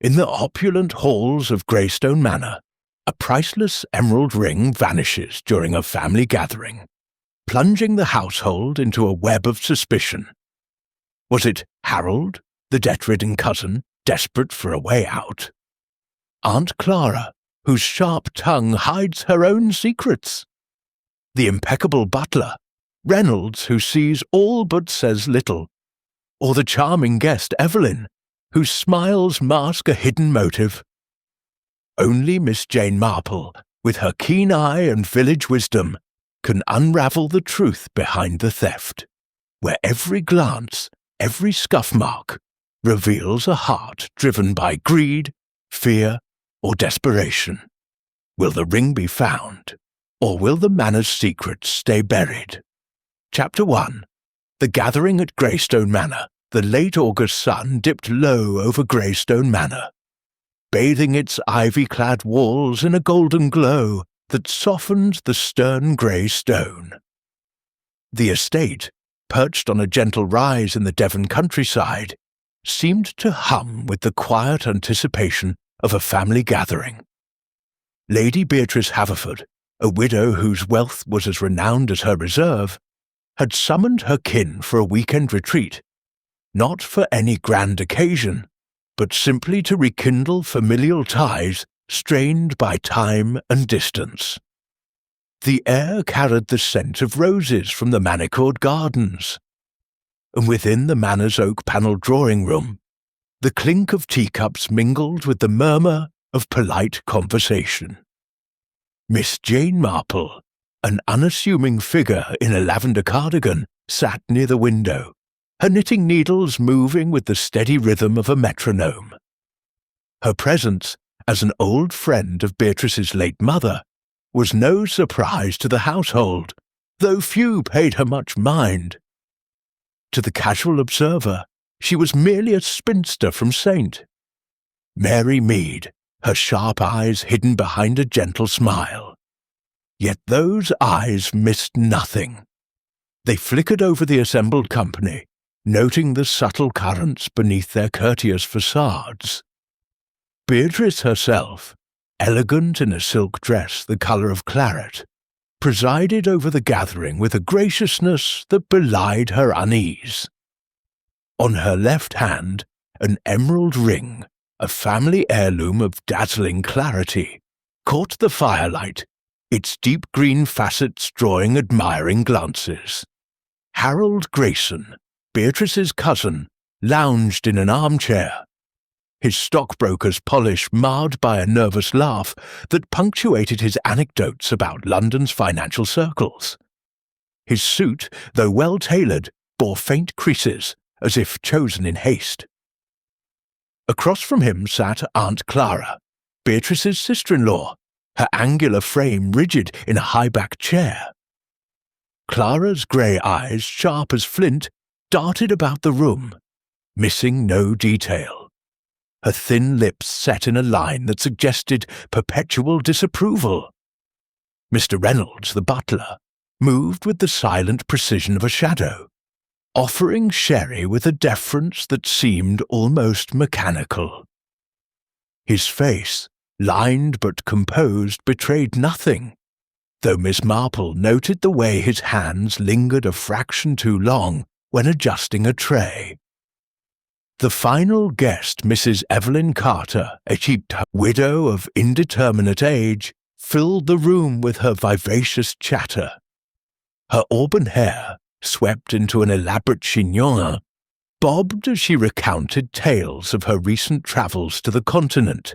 In the opulent halls of Greystone Manor, a priceless emerald ring vanishes during a family gathering, plunging the household into a web of suspicion. Was it Harold, the debt-ridden cousin, desperate for a way out? Aunt Clara, whose sharp tongue hides her own secrets? The impeccable butler, Reynolds, who sees all but says little? Or the charming guest, Evelyn, whose smiles mask a hidden motive? Only Miss Jane Marple, with her keen eye and village wisdom, can unravel the truth behind the theft, where every glance, every scuff mark, reveals a heart driven by greed, fear, or desperation. Will the ring be found, or will the manor's secrets stay buried? Chapter 1. The gathering at Greystone Manor. The late August sun dipped low over Greystone Manor, bathing its ivy-clad walls in a golden glow that softened the stern grey stone. The estate, perched on a gentle rise in the Devon countryside, seemed to hum with the quiet anticipation of a family gathering. Lady Beatrice Haverford, a widow whose wealth was as renowned as her reserve, had summoned her kin for a weekend retreat, not for any grand occasion, but simply to rekindle familial ties strained by time and distance. The air carried the scent of roses from the manicured gardens, and within the manor's oak-panelled drawing-room, the clink of teacups mingled with the murmur of polite conversation. Miss Jane Marple, an unassuming figure in a lavender cardigan, sat near the window, her knitting needles moving with the steady rhythm of a metronome. Her presence, as an old friend of Beatrice's late mother, was no surprise to the household, though few paid her much mind. To the casual observer, she was merely a spinster from St. Mary Mead, her sharp eyes hidden behind a gentle smile. Yet those eyes missed nothing. They flickered over the assembled company, noting the subtle currents beneath their courteous facades. Beatrice herself, elegant in a silk dress the colour of claret, presided over the gathering with a graciousness that belied her unease. On her left hand, an emerald ring, a family heirloom of dazzling clarity, caught the firelight, its deep green facets drawing admiring glances. Harold Grayson, Beatrice's cousin, lounged in an armchair, his stockbroker's polish marred by a nervous laugh that punctuated his anecdotes about London's financial circles. His suit, though well-tailored, bore faint creases, as if chosen in haste. Across from him sat Aunt Clara, Beatrice's sister-in-law, her angular frame rigid in a high-backed chair. Clara's grey eyes, sharp as flint, darted about the room, missing no detail. Her thin lips set in a line that suggested perpetual disapproval. Mr. Reynolds, the butler, moved with the silent precision of a shadow, offering sherry with a deference that seemed almost mechanical. His face, lined but composed, betrayed nothing, though Miss Marple noted the way his hands lingered a fraction too long when adjusting a tray. The final guest, Mrs. Evelyn Carter, a cheap widow of indeterminate age, filled the room with her vivacious chatter. Her auburn hair, swept into an elaborate chignon, bobbed as she recounted tales of her recent travels to the continent,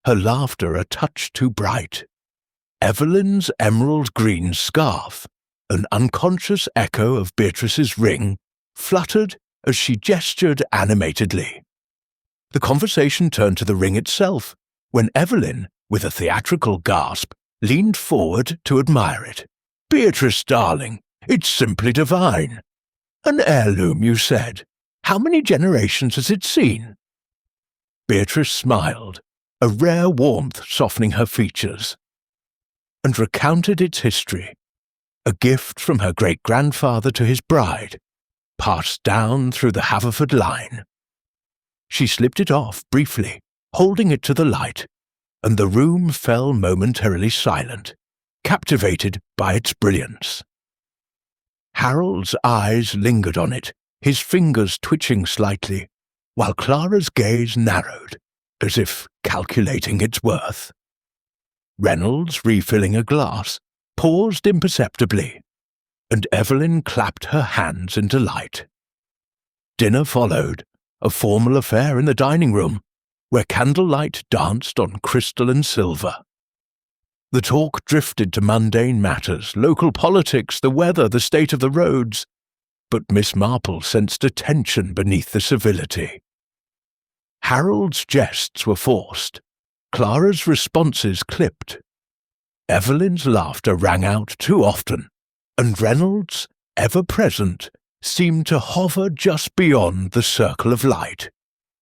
her laughter a touch too bright. Evelyn's emerald green scarf, an unconscious echo of Beatrice's ring, fluttered as she gestured animatedly. The conversation turned to the ring itself, when Evelyn, with a theatrical gasp, leaned forward to admire it. "Beatrice, darling, it's simply divine. An heirloom, you said. How many generations has it seen?" Beatrice smiled, a rare warmth softening her features, and recounted its history, a gift from her great-grandfather to his bride, passed down through the Haverford line. She slipped it off briefly, holding it to the light, and the room fell momentarily silent, captivated by its brilliance. Harold's eyes lingered on it, his fingers twitching slightly, while Clara's gaze narrowed, as if calculating its worth. Reynolds, refilling a glass, paused imperceptibly, and Evelyn clapped her hands in delight. Dinner followed, a formal affair in the dining room, where candlelight danced on crystal and silver. The talk drifted to mundane matters, local politics, the weather, the state of the roads, but Miss Marple sensed a tension beneath the civility. Harold's jests were forced, Clara's responses clipped. Evelyn's laughter rang out too often, and Reynolds, ever present, seemed to hover just beyond the circle of light.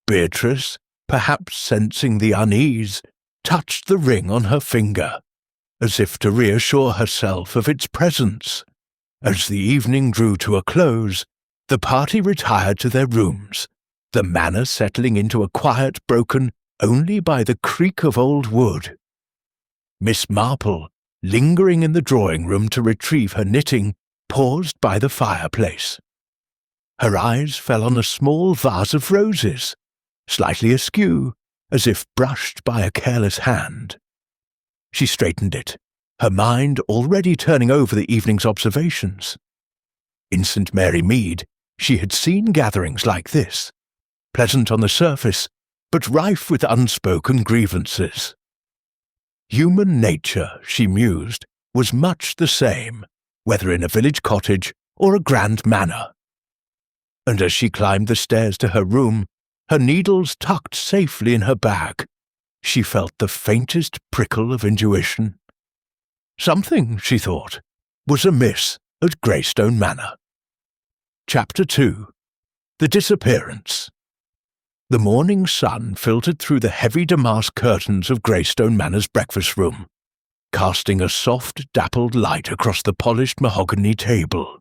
Beatrice, perhaps sensing the unease, touched the ring on her finger, as if to reassure herself of its presence. As the evening drew to a close, the party retired to their rooms, the manor settling into a quiet broken only by the creak of old wood. Miss Marple, lingering in the drawing-room to retrieve her knitting, paused by the fireplace. Her eyes fell on a small vase of roses, slightly askew, as if brushed by a careless hand. She straightened it, her mind already turning over the evening's observations. In St. Mary Mead, she had seen gatherings like this, pleasant on the surface, but rife with unspoken grievances. Human nature, she mused, was much the same, whether in a village cottage or a grand manor. And as she climbed the stairs to her room, her needles tucked safely in her bag, she felt the faintest prickle of intuition. Something, she thought, was amiss at Greystone Manor. Chapter 2. The Disappearance. The morning sun filtered through the heavy damask curtains of Greystone Manor's breakfast room, casting a soft, dappled light across the polished mahogany table.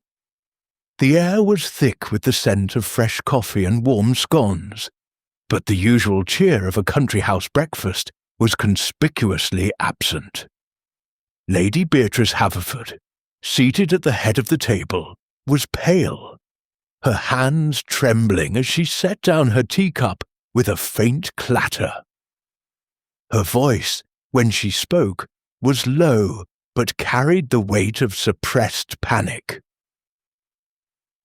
The air was thick with the scent of fresh coffee and warm scones, but the usual cheer of a country house breakfast was conspicuously absent. Lady Beatrice Haverford, seated at the head of the table, was pale, her hands trembling as she set down her teacup with a faint clatter. Her voice, when she spoke, was low but carried the weight of suppressed panic.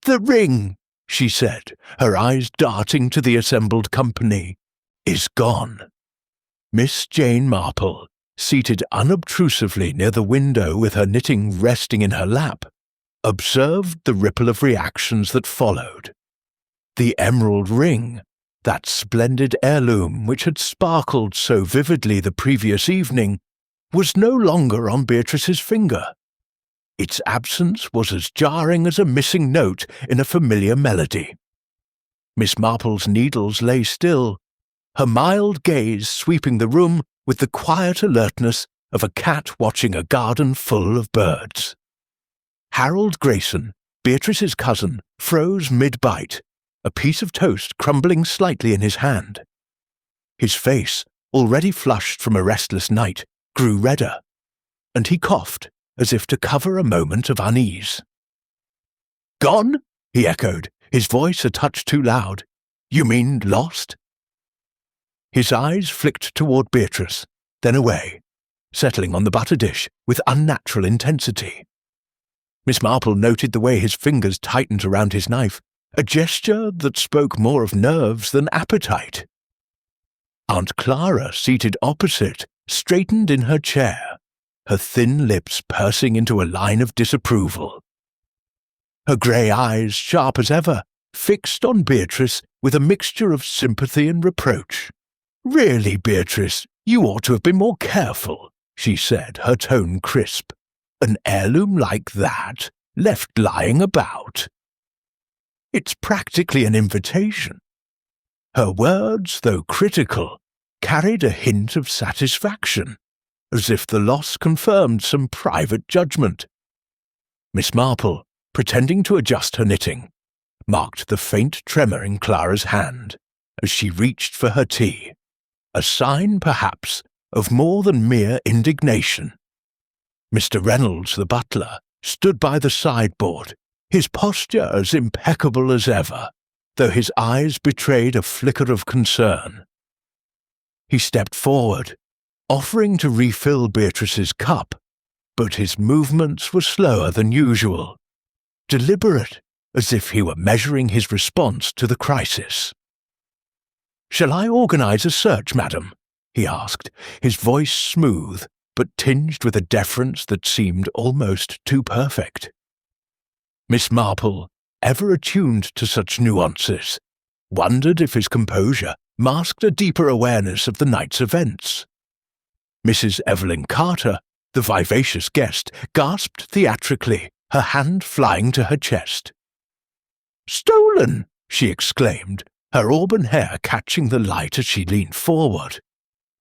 "The ring," she said, her eyes darting to the assembled company, "is gone." Miss Jane Marple, seated unobtrusively near the window with her knitting resting in her lap, observed the ripple of reactions that followed. The emerald ring, that splendid heirloom which had sparkled so vividly the previous evening, was no longer on Beatrice's finger. Its absence was as jarring as a missing note in a familiar melody. Miss Marple's needles lay still, her mild gaze sweeping the room with the quiet alertness of a cat watching a garden full of birds. Harold Grayson, Beatrice's cousin, froze mid-bite, a piece of toast crumbling slightly in his hand. His face, already flushed from a restless night, grew redder, and he coughed as if to cover a moment of unease. "Gone?" he echoed, his voice a touch too loud. "You mean lost?" His eyes flicked toward Beatrice, then away, settling on the butter dish with unnatural intensity. Miss Marple noted the way his fingers tightened around his knife, a gesture that spoke more of nerves than appetite. Aunt Clara, seated opposite, straightened in her chair, her thin lips pursing into a line of disapproval. Her grey eyes, sharp as ever, fixed on Beatrice with a mixture of sympathy and reproach. "Really, Beatrice, you ought to have been more careful," she said, her tone crisp. "An heirloom like that, left lying about. It's practically an invitation." Her words, though critical, carried a hint of satisfaction, as if the loss confirmed some private judgment. Miss Marple, pretending to adjust her knitting, marked the faint tremor in Clara's hand as she reached for her tea. a sign, perhaps, of more than mere indignation. Mr. Reynolds, the butler, stood by the sideboard, his posture as impeccable as ever, though his eyes betrayed a flicker of concern. He stepped forward, offering to refill Beatrice's cup, but his movements were slower than usual, deliberate, as if he were measuring his response to the crisis. "Shall I organize a search, madam?" he asked, his voice smooth, but tinged with a deference that seemed almost too perfect. Miss Marple, ever attuned to such nuances, wondered if his composure masked a deeper awareness of the night's events. Mrs. Evelyn Carter, the vivacious guest, gasped theatrically, her hand flying to her chest. "Stolen!" she exclaimed, her auburn hair catching the light as she leaned forward.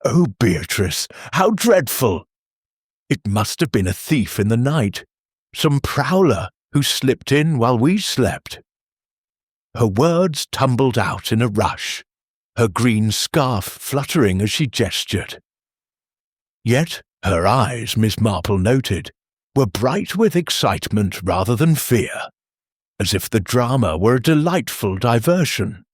"Oh, Beatrice, how dreadful! It must have been a thief in the night, some prowler who slipped in while we slept." Her words tumbled out in a rush, her green scarf fluttering as she gestured. Yet her eyes, Miss Marple noted, were bright with excitement rather than fear, as if the drama were a delightful diversion.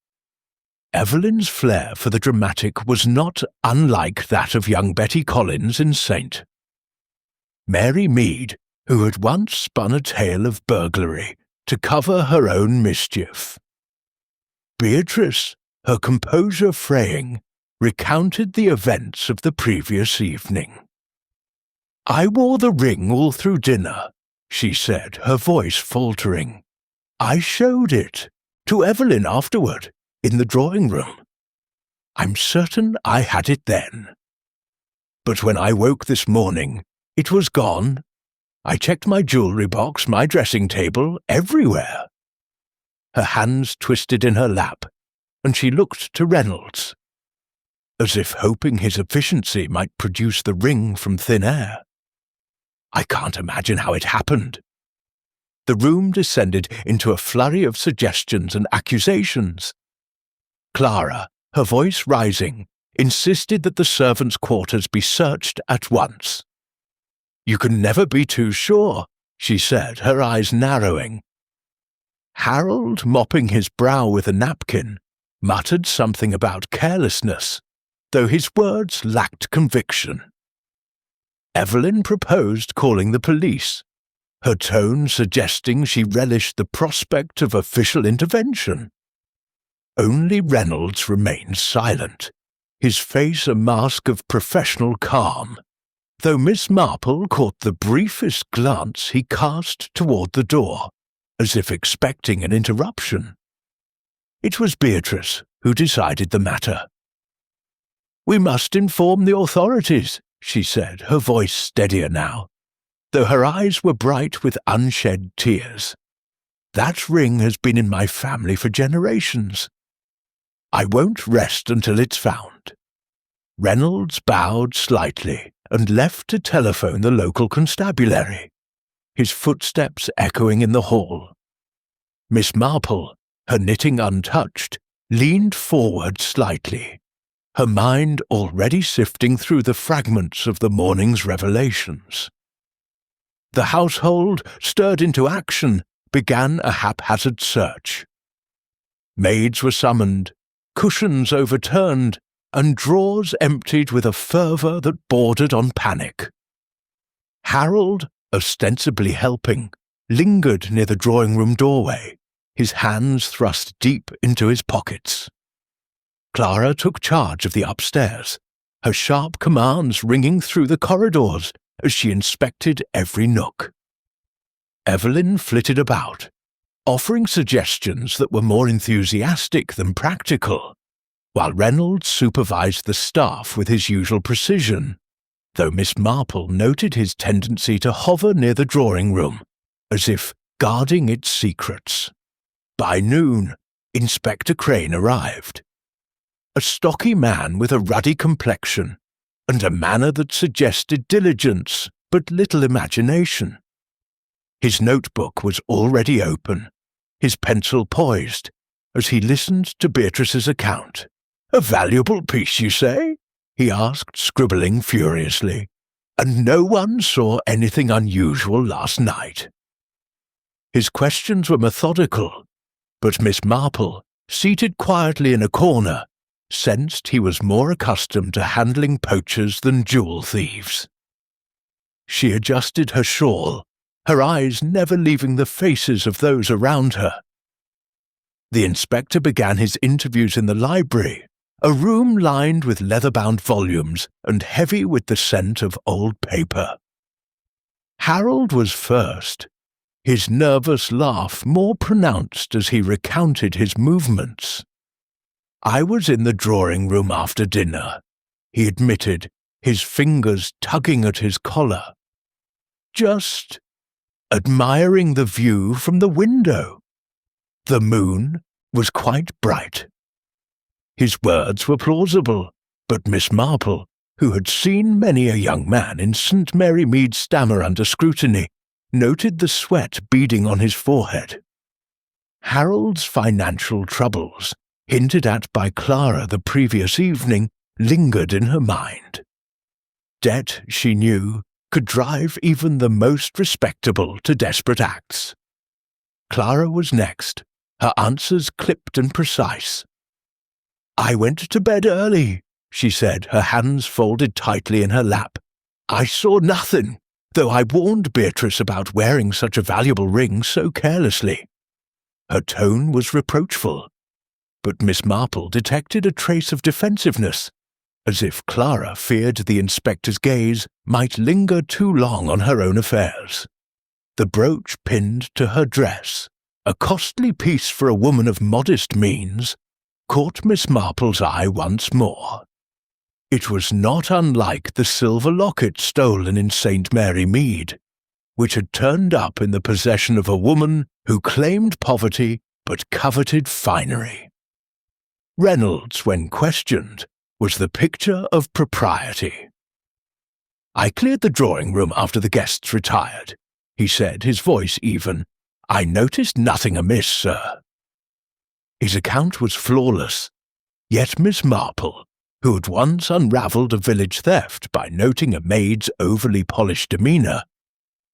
Evelyn's flair for the dramatic was not unlike that of young Betty Collins in Saint. Mary Mead, who had once spun a tale of burglary to cover her own mischief. Beatrice, her composure fraying, recounted the events of the previous evening. "I wore the ring all through dinner," she said, her voice faltering. "I showed it to Evelyn afterward, in the drawing room. I'm certain I had it then. But when I woke this morning, it was gone. I checked my jewellery box, my dressing table, everywhere." Her hands twisted in her lap, and she looked to Reynolds, as if hoping his efficiency might produce the ring from thin air. "I can't imagine how it happened." The room descended into a flurry of suggestions and accusations. Clara, her voice rising, insisted that the servants' quarters be searched at once. "You can never be too sure," she said, her eyes narrowing. Harold, mopping his brow with a napkin, muttered something about carelessness, though his words lacked conviction. Evelyn proposed calling the police, her tone suggesting she relished the prospect of official intervention. Only Reynolds remained silent, his face a mask of professional calm, though Miss Marple caught the briefest glance he cast toward the door, as if expecting an interruption. It was Beatrice who decided the matter. "We must inform the authorities," she said, her voice steadier now, though her eyes were bright with unshed tears. "That ring has been in my family for generations. I won't rest until it's found." Reynolds bowed slightly and left to telephone the local constabulary, his footsteps echoing in the hall. Miss Marple, her knitting untouched, leaned forward slightly, her mind already sifting through the fragments of the morning's revelations. The household, stirred into action, began a haphazard search. Maids were summoned, cushions overturned, and drawers emptied with a fervour that bordered on panic. Harold, ostensibly helping, lingered near the drawing-room doorway, his hands thrust deep into his pockets. Clara took charge of the upstairs, her sharp commands ringing through the corridors as she inspected every nook. Evelyn flitted about, offering suggestions that were more enthusiastic than practical, while Reynolds supervised the staff with his usual precision, though Miss Marple noted his tendency to hover near the drawing-room, as if guarding its secrets. By noon, Inspector Crane arrived. A stocky man with a ruddy complexion, and a manner that suggested diligence but little imagination. His notebook was already open, his pencil poised, as he listened to Beatrice's account. "A valuable piece, you say?" he asked, scribbling furiously. "And no one saw anything unusual last night?" His questions were methodical, but Miss Marple, seated quietly in a corner, sensed he was more accustomed to handling poachers than jewel thieves. She adjusted her shawl, her eyes never leaving the faces of those around her. The inspector began his interviews in the library, a room lined with leather-bound volumes and heavy with the scent of old paper. Harold was first, his nervous laugh more pronounced as he recounted his movements. "I was in the drawing-room after dinner," he admitted, his fingers tugging at his collar. "Just admiring the view from the window. The moon was quite bright." His words were plausible, but Miss Marple, who had seen many a young man in St. Mary Mead stammer under scrutiny, noted the sweat beading on his forehead. Harold's financial troubles, hinted at by Clara the previous evening, lingered in her mind. Debt, she knew, could drive even the most respectable to desperate acts. Clara was next, her answers clipped and precise. "I went to bed early," she said, her hands folded tightly in her lap. "I saw nothing, though I warned Beatrice about wearing such a valuable ring so carelessly." Her tone was reproachful, but Miss Marple detected a trace of defensiveness, as if Clara feared the inspector's gaze might linger too long on her own affairs. The brooch pinned to her dress, a costly piece for a woman of modest means, caught Miss Marple's eye once more. It was not unlike the silver locket stolen in St. Mary Mead, which had turned up in the possession of a woman who claimed poverty but coveted finery. Reynolds, when questioned, was the picture of propriety. "I cleared the drawing-room after the guests retired," he said, his voice even. "I noticed nothing amiss, sir." His account was flawless, yet Miss Marple, who had once unravelled a village theft by noting a maid's overly polished demeanour,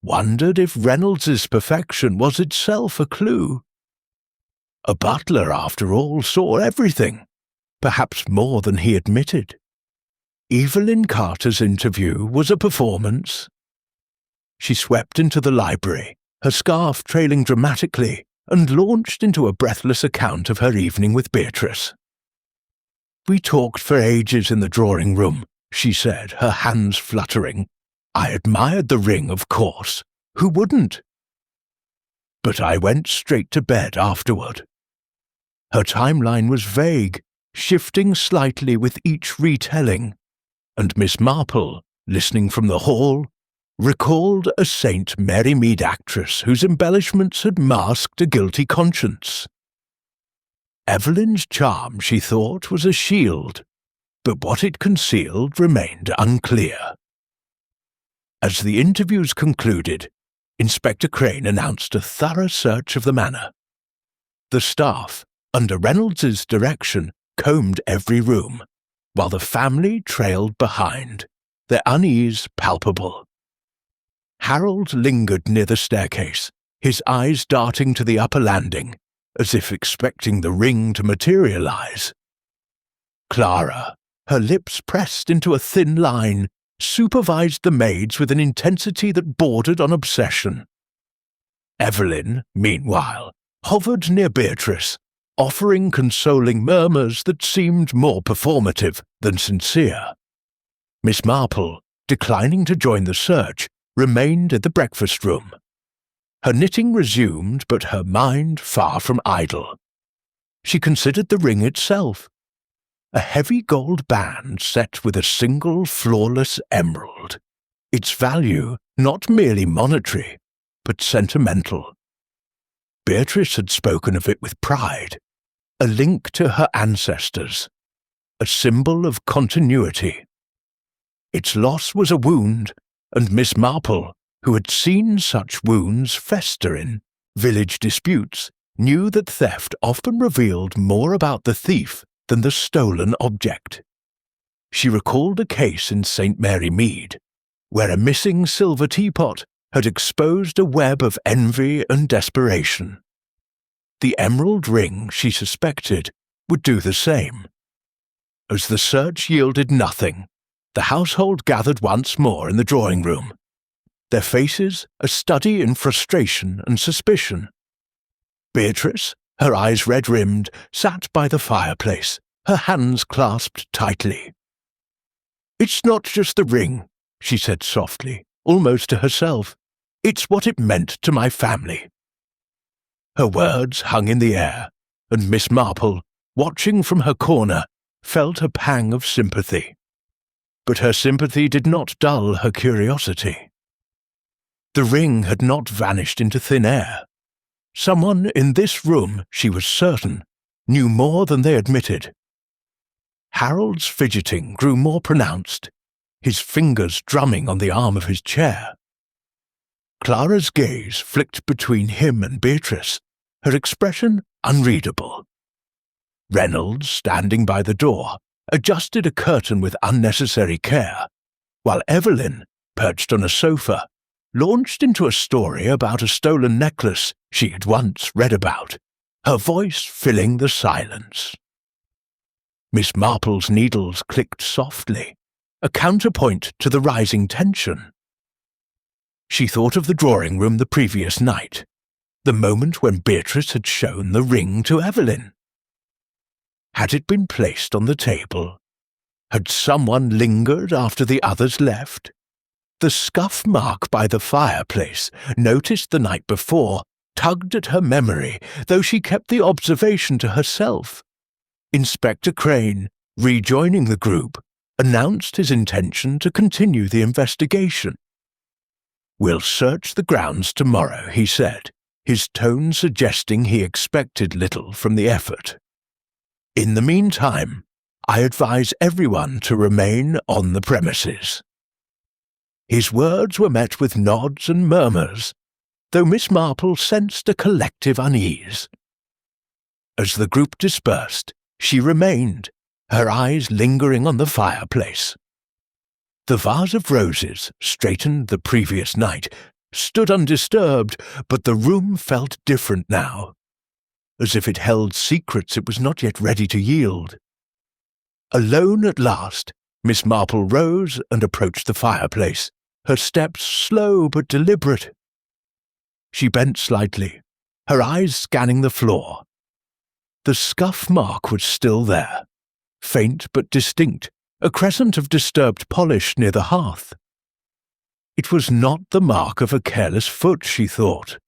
wondered if Reynolds's perfection was itself a clue. A butler, after all, saw everything, perhaps more than he admitted. Evelyn Carter's interview was a performance. She swept into the library, her scarf trailing dramatically, and launched into a breathless account of her evening with Beatrice. "We talked for ages in the drawing-room," she said, her hands fluttering. "I admired the ring, of course. Who wouldn't? But I went straight to bed afterward." Her timeline was vague, shifting slightly with each retelling, and Miss Marple, listening from the hall, recalled a St. Mary Mead actress whose embellishments had masked a guilty conscience. Evelyn's charm, she thought, was a shield, but what it concealed remained unclear. As the interviews concluded, Inspector Crane announced a thorough search of the manor. The staff, under Reynolds's direction, combed every room, while the family trailed behind, their unease palpable. Harold lingered near the staircase, his eyes darting to the upper landing, as if expecting the ring to materialize. Clara, her lips pressed into a thin line, supervised the maids with an intensity that bordered on obsession. Evelyn, meanwhile, hovered near Beatrice, offering consoling murmurs that seemed more performative than sincere. Miss Marple, declining to join the search, remained at the breakfast room. Her knitting resumed, but her mind far from idle. She considered the ring itself, a heavy gold band set with a single flawless emerald, its value not merely monetary, but sentimental. Beatrice had spoken of it with pride, a link to her ancestors, a symbol of continuity. Its loss was a wound, and Miss Marple, who had seen such wounds fester in village disputes, knew that theft often revealed more about the thief than the stolen object. She recalled a case in St. Mary Mead, where a missing silver teapot had exposed a web of envy and desperation. The emerald ring, she suspected, would do the same. As the search yielded nothing, the household gathered once more in the drawing room, their faces a study in frustration and suspicion. Beatrice, her eyes red-rimmed, sat by the fireplace, her hands clasped tightly. "It's not just the ring," she said softly, almost to herself. "It's what it meant to my family." Her words hung in the air, and Miss Marple, watching from her corner, felt a pang of sympathy. But her sympathy did not dull her curiosity. The ring had not vanished into thin air. Someone in this room, she was certain, knew more than they admitted. Harold's fidgeting grew more pronounced, his fingers drumming on the arm of his chair. Clara's gaze flicked between him and Beatrice, her expression unreadable. Reynolds, standing by the door, adjusted a curtain with unnecessary care, while Evelyn, perched on a sofa, launched into a story about a stolen necklace she had once read about, her voice filling the silence. Miss Marple's needles clicked softly, a counterpoint to the rising tension. She thought of the drawing room the previous night, the moment when Beatrice had shown the ring to Evelyn. Had it been placed on the table? Had someone lingered after the others left? The scuff mark by the fireplace, noticed the night before, tugged at her memory, though she kept the observation to herself. Inspector Crane, rejoining the group, announced his intention to continue the investigation. "We'll search the grounds tomorrow," he said, his tone suggesting he expected little from the effort. "In the meantime, I advise everyone to remain on the premises." His words were met with nods and murmurs, though Miss Marple sensed a collective unease. As the group dispersed, she remained, her eyes lingering on the fireplace. The vase of roses, straightened the previous night, stood undisturbed, but the room felt different now, as if it held secrets it was not yet ready to yield. Alone at last, Miss Marple rose and approached the fireplace, her steps slow but deliberate. She bent slightly, her eyes scanning the floor. The scuff mark was still there, faint but distinct, a crescent of disturbed polish near the hearth. It was not the mark of a careless foot, she thought,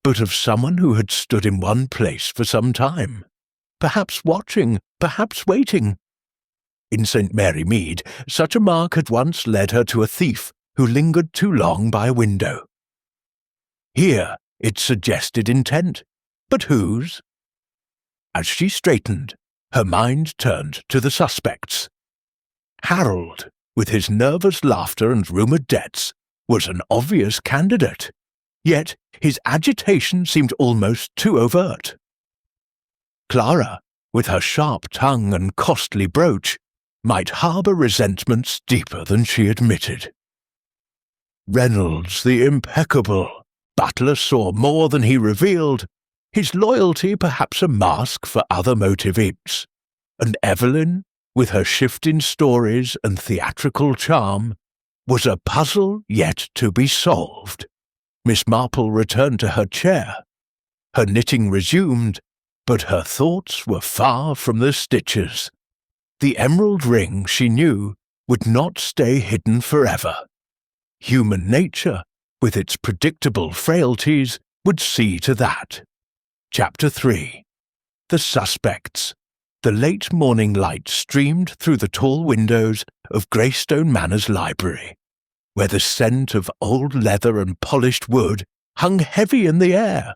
but of someone who had stood in one place for some time, perhaps watching, perhaps waiting. In St. Mary Mead, such a mark had once led her to a thief who lingered too long by a window. Here it suggested intent, but whose? As she straightened, her mind turned to the suspects. Harold, with his nervous laughter and rumoured debts, was an obvious candidate, yet his agitation seemed almost too overt. Clara, with her sharp tongue and costly brooch, might harbour resentments deeper than she admitted. Reynolds, the impeccable, Butler saw more than he revealed, his loyalty perhaps a mask for other motives, and Evelyn, with her shifting stories and theatrical charm, was a puzzle yet to be solved. Miss Marple returned to her chair. Her knitting resumed, but her thoughts were far from the stitches. The emerald ring, she knew, would not stay hidden forever. Human nature, with its predictable frailties, would see to that. Chapter 3. The Suspects. The late morning light streamed through the tall windows of Greystone Manor's library, where the scent of old leather and polished wood hung heavy in the air.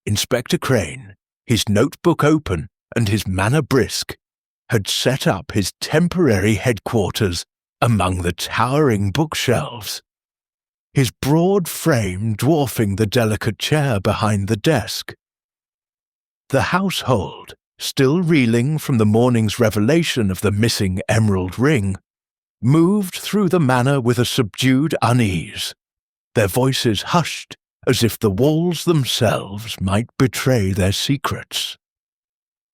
Inspector Crane, his notebook open and his manner brisk, had set up his temporary headquarters among the towering bookshelves, his broad frame dwarfing the delicate chair behind the desk. The household, still reeling from the morning's revelation of the missing emerald ring, moved through the manor with a subdued unease, their voices hushed as if the walls themselves might betray their secrets.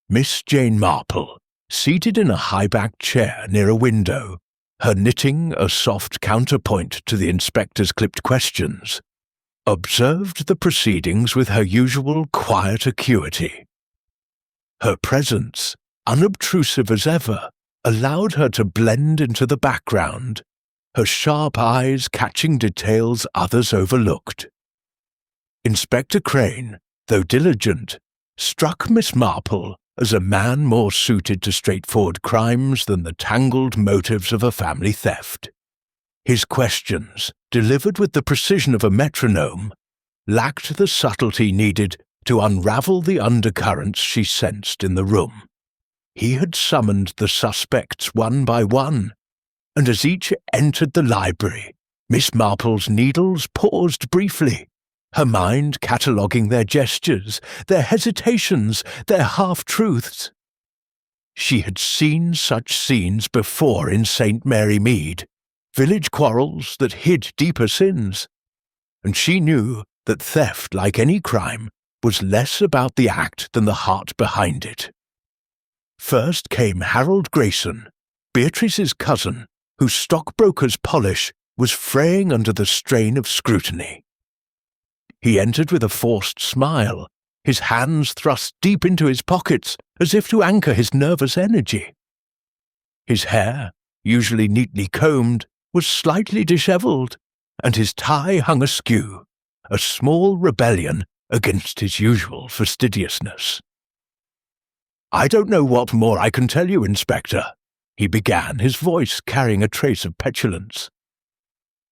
Miss Jane Marple, seated in a high-backed chair near a window, her knitting a soft counterpoint to the inspector's clipped questions, observed the proceedings with her usual quiet acuity. Her presence, unobtrusive as ever, allowed her to blend into the background, her sharp eyes catching details others overlooked. Inspector Crane, though diligent, struck Miss Marple as a man more suited to straightforward crimes than the tangled motives of a family theft. His questions, delivered with the precision of a metronome, lacked the subtlety needed to unravel the undercurrents she sensed in the room. He had summoned the suspects one by one, and as each entered the library, Miss Marple's needles paused briefly, her mind cataloguing their gestures, their hesitations, their half-truths. She had seen such scenes before in St. Mary Mead, village quarrels that hid deeper sins, and she knew that theft, like any crime, was less about the act than the heart behind it. First came Harold Grayson, Beatrice's cousin, whose stockbroker's polish was fraying under the strain of scrutiny. He entered with a forced smile, his hands thrust deep into his pockets as if to anchor his nervous energy. His hair, usually neatly combed, was slightly dishevelled, and his tie hung askew, a small rebellion against his usual fastidiousness. "I don't know what more I can tell you, Inspector," he began, his voice carrying a trace of petulance.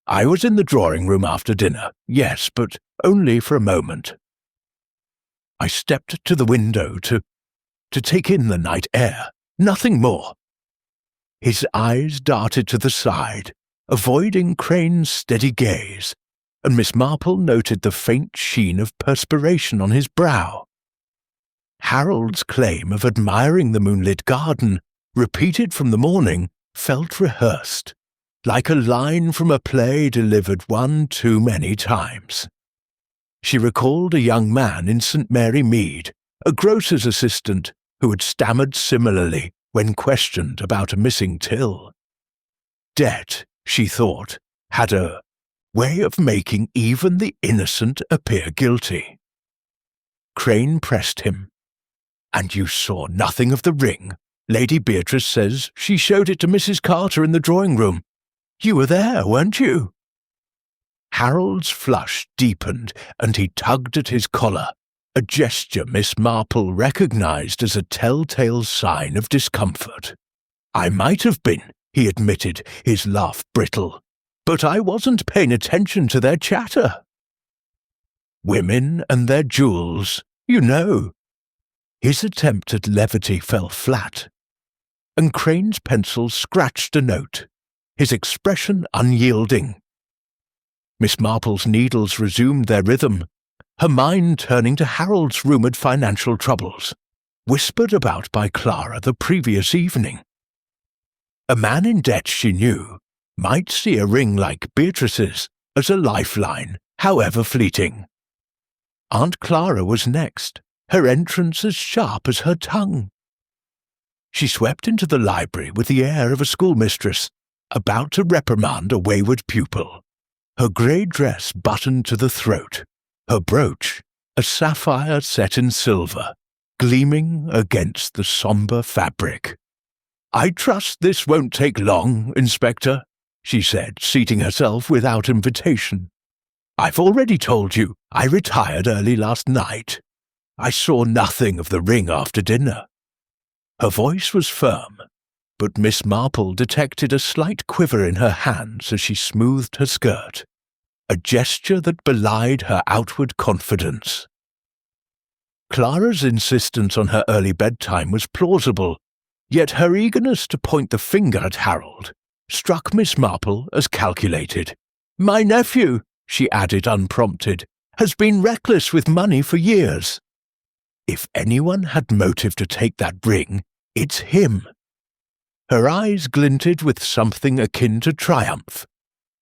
"I was in the drawing-room after dinner, yes, but only for a moment. I stepped to the window to take in the night air, nothing more." His eyes darted to the side, avoiding Crane's steady gaze, and Miss Marple noted the faint sheen of perspiration on his brow. Harold's claim of admiring the moonlit garden, repeated from the morning, felt rehearsed, like a line from a play delivered one too many times. She recalled a young man in St. Mary Mead, a grocer's assistant, who had stammered similarly when questioned about a missing till. Debt, she thought, had a way of making even the innocent appear guilty. Crane pressed him. "And you saw nothing of the ring? Lady Beatrice says she showed it to Mrs. Carter in the drawing-room. You were there, weren't you?" Harold's flush deepened, and he tugged at his collar, a gesture Miss Marple recognized as a telltale sign of discomfort. "I might have been," he admitted, his laugh brittle, "but I wasn't paying attention to their chatter." Women and their jewels, you know. His attempt at levity fell flat, and Crane's pencil scratched a note, his expression unyielding. Miss Marple's needles resumed their rhythm, her mind turning to Harold's rumoured financial troubles, whispered about by Clara the previous evening. A man in debt, she knew, might see a ring like Beatrice's as a lifeline, however fleeting. Aunt Clara was next, her entrance as sharp as her tongue. She swept into the library with the air of a schoolmistress, about to reprimand a wayward pupil, her grey dress buttoned to the throat, her brooch, a sapphire set in silver, gleaming against the sombre fabric. "I trust this won't take long, Inspector," she said, seating herself without invitation. "I've already told you I retired early last night. I saw nothing of the ring after dinner." Her voice was firm, but Miss Marple detected a slight quiver in her hands as she smoothed her skirt, a gesture that belied her outward confidence. Clara's insistence on her early bedtime was plausible, yet her eagerness to point the finger at Harold struck Miss Marple as calculated. "My nephew," she added unprompted, "has been reckless with money for years." If anyone had motive to take that ring, it's him. Her eyes glinted with something akin to triumph,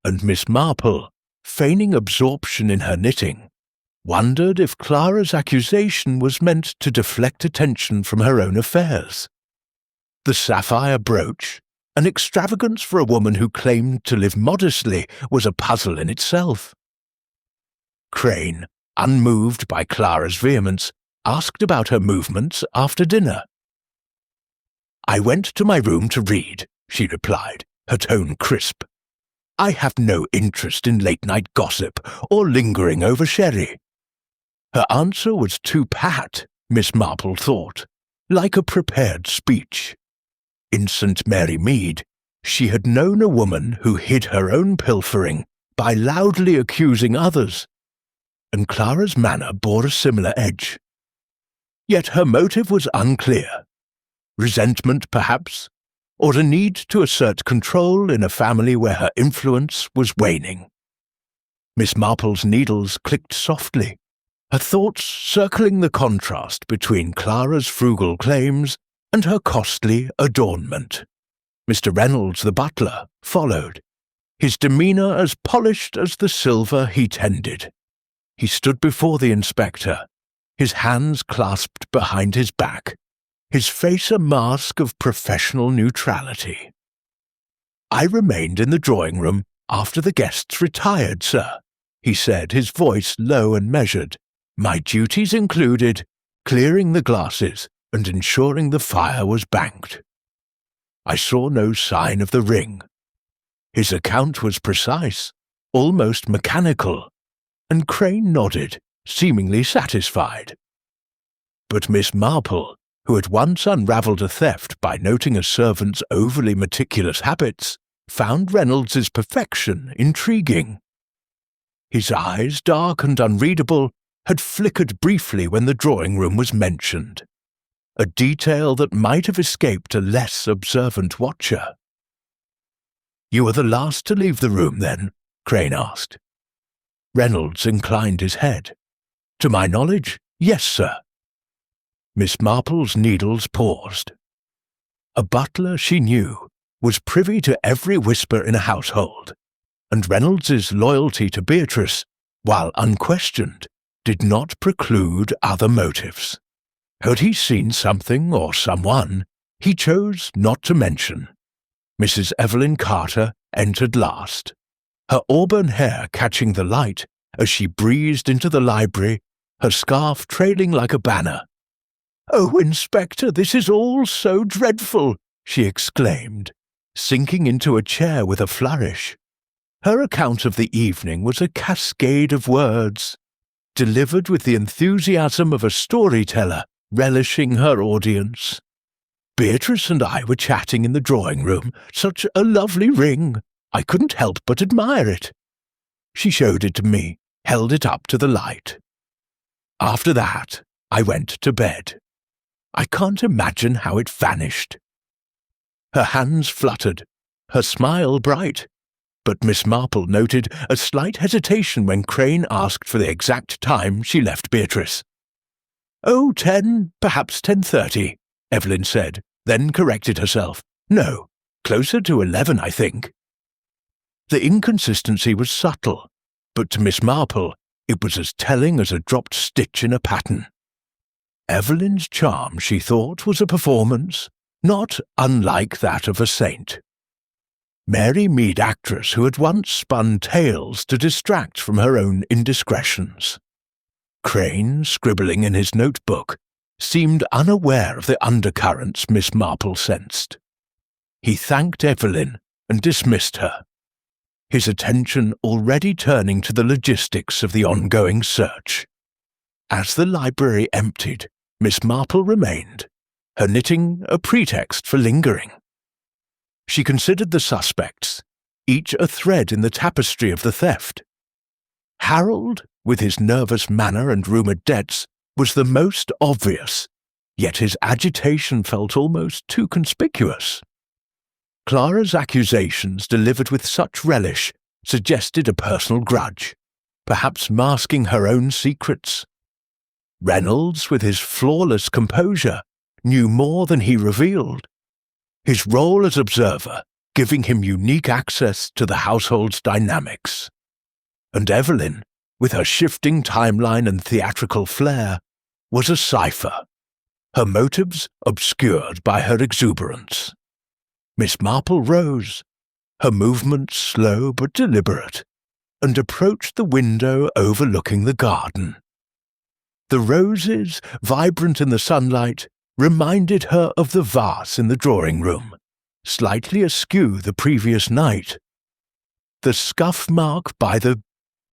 and Miss Marple, feigning absorption in her knitting, wondered if Clara's accusation was meant to deflect attention from her own affairs. The sapphire brooch, an extravagance for a woman who claimed to live modestly, was a puzzle in itself. Crane, unmoved by Clara's vehemence, asked about her movements after dinner. "I went to my room to read," she replied, her tone crisp. "I have no interest in late-night gossip or lingering over sherry." Her answer was too pat, Miss Marple thought, like a prepared speech. In St. Mary Mead, she had known a woman who hid her own pilfering by loudly accusing others, and Clara's manner bore a similar edge. Yet her motive was unclear. Resentment, perhaps, or a need to assert control in a family where her influence was waning. Miss Marple's needles clicked softly, her thoughts circling the contrast between Clara's frugal claims and her costly adornment. Mr. Reynolds, the butler, followed, his demeanour as polished as the silver he tended. He stood before the inspector, his hands clasped behind his back, his face a mask of professional neutrality. "I remained in the drawing-room after the guests retired, sir," he said, his voice low and measured. "My duties included clearing the glasses and ensuring the fire was banked. I saw no sign of the ring." His account was precise, almost mechanical, and Crane nodded, seemingly satisfied. But Miss Marple, who at once unravelled a theft by noting a servant's overly meticulous habits, found Reynolds's perfection intriguing. His eyes, dark and unreadable, had flickered briefly when the drawing-room was mentioned, a detail that might have escaped a less observant watcher. "You were the last to leave the room, then?" Crane asked. Reynolds inclined his head. "To my knowledge, yes, sir." Miss Marple's needles paused. A butler, she knew, was privy to every whisper in a household, and Reynolds's loyalty to Beatrice, while unquestioned, did not preclude other motives. Had he seen something or someone he chose not to mention? Mrs. Evelyn Carter entered last, her auburn hair catching the light as she breezed into the library, her scarf trailing like a banner. "Oh, Inspector, this is all so dreadful!" she exclaimed, sinking into a chair with a flourish. Her account of the evening was a cascade of words, delivered with the enthusiasm of a storyteller relishing her audience. "Beatrice and I were chatting in the drawing-room. Such a lovely ring! I couldn't help but admire it. She showed it to me, held it up to the light. After that, I went to bed. I can't imagine how it vanished." Her hands fluttered, her smile bright, but Miss Marple noted a slight hesitation when Crane asked for the exact time she left Beatrice. "Oh, 10, perhaps 10:30, Evelyn said, then corrected herself. "No, closer to 11, I think." The inconsistency was subtle, but to Miss Marple it was as telling as a dropped stitch in a pattern. Evelyn's charm, she thought, was a performance, not unlike that of a saint. Mary Mead actress who had once spun tales to distract from her own indiscretions. Crane, scribbling in his notebook, seemed unaware of the undercurrents Miss Marple sensed. He thanked Evelyn and dismissed her, his attention already turning to the logistics of the ongoing search. As the library emptied, Miss Marple remained, her knitting a pretext for lingering. She considered the suspects, each a thread in the tapestry of the theft. Harold, with his nervous manner and rumoured debts, was the most obvious, yet his agitation felt almost too conspicuous. Clara's accusations, delivered with such relish, suggested a personal grudge, perhaps masking her own secrets. Reynolds, with his flawless composure, knew more than he revealed, his role as observer giving him unique access to the household's dynamics. And Evelyn, with her shifting timeline and theatrical flair, was a cipher, her motives obscured by her exuberance. Miss Marple rose, her movements slow but deliberate, and approached the window overlooking the garden. The roses, vibrant in the sunlight, reminded her of the vase in the drawing-room, slightly askew the previous night. The scuff mark by the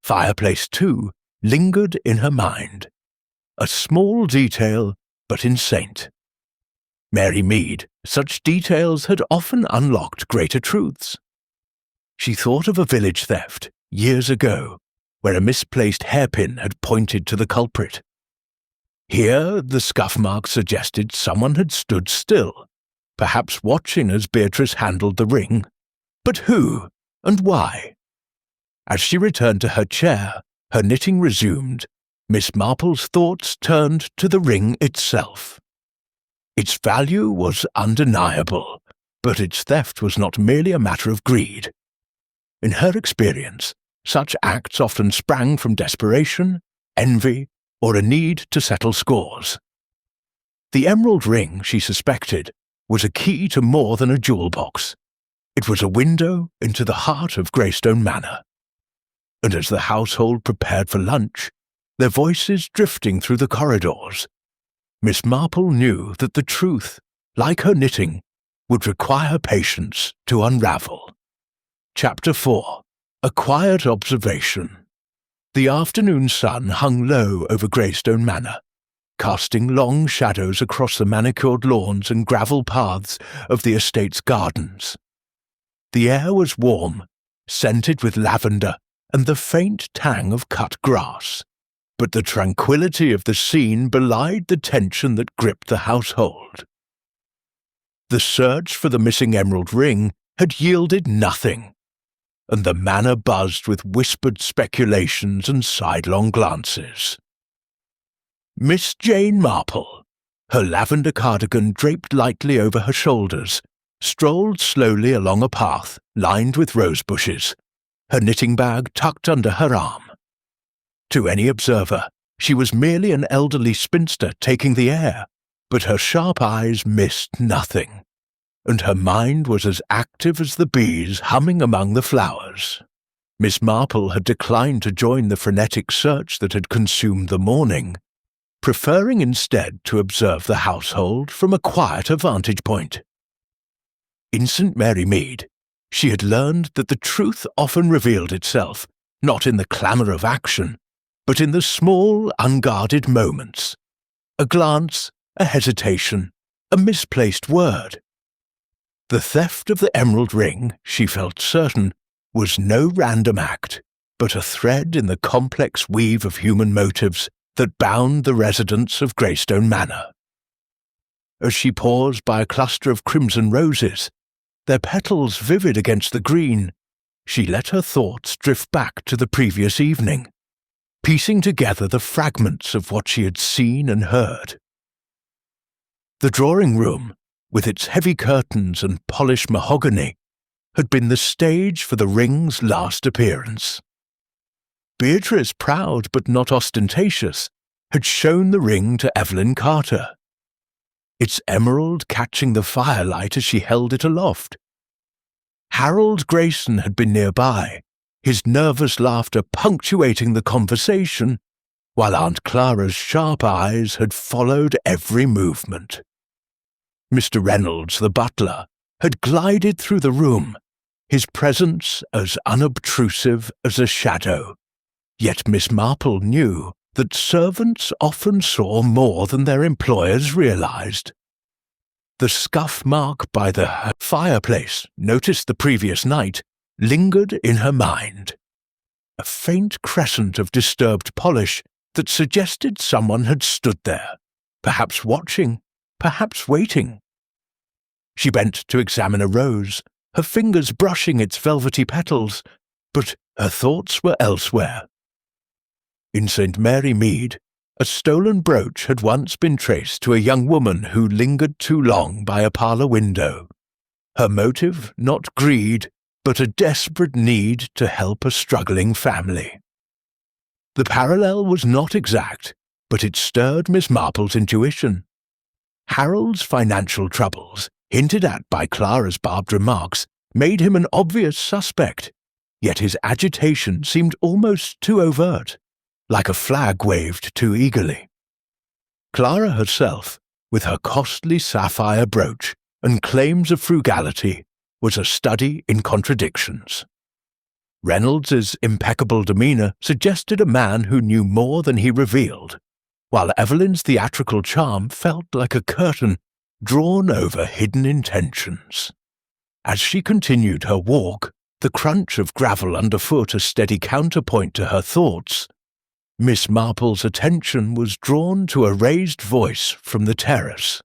fireplace, too, lingered in her mind, a small detail, but insane. Mary Mead, such details had often unlocked greater truths. She thought of a village theft, years ago, where a misplaced hairpin had pointed to the culprit. Here, the scuff mark suggested someone had stood still, perhaps watching as Beatrice handled the ring. But who, and why? As she returned to her chair, her knitting resumed, Miss Marple's thoughts turned to the ring itself. Its value was undeniable, but its theft was not merely a matter of greed. In her experience, such acts often sprang from desperation, envy, or a need to settle scores. The emerald ring, she suspected, was a key to more than a jewel box. It was a window into the heart of Greystone Manor. And as the household prepared for lunch, their voices drifting through the corridors, Miss Marple knew that the truth, like her knitting, would require patience to unravel. Chapter 4. A Quiet Observation. The afternoon sun hung low over Greystone Manor, casting long shadows across the manicured lawns and gravel paths of the estate's gardens. The air was warm, scented with lavender and the faint tang of cut grass, but the tranquility of the scene belied the tension that gripped the household. The search for the missing emerald ring had yielded nothing, and the manor buzzed with whispered speculations and sidelong glances. Miss Jane Marple, her lavender cardigan draped lightly over her shoulders, strolled slowly along a path lined with rose bushes, her knitting bag tucked under her arm. To any observer, she was merely an elderly spinster taking the air, but her sharp eyes missed nothing, and her mind was as active as the bees humming among the flowers. Miss Marple had declined to join the frenetic search that had consumed the morning, preferring instead to observe the household from a quieter vantage point. In St. Mary Mead, she had learned that the truth often revealed itself, not in the clamour of action, but in the small, unguarded moments. A glance, a hesitation, a misplaced word. The theft of the emerald ring, she felt certain, was no random act, but a thread in the complex weave of human motives that bound the residents of Greystone Manor. As she paused by a cluster of crimson roses, their petals vivid against the green, she let her thoughts drift back to the previous evening, piecing together the fragments of what she had seen and heard. The drawing-room, with its heavy curtains and polished mahogany, had been the stage for the ring's last appearance. Beatrice, proud but not ostentatious, had shown the ring to Evelyn Carter, its emerald catching the firelight as she held it aloft. Harold Grayson had been nearby, his nervous laughter punctuating the conversation, while Aunt Clara's sharp eyes had followed every movement. Mr. Reynolds, the butler, had glided through the room, his presence as unobtrusive as a shadow. Yet Miss Marple knew that servants often saw more than their employers realized. The scuff mark by the fireplace, noticed the previous night, lingered in her mind. A faint crescent of disturbed polish that suggested someone had stood there, perhaps watching, perhaps waiting. She bent to examine a rose, her fingers brushing its velvety petals, but her thoughts were elsewhere. In St. Mary Mead, A stolen brooch had once been traced to a young woman who lingered too long by a parlour window. Her motive, not greed, but a desperate need to help a struggling family. The parallel was not exact, but it stirred Miss Marple's intuition. Harold's financial troubles, hinted at by Clara's barbed remarks, made him an obvious suspect, yet his agitation seemed almost too overt, like a flag waved too eagerly. Clara herself, with her costly sapphire brooch and claims of frugality, was a study in contradictions. Reynolds's impeccable demeanour suggested a man who knew more than he revealed, while Evelyn's theatrical charm felt like a curtain drawn over hidden intentions. As she continued her walk, the crunch of gravel underfoot a steady counterpoint to her thoughts, Miss Marple's attention was drawn to a raised voice from the terrace.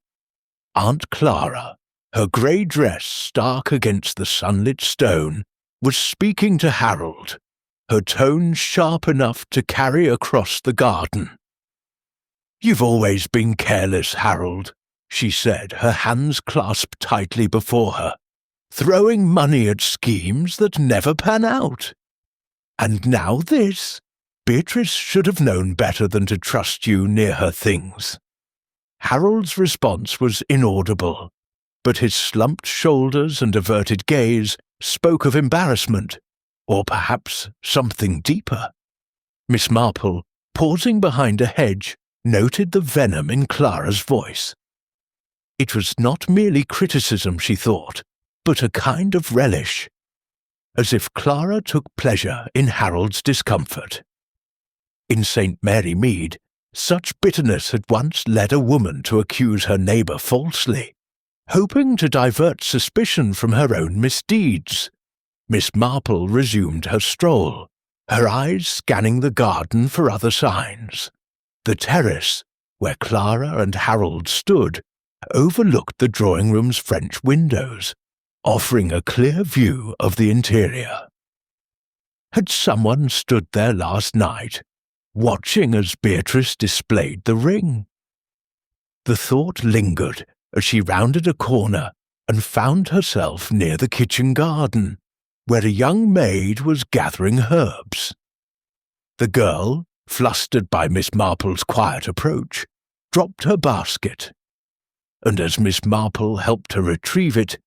Aunt Clara, her grey dress stark against the sunlit stone, was speaking to Harold, her tone sharp enough to carry across the garden. "You've always been careless, Harold," she said, her hands clasped tightly before her, "throwing money at schemes that never pan out. And now this. Beatrice should have known better than to trust you near her things." Harold's response was inaudible, but his slumped shoulders and averted gaze spoke of embarrassment, or perhaps something deeper. Miss Marple, pausing behind a hedge, noted the venom in Clara's voice. It was not merely criticism, she thought, but a kind of relish, as if Clara took pleasure in Harold's discomfort. In St. Mary Mead, such bitterness had once led a woman to accuse her neighbour falsely, hoping to divert suspicion from her own misdeeds. Miss Marple resumed her stroll, her eyes scanning the garden for other signs. The terrace, where Clara and Harold stood, overlooked the drawing-room's French windows, offering a clear view of the interior. Had someone stood there last night, watching as Beatrice displayed the ring? The thought lingered as she rounded a corner and found herself near the kitchen garden, where a young maid was gathering herbs. The girl, flustered by Miss Marple's quiet approach, dropped her basket, and as Miss Marple helped her retrieve it,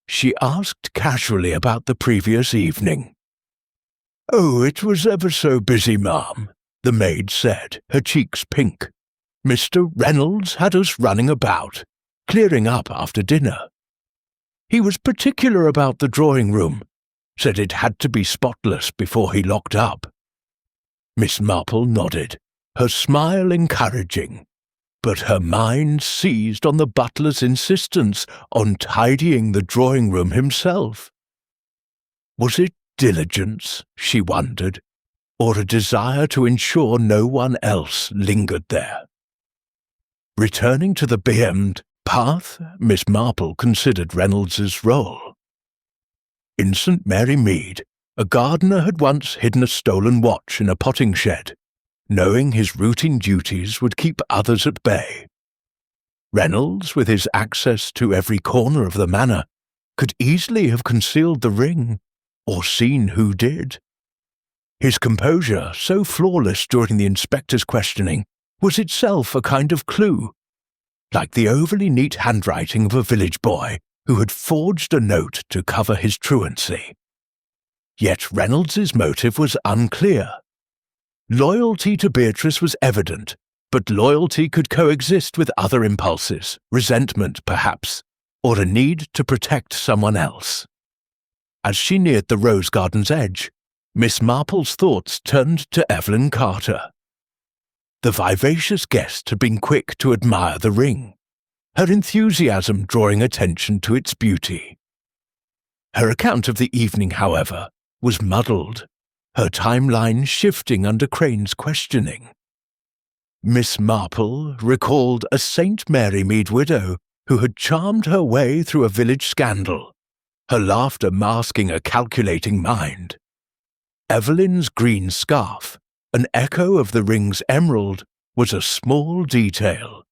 she asked casually about the previous evening. "Oh, it was ever so busy, ma'am," the maid said, her cheeks pink. "Mr. Reynolds had us running about, clearing up after dinner. He was particular about the drawing-room, said it had to be spotless before he locked up." Miss Marple nodded, her smile encouraging, but her mind seized on the butler's insistence on tidying the drawing-room himself. Was it diligence, she wondered, or a desire to ensure no one else lingered there? Returning to the beamed path, Miss Marple considered Reynolds's role. In St. Mary Mead, a gardener had once hidden a stolen watch in a potting shed, knowing his routine duties would keep others at bay. Reynolds, with his access to every corner of the manor, could easily have concealed the ring, or seen who did. His composure, so flawless during the inspector's questioning, was itself a kind of clue, like the overly neat handwriting of a village boy who had forged a note to cover his truancy. Yet Reynolds's motive was unclear. Loyalty to Beatrice was evident, but loyalty could coexist with other impulses, resentment perhaps, or a need to protect someone else. As she neared the rose garden's edge, Miss Marple's thoughts turned to Evelyn Carter. The vivacious guest had been quick to admire the ring, her enthusiasm drawing attention to its beauty. Her account of the evening, however, was muddled, her timeline shifting under Crane's questioning. Miss Marple recalled a St. Mary Mead widow who had charmed her way through a village scandal, her laughter masking a calculating mind. Evelyn's green scarf, an echo of the ring's emerald, was a small detail,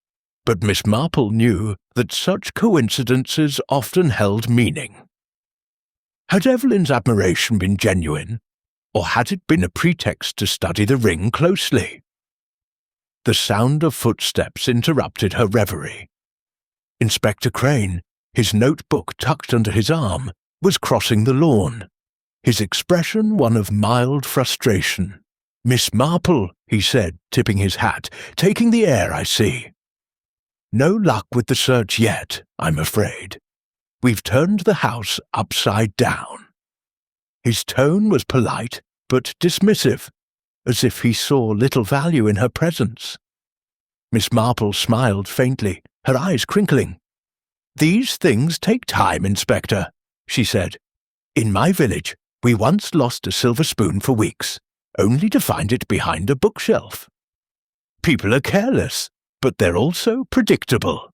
but Miss Marple knew that such coincidences often held meaning. Had Evelyn's admiration been genuine, or had it been a pretext to study the ring closely? The sound of footsteps interrupted her reverie. Inspector Crane, his notebook tucked under his arm, was crossing the lawn, his expression one of mild frustration. "Miss Marple," he said, tipping his hat, "taking the air, I see." "No luck with the search yet, I'm afraid. We've turned the house upside down." His tone was polite but dismissive, as if he saw little value in her presence. Miss Marple smiled faintly, her eyes crinkling. "These things take time, Inspector," she said. "In my village, we once lost a silver spoon for weeks, only to find it behind a bookshelf. People are careless, but they're also predictable."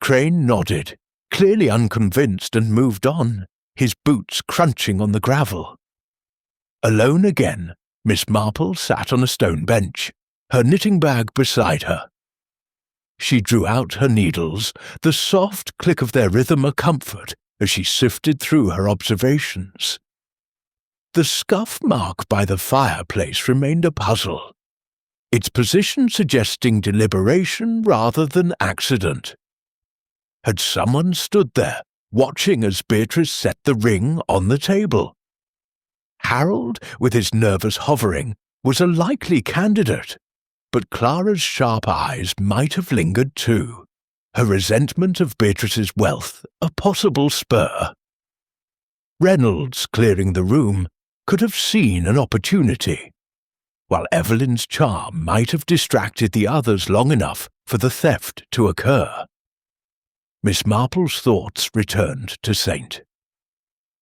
Crane nodded, clearly unconvinced, and moved on, his boots crunching on the gravel. Alone again, Miss Marple sat on a stone bench, her knitting bag beside her. She drew out her needles, the soft click of their rhythm a comfort as she sifted through her observations. The scuff mark by the fireplace remained a puzzle, its position suggesting deliberation rather than accident. Had someone stood there, watching as Beatrice set the ring on the table? Harold, with his nervous hovering, was a likely candidate, but Clara's sharp eyes might have lingered too, her resentment of Beatrice's wealth a possible spur. Reynolds, clearing the room, could have seen an opportunity, while Evelyn's charm might have distracted the others long enough for the theft to occur. Miss Marple's thoughts returned to St.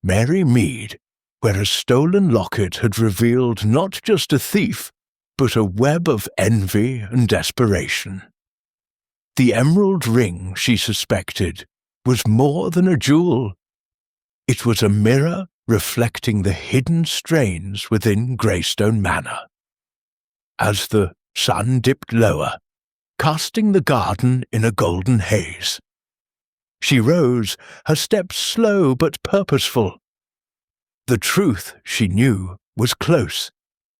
Mary Mead, where a stolen locket had revealed not just a thief, but a web of envy and desperation. The emerald ring, she suspected, was more than a jewel. It was a mirror reflecting the hidden strains within Greystone Manor. As the sun dipped lower, casting the garden in a golden haze, she rose, her steps slow but purposeful. The truth, she knew, was close,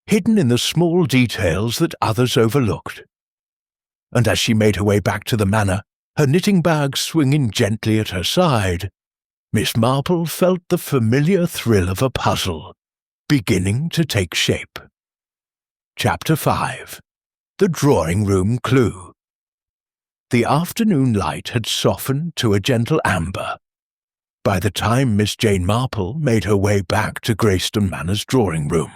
hidden in the small details that others overlooked. And as she made her way back to the manor, her knitting bag swinging gently at her side, Miss Marple felt the familiar thrill of a puzzle beginning to take shape. Chapter 5. The Drawing Room Clue. The afternoon light had softened to a gentle amber. By the time Miss Jane Marple made her way back to Greystone Manor's drawing room,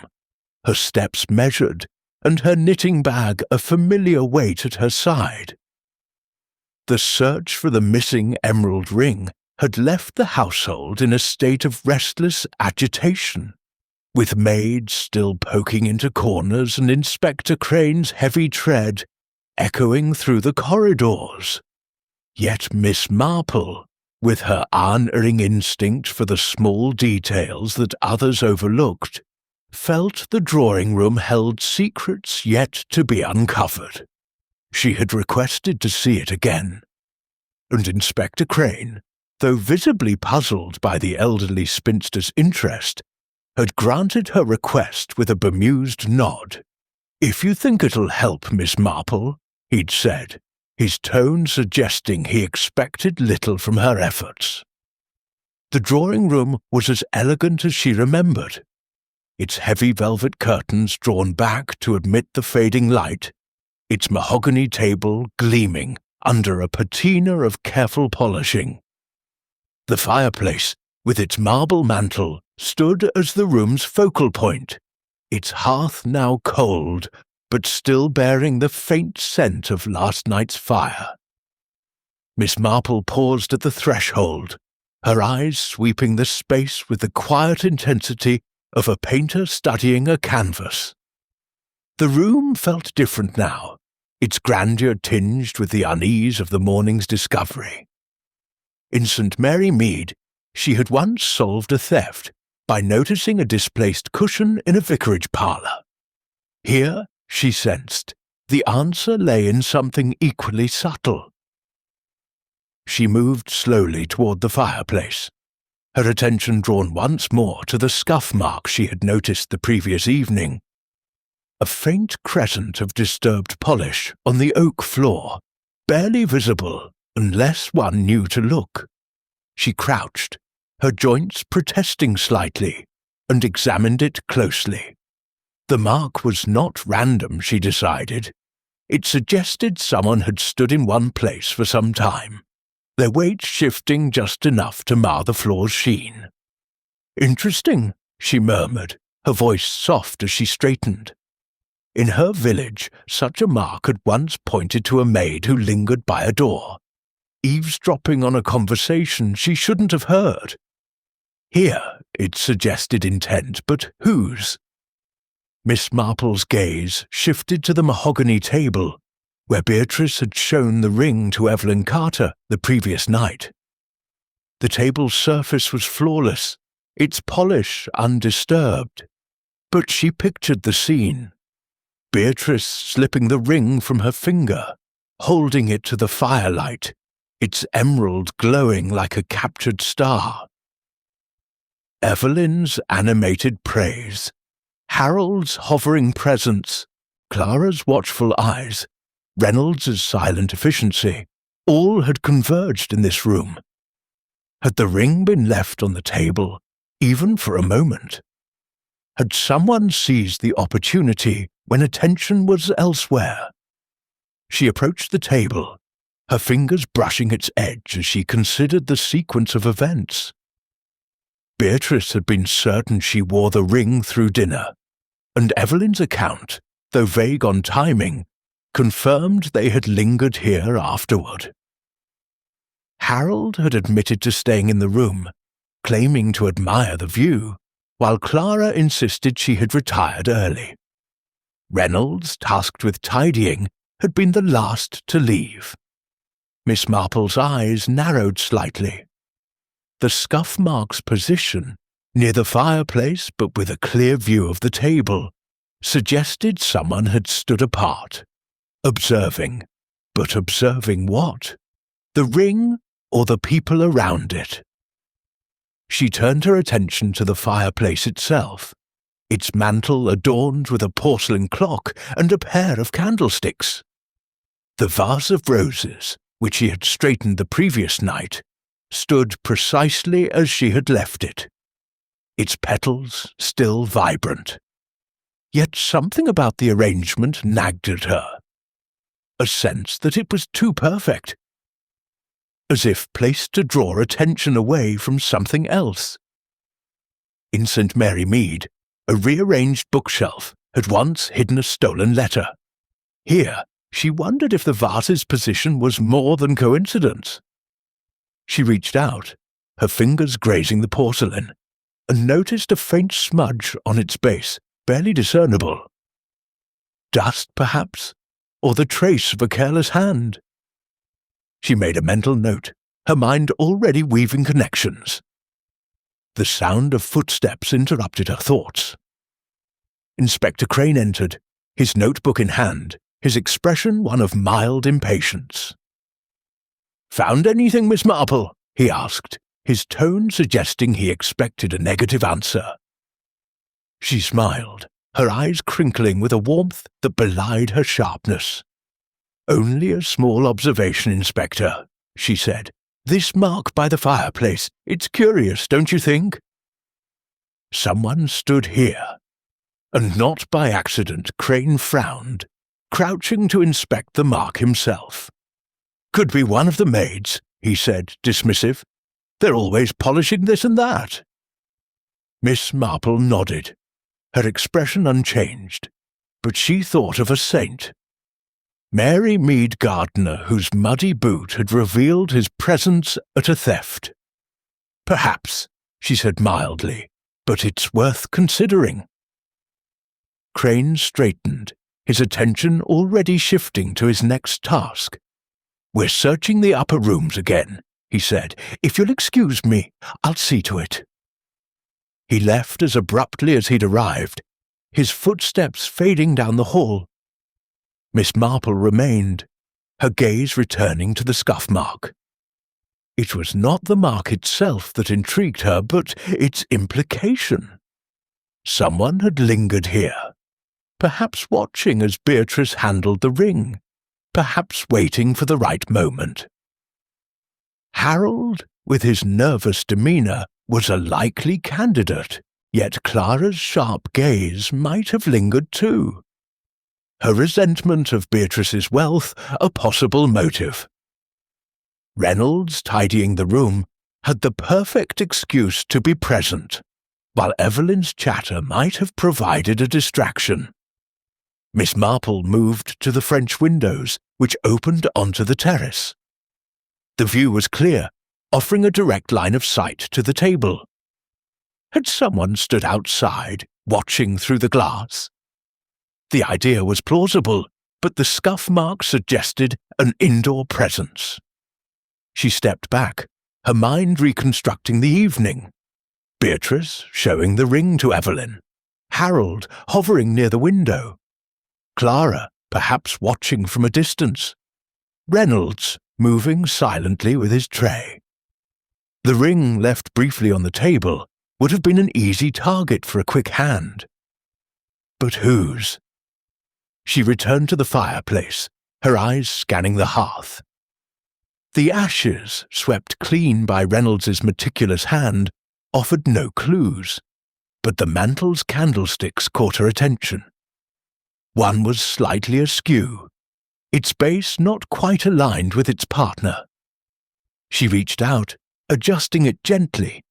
her steps measured and her knitting bag a familiar weight at her side. The search for the missing emerald ring had left the household in a state of restless agitation, with maids still poking into corners and Inspector Crane's heavy tread echoing through the corridors. Yet Miss Marple, with her unerring instinct for the small details that others overlooked, felt the drawing room held secrets yet to be uncovered. She had requested to see it again, and Inspector Crane, though visibly puzzled by the elderly spinster's interest, had granted her request with a bemused nod. "If you think it'll help, Miss Marple," he'd said, his tone suggesting he expected little from her efforts. The drawing room was as elegant as she remembered, its heavy velvet curtains drawn back to admit the fading light, its mahogany table gleaming under a patina of careful polishing. The fireplace, with its marble mantel, stood as the room's focal point, its hearth now cold, but still bearing the faint scent of last night's fire. Miss Marple paused at the threshold, her eyes sweeping the space with the quiet intensity of a painter studying a canvas. The room felt different now, its grandeur tinged with the unease of the morning's discovery. In St. Mary Mead, she had once solved a theft by noticing a displaced cushion in a vicarage parlour. Here, she sensed, The answer lay in something equally subtle. She moved slowly toward the fireplace, her attention drawn once more to the scuff mark she had noticed the previous evening. A faint crescent of disturbed polish on the oak floor, barely visible unless one knew to look. She crouched, her joints protesting slightly, and examined it closely. The mark was not random, she decided. It suggested someone had stood in one place for some time, their weight shifting just enough to mar the floor's sheen. "Interesting," she murmured, her voice soft as she straightened. In her village, such a mark had once pointed to a maid who lingered by a door, eavesdropping on a conversation she shouldn't have heard. Here, it suggested intent, but whose? Miss Marple's gaze shifted to the mahogany table, where Beatrice had shown the ring to Evelyn Carter the previous night. The table's surface was flawless, its polish undisturbed, but she pictured the scene. Beatrice slipping the ring from her finger, holding it to the firelight, its emerald glowing like a captured star. Evelyn's animated praise, Harold's hovering presence, Clara's watchful eyes, Reynolds's silent efficiency, all had converged in this room. Had the ring been left on the table, even for a moment? Had someone seized the opportunity when attention was elsewhere? She approached the table, her fingers brushing its edge as she considered the sequence of events. Beatrice had been certain she wore the ring through dinner, and Evelyn's account, though vague on timing, confirmed they had lingered here afterward. Harold had admitted to staying in the room, claiming to admire the view, while Clara insisted she had retired early. Reynolds, tasked with tidying, had been the last to leave. Miss Marple's eyes narrowed slightly. The scuff mark's position, near the fireplace but with a clear view of the table, suggested someone had stood apart, observing. But observing what? The ring or the people around it? She turned her attention to the fireplace itself, its mantel adorned with a porcelain clock and a pair of candlesticks. The vase of roses, which she had straightened the previous night, stood precisely as she had left it, its petals still vibrant. Yet something about the arrangement nagged at her. A sense that it was too perfect, as if placed to draw attention away from something else. In St. Mary Mead, a rearranged bookshelf had once hidden a stolen letter. Here, she wondered if the vase's position was more than coincidence. She reached out, her fingers grazing the porcelain, and noticed a faint smudge on its base, barely discernible. Dust, perhaps, or the trace of a careless hand. She made a mental note, her mind already weaving connections. The sound of footsteps interrupted her thoughts. Inspector Crane entered, his notebook in hand, his expression one of mild impatience. "Found anything, Miss Marple?" he asked, his tone suggesting he expected a negative answer. She smiled, her eyes crinkling with a warmth that belied her sharpness. "Only a small observation, Inspector," she said. "This mark by the fireplace, it's curious, don't you think? Someone stood here." And not by accident, Crane frowned, crouching to inspect the mark himself. "Could be one of the maids," he said, dismissive. "They're always polishing this and that." Miss Marple nodded, her expression unchanged, but she thought of a saint. Mary Mead Gardner, whose muddy boot had revealed his presence at a theft. "Perhaps," she said mildly, "but it's worth considering." Crane straightened, his attention already shifting to his next task. "We're searching the upper rooms again," he said. "If you'll excuse me, I'll see to it." He left as abruptly as he'd arrived, his footsteps fading down the hall. Miss Marple remained, her gaze returning to the scuff mark. It was not the mark itself that intrigued her, but its implication. Someone had lingered here, perhaps watching as Beatrice handled the ring, perhaps waiting for the right moment. Harold, with his nervous demeanour, was a likely candidate, yet Clara's sharp gaze might have lingered too. Her resentment of Beatrice's wealth a possible motive. Reynolds, tidying the room, had the perfect excuse to be present, while Evelyn's chatter might have provided a distraction. Miss Marple moved to the French windows, which opened onto the terrace. The view was clear, offering a direct line of sight to the table. Had someone stood outside, watching through the glass? The idea was plausible, but the scuff mark suggested an indoor presence. She stepped back, her mind reconstructing the evening. Beatrice showing the ring to Evelyn, Harold hovering near the window, Clara perhaps watching from a distance, Reynolds moving silently with his tray. The ring left briefly on the table would have been an easy target for a quick hand. But whose? She returned to the fireplace, her eyes scanning the hearth. The ashes, swept clean by Reynolds's meticulous hand, offered no clues, but the mantle's candlesticks caught her attention. One was slightly askew, its base not quite aligned with its partner. She reached out, adjusting it gently,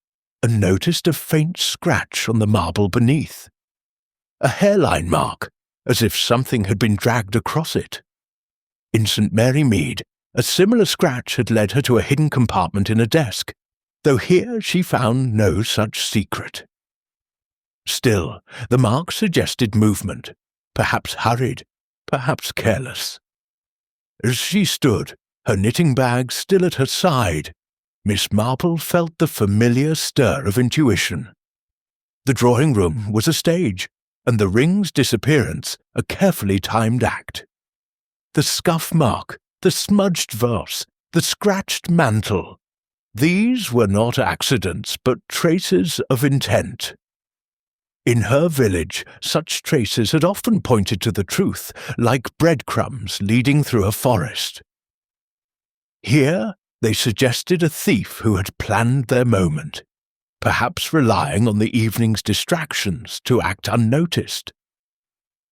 and noticed a faint scratch on the marble beneath. A hairline mark, as if something had been dragged across it. In St. Mary Mead, a similar scratch had led her to a hidden compartment in a desk, though here she found no such secret. Still, the mark suggested movement, perhaps hurried, perhaps careless. As she stood, her knitting bag still at her side, Miss Marple felt the familiar stir of intuition. The drawing room was a stage, and the ring's disappearance a carefully timed act. The scuff mark, the smudged vase, the scratched mantle, these were not accidents but traces of intent. In her village, such traces had often pointed to the truth, like breadcrumbs leading through a forest. Here, they suggested a thief who had planned their moment, perhaps relying on the evening's distractions to act unnoticed.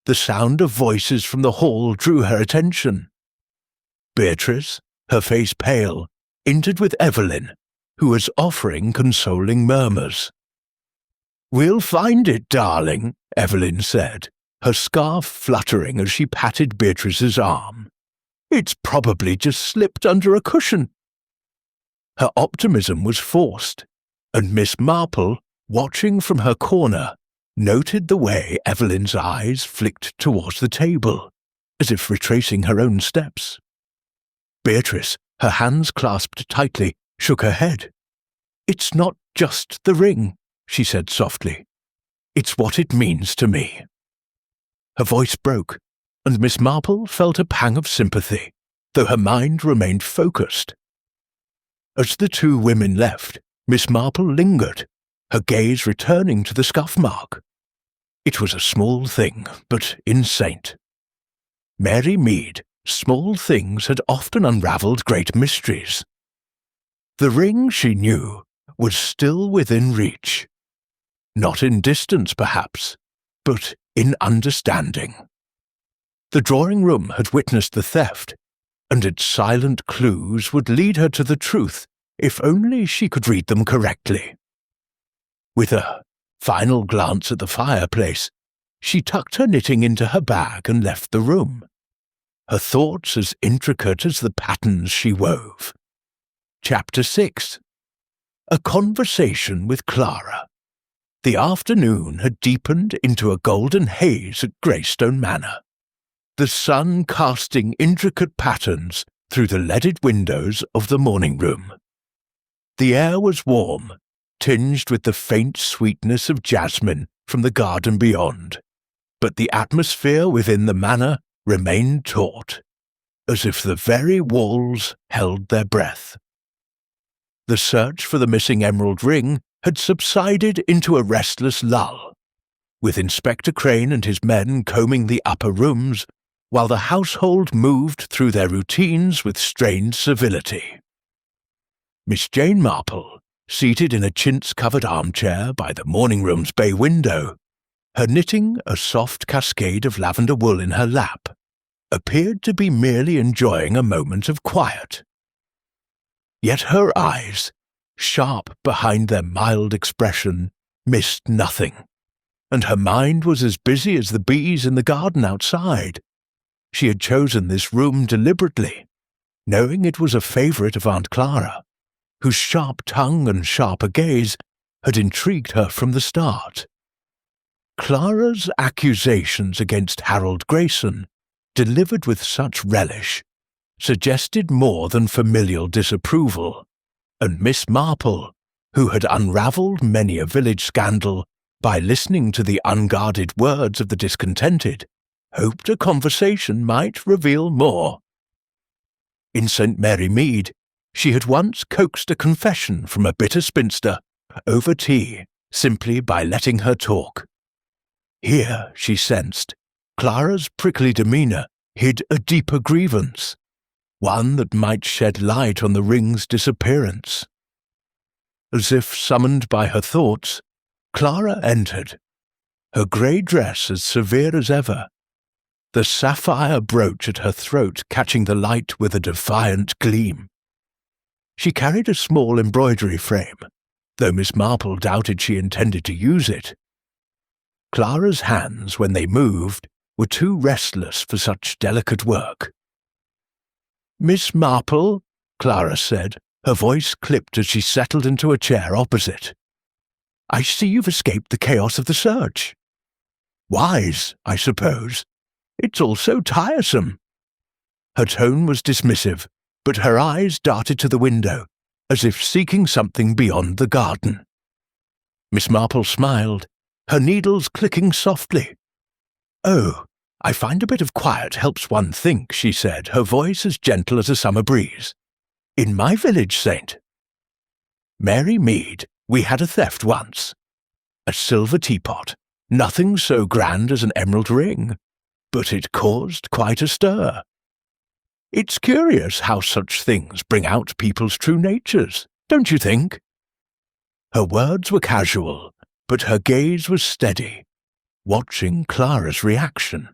The sound of voices from the hall drew her attention. Beatrice, her face pale, entered with Evelyn, who was offering consoling murmurs. "We'll find it, darling," Evelyn said, her scarf fluttering as she patted Beatrice's arm. "It's probably just slipped under a cushion." Her optimism was forced, and Miss Marple, watching from her corner, noted the way Evelyn's eyes flicked towards the table, as if retracing her own steps. Beatrice, her hands clasped tightly, shook her head. "It's not just the ring," she said softly. "It's what it means to me." Her voice broke, and Miss Marple felt a pang of sympathy, though her mind remained focused. As the two women left, Miss Marple lingered, her gaze returning to the scuff mark. It was a small thing, but insane. Mary Mead, small things had often unravelled great mysteries. The ring, she knew, was still within reach. Not in distance, perhaps, but in understanding. The drawing room had witnessed the theft, and its silent clues would lead her to the truth if only she could read them correctly. With a final glance at the fireplace, she tucked her knitting into her bag and left the room, her thoughts as intricate as the patterns she wove. Chapter 6. A conversation with Clara. The afternoon had deepened into a golden haze at Greystone Manor, the sun casting intricate patterns through the leaded windows of the morning room. The air was warm, tinged with the faint sweetness of jasmine from the garden beyond, but the atmosphere within the manor remained taut, as if the very walls held their breath. The search for the missing emerald ring had subsided into a restless lull, with Inspector Crane and his men combing the upper rooms, while the household moved through their routines with strained civility. Miss Jane Marple, seated in a chintz-covered armchair by the morning-room's bay window, her knitting a soft cascade of lavender wool in her lap, appeared to be merely enjoying a moment of quiet. Yet her eyes, sharp behind their mild expression, missed nothing, and her mind was as busy as the bees in the garden outside. She had chosen this room deliberately, knowing it was a favourite of Aunt Clara, whose sharp tongue and sharper gaze had intrigued her from the start. Clara's accusations against Harold Grayson, delivered with such relish, suggested more than familial disapproval, and Miss Marple, who had unravelled many a village scandal by listening to the unguarded words of the discontented, hoped a conversation might reveal more. In St. Mary Mead, she had once coaxed a confession from a bitter spinster over tea simply by letting her talk. Here, she sensed, Clara's prickly demeanour hid a deeper grievance, one that might shed light on the ring's disappearance. As if summoned by her thoughts, Clara entered, her grey dress as severe as ever, the sapphire brooch at her throat catching the light with a defiant gleam. She carried a small embroidery frame, though Miss Marple doubted she intended to use it. Clara's hands, when they moved, were too restless for such delicate work. "Miss Marple," Clara said, her voice clipped as she settled into a chair opposite. "I see you've escaped the chaos of the search. Wise, I suppose. It's all so tiresome." Her tone was dismissive, but her eyes darted to the window, as if seeking something beyond the garden. Miss Marple smiled, her needles clicking softly. "Oh, I find a bit of quiet helps one think," she said, her voice as gentle as a summer breeze. "In my village, Saint Mary Mead, we had a theft once. A silver teapot, nothing so grand as an emerald ring, but it caused quite a stir. It's curious how such things bring out people's true natures, don't you think?" Her words were casual, but her gaze was steady, watching Clara's reaction.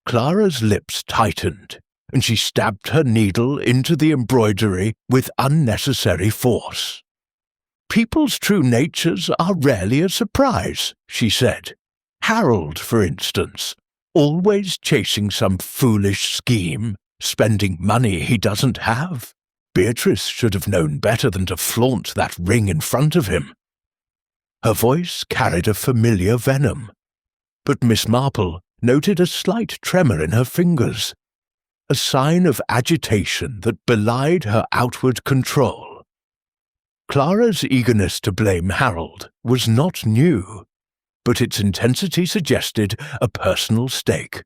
Clara's lips tightened, and she stabbed her needle into the embroidery with unnecessary force. "People's true natures are rarely a surprise," she said. "Harold, for instance, always chasing some foolish scheme, spending money he doesn't have. Beatrice should have known better than to flaunt that ring in front of him." Her voice carried a familiar venom, but Miss Marple noted a slight tremor in her fingers, a sign of agitation that belied her outward control. Clara's eagerness to blame Harold was not new, but its intensity suggested a personal stake,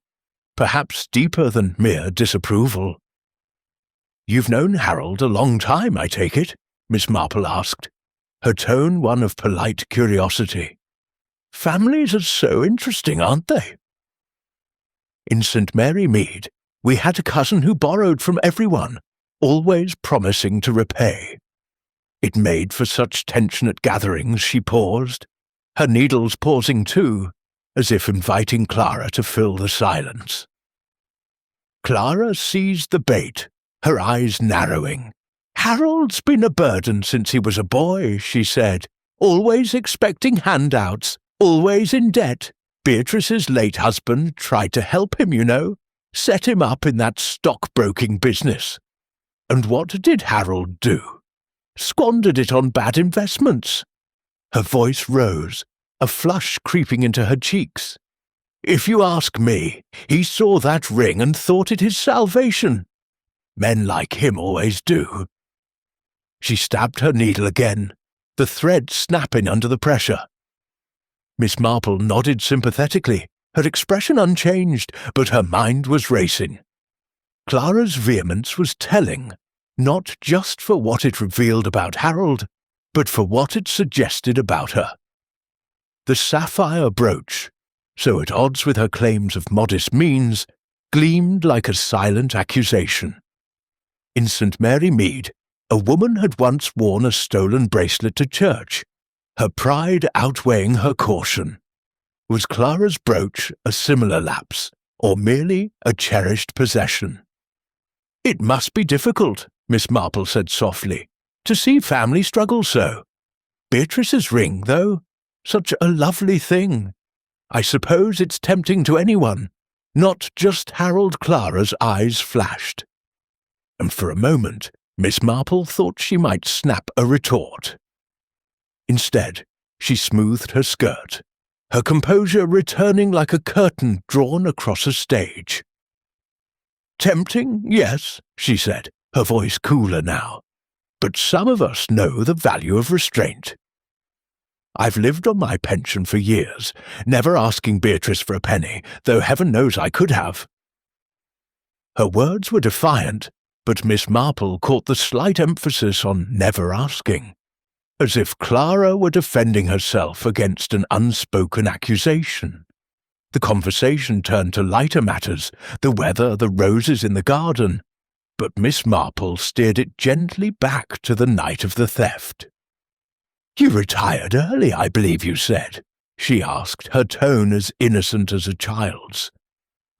perhaps deeper than mere disapproval. "You've known Harold a long time, I take it?" Miss Marple asked, her tone one of polite curiosity. "Families are so interesting, aren't they?" "In St. Mary Mead, we had a cousin who borrowed from everyone, always promising to repay. It made for such tension at gatherings," she paused, her needles pausing too, as if inviting Clara to fill the silence. Clara seized the bait, her eyes narrowing. "Harold's been a burden since he was a boy," she said, "always expecting handouts, always in debt. Beatrice's late husband tried to help him, you know, set him up in that stockbroking business. And what did Harold do? Squandered it on bad investments." Her voice rose, a flush creeping into her cheeks. "If you ask me, he saw that ring and thought it his salvation. Men like him always do." She stabbed her needle again, the thread snapping under the pressure. Miss Marple nodded sympathetically, her expression unchanged, but her mind was racing. Clara's vehemence was telling, not just for what it revealed about Harold, but for what it suggested about her. The sapphire brooch, so at odds with her claims of modest means, gleamed like a silent accusation. In St. Mary Mead, a woman had once worn a stolen bracelet to church, her pride outweighing her caution. Was Clara's brooch a similar lapse, or merely a cherished possession? "It must be difficult," Miss Marple said softly, "to see family struggle so. Beatrice's ring, though, such a lovely thing. I suppose it's tempting to anyone." Not just Harold. Clara's eyes flashed. And for a moment, Miss Marple thought she might snap a retort. Instead, she smoothed her skirt, her composure returning like a curtain drawn across a stage. "Tempting, yes," she said, her voice cooler now. "But some of us know the value of restraint. I've lived on my pension for years, never asking Beatrice for a penny, though heaven knows I could have." Her words were defiant, but Miss Marple caught the slight emphasis on never asking, as if Clara were defending herself against an unspoken accusation. The conversation turned to lighter matters, the weather, the roses in the garden, but Miss Marple steered it gently back to the night of the theft. "You retired early, I believe you said," she asked, her tone as innocent as a child's.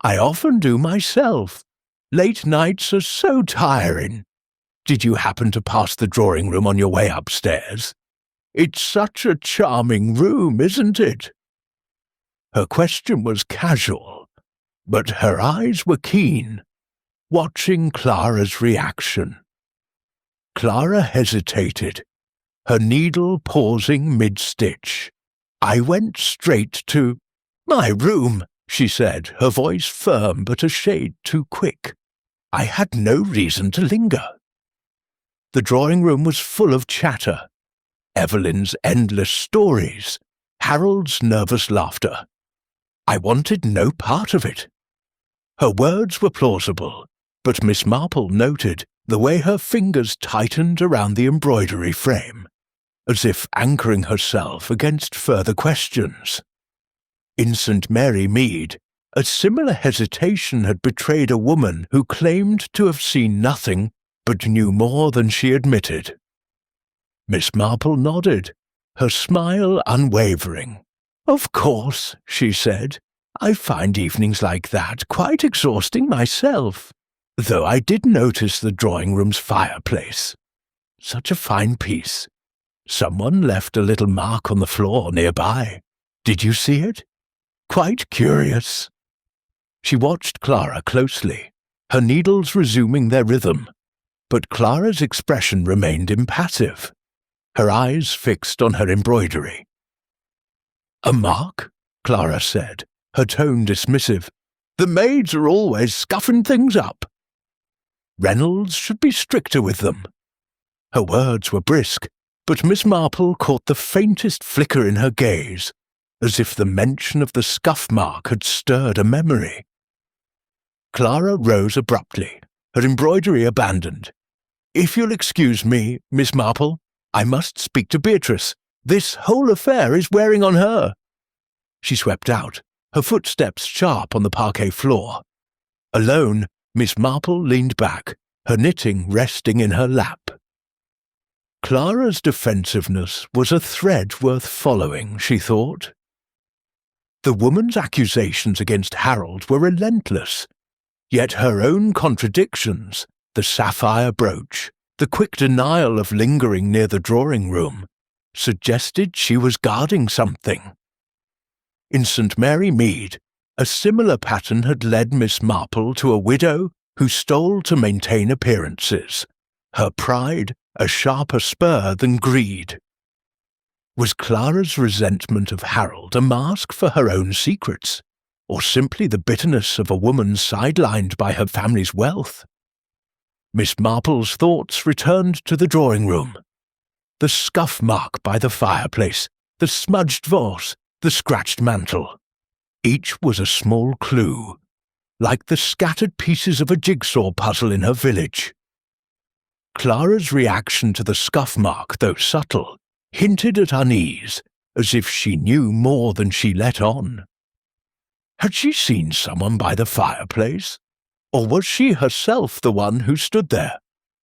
"I often do myself. Late nights are so tiring. Did you happen to pass the drawing room on your way upstairs? It's such a charming room, isn't it?" Her question was casual, but her eyes were keen, watching Clara's reaction. Clara hesitated, her needle pausing mid-stitch. "I went straight to my room," she said, her voice firm but a shade too quick. "I had no reason to linger." The drawing room was full of chatter. Evelyn's endless stories, Harold's nervous laughter. I wanted no part of it. Her words were plausible, but Miss Marple noted the way her fingers tightened around the embroidery frame, as if anchoring herself against further questions. In St. Mary Mead, a similar hesitation had betrayed a woman who claimed to have seen nothing but knew more than she admitted. Miss Marple nodded, her smile unwavering. "Of course," she said, "I find evenings like that quite exhausting myself, though I did notice the drawing-room's fireplace. Such a fine piece. Someone left a little mark on the floor nearby. Did you see it? Quite curious." She watched Clara closely, her needles resuming their rhythm, but Clara's expression remained impassive, her eyes fixed on her embroidery. "A mark?" Clara said, her tone dismissive. "The maids are always scuffing things up. Reynolds should be stricter with them." Her words were brisk, but Miss Marple caught the faintest flicker in her gaze, as if the mention of the scuff mark had stirred a memory. Clara rose abruptly, her embroidery abandoned. "If you'll excuse me, Miss Marple, I must speak to Beatrice. This whole affair is wearing on her." She swept out, her footsteps sharp on the parquet floor. Alone, Miss Marple leaned back, her knitting resting in her lap. Clara's defensiveness was a thread worth following, she thought. The woman's accusations against Harold were relentless, yet her own contradictions, the sapphire brooch, the quick denial of lingering near the drawing-room, suggested she was guarding something. In St. Mary Mead, a similar pattern had led Miss Marple to a widow who stole to maintain appearances, her pride a sharper spur than greed. Was Clara's resentment of Harold a mask for her own secrets, or simply the bitterness of a woman sidelined by her family's wealth? Miss Marple's thoughts returned to the drawing-room. The scuff mark by the fireplace, the smudged vase, the scratched mantle. Each was a small clue, like the scattered pieces of a jigsaw puzzle in her village. Clara's reaction to the scuff mark, though subtle, hinted at unease, as if she knew more than she let on. Had she seen someone by the fireplace? Or was she herself the one who stood there,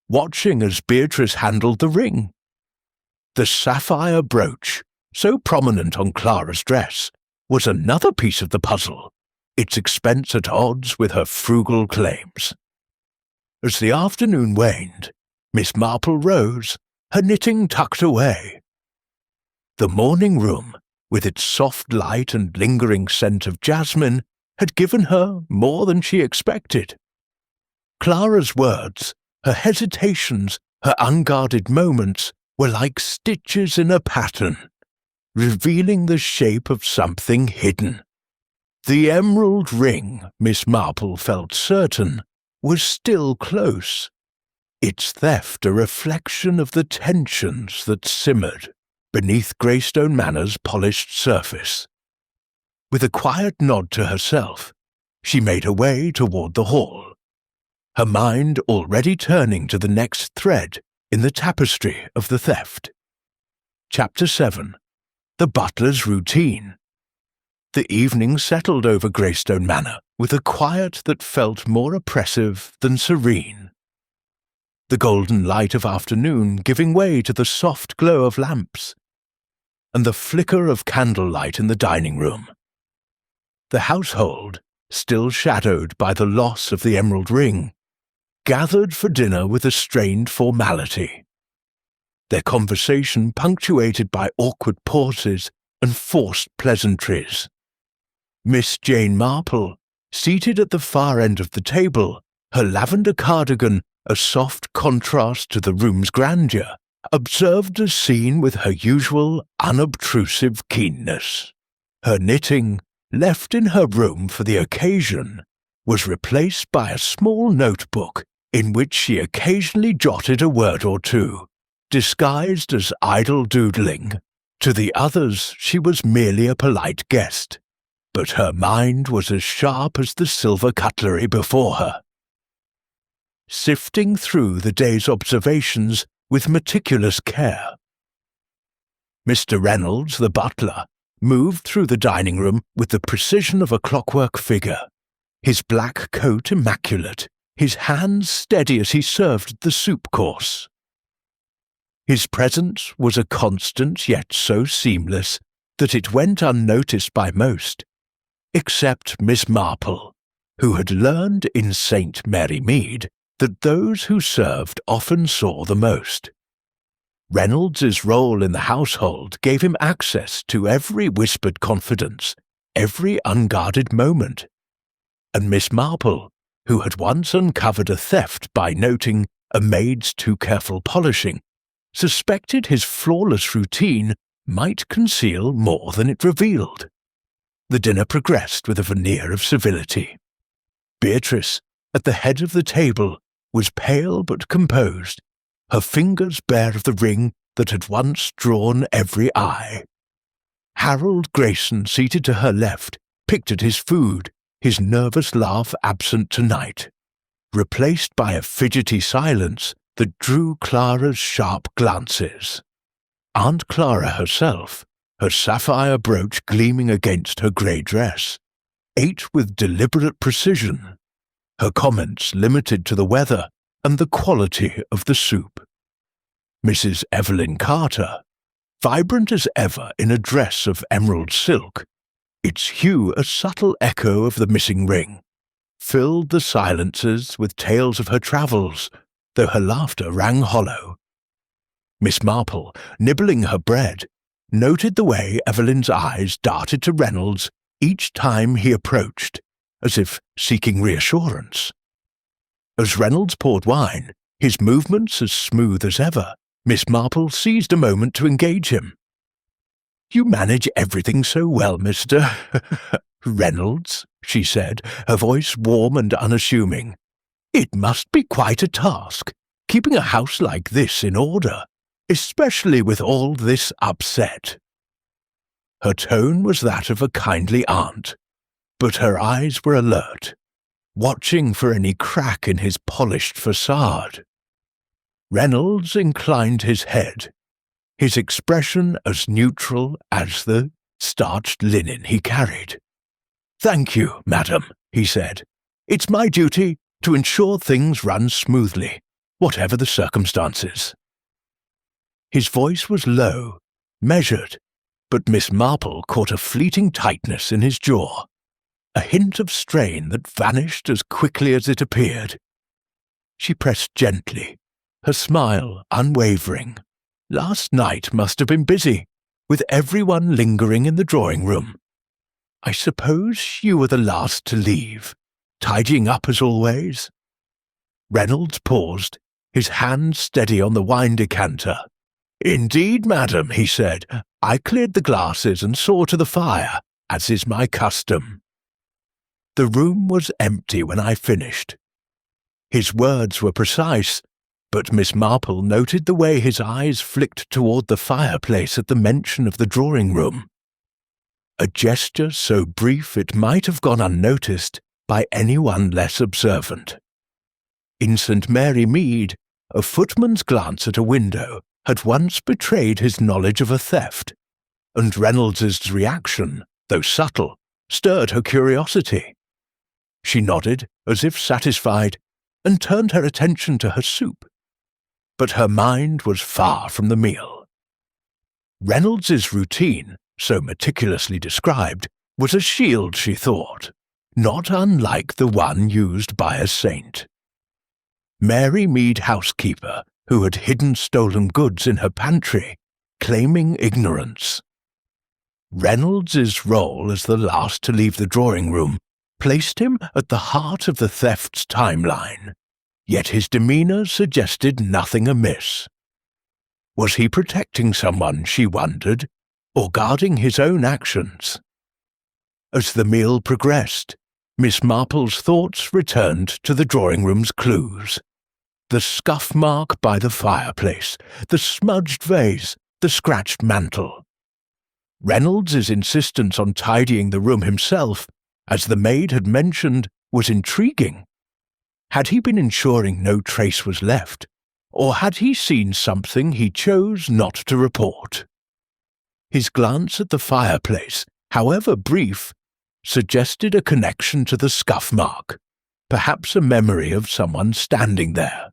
watching as Beatrice handled the ring? The sapphire brooch, so prominent on Clara's dress, was another piece of the puzzle, its expense at odds with her frugal claims. As the afternoon waned, Miss Marple rose, her knitting tucked away. The morning room, with its soft light and lingering scent of jasmine, had given her more than she expected. Clara's words, her hesitations, her unguarded moments were like stitches in a pattern, revealing the shape of something hidden. The emerald ring, Miss Marple felt certain, was still close, its theft a reflection of the tensions that simmered beneath Greystone Manor's polished surface. With a quiet nod to herself, she made her way toward the hall, her mind already turning to the next thread in the tapestry of the theft. Chapter 7. The Butler's Routine. The evening settled over Greystone Manor with a quiet that felt more oppressive than serene. The golden light of afternoon giving way to the soft glow of lamps, and the flicker of candlelight in the dining room. The household, still shadowed by the loss of the emerald ring, gathered for dinner with a strained formality, their conversation punctuated by awkward pauses and forced pleasantries. Miss Jane Marple, seated at the far end of the table, her lavender cardigan a soft contrast to the room's grandeur, observed the scene with her usual unobtrusive keenness. Her knitting, left in her room for the occasion, was replaced by a small notebook in which she occasionally jotted a word or two, disguised as idle doodling. To the others she was merely a polite guest, but her mind was as sharp as the silver cutlery before her. Sifting through the day's observations with meticulous care, Mr. Reynolds, the butler, moved through the dining room with the precision of a clockwork figure, his black coat immaculate, his hands steady as he served the soup course. His presence was a constant yet so seamless that it went unnoticed by most, except Miss Marple, who had learned in St. Mary Mead that those who served often saw the most. Reynolds's role in the household gave him access to every whispered confidence, every unguarded moment, and Miss Marple, who had once uncovered a theft by noting a maid's too careful polishing, suspected his flawless routine might conceal more than it revealed. The dinner progressed with a veneer of civility. Beatrice, at the head of the table, was pale but composed, her fingers bare of the ring that had once drawn every eye. Harold Grayson, seated to her left, picked at his food, his nervous laugh absent tonight, replaced by a fidgety silence that drew Clara's sharp glances. Aunt Clara herself, her sapphire brooch gleaming against her grey dress, ate with deliberate precision, her comments limited to the weather and the quality of the soup. Mrs. Evelyn Carter, vibrant as ever in a dress of emerald silk, its hue a subtle echo of the missing ring, filled the silences with tales of her travels, though her laughter rang hollow. Miss Marple, nibbling her bread, noted the way Evelyn's eyes darted to Reynolds each time he approached, as if seeking reassurance. As Reynolds poured wine, his movements as smooth as ever, Miss Marple seized a moment to engage him. "You manage everything so well, Mr. Reynolds," she said, her voice warm and unassuming. "It must be quite a task, keeping a house like this in order, especially with all this upset." Her tone was that of a kindly aunt, but her eyes were alert, watching for any crack in his polished facade. Reynolds inclined his head, his expression as neutral as the starched linen he carried. "Thank you, madam," he said. "It's my duty to ensure things run smoothly, whatever the circumstances." His voice was low, measured, but Miss Marple caught a fleeting tightness in his jaw, a hint of strain that vanished as quickly as it appeared. She pressed gently, her smile unwavering. "Last night must have been busy, with everyone lingering in the drawing-room. I suppose you were the last to leave, tidying up as always?" Reynolds paused, his hand steady on the wine decanter. "Indeed, madam," he said. "I cleared the glasses and saw to the fire, as is my custom." The room was empty when I finished. His words were precise, but Miss Marple noted the way his eyes flicked toward the fireplace at the mention of the drawing-room. A gesture so brief it might have gone unnoticed by anyone less observant. In St. Mary Mead, a footman's glance at a window had once betrayed his knowledge of a theft, and Reynolds's reaction, though subtle, stirred her curiosity. She nodded, as if satisfied, and turned her attention to her soup. But her mind was far from the meal. Reynolds's routine, so meticulously described, was a shield, she thought, not unlike the one used by a saint. Mary Mead housekeeper, who had hidden stolen goods in her pantry, claiming ignorance. Reynolds's role as the last to leave the drawing-room placed him at the heart of the theft's timeline, yet his demeanor suggested nothing amiss. Was he protecting someone, she wondered, or guarding his own actions? As the meal progressed, Miss Marple's thoughts returned to the drawing-room's clues. The scuff mark by the fireplace, the smudged vase, the scratched mantel. Reynolds's insistence on tidying the room himself, as the maid had mentioned, was intriguing. Had he been ensuring no trace was left, or had he seen something he chose not to report? His glance at the fireplace, however brief, suggested a connection to the scuff mark, perhaps a memory of someone standing there.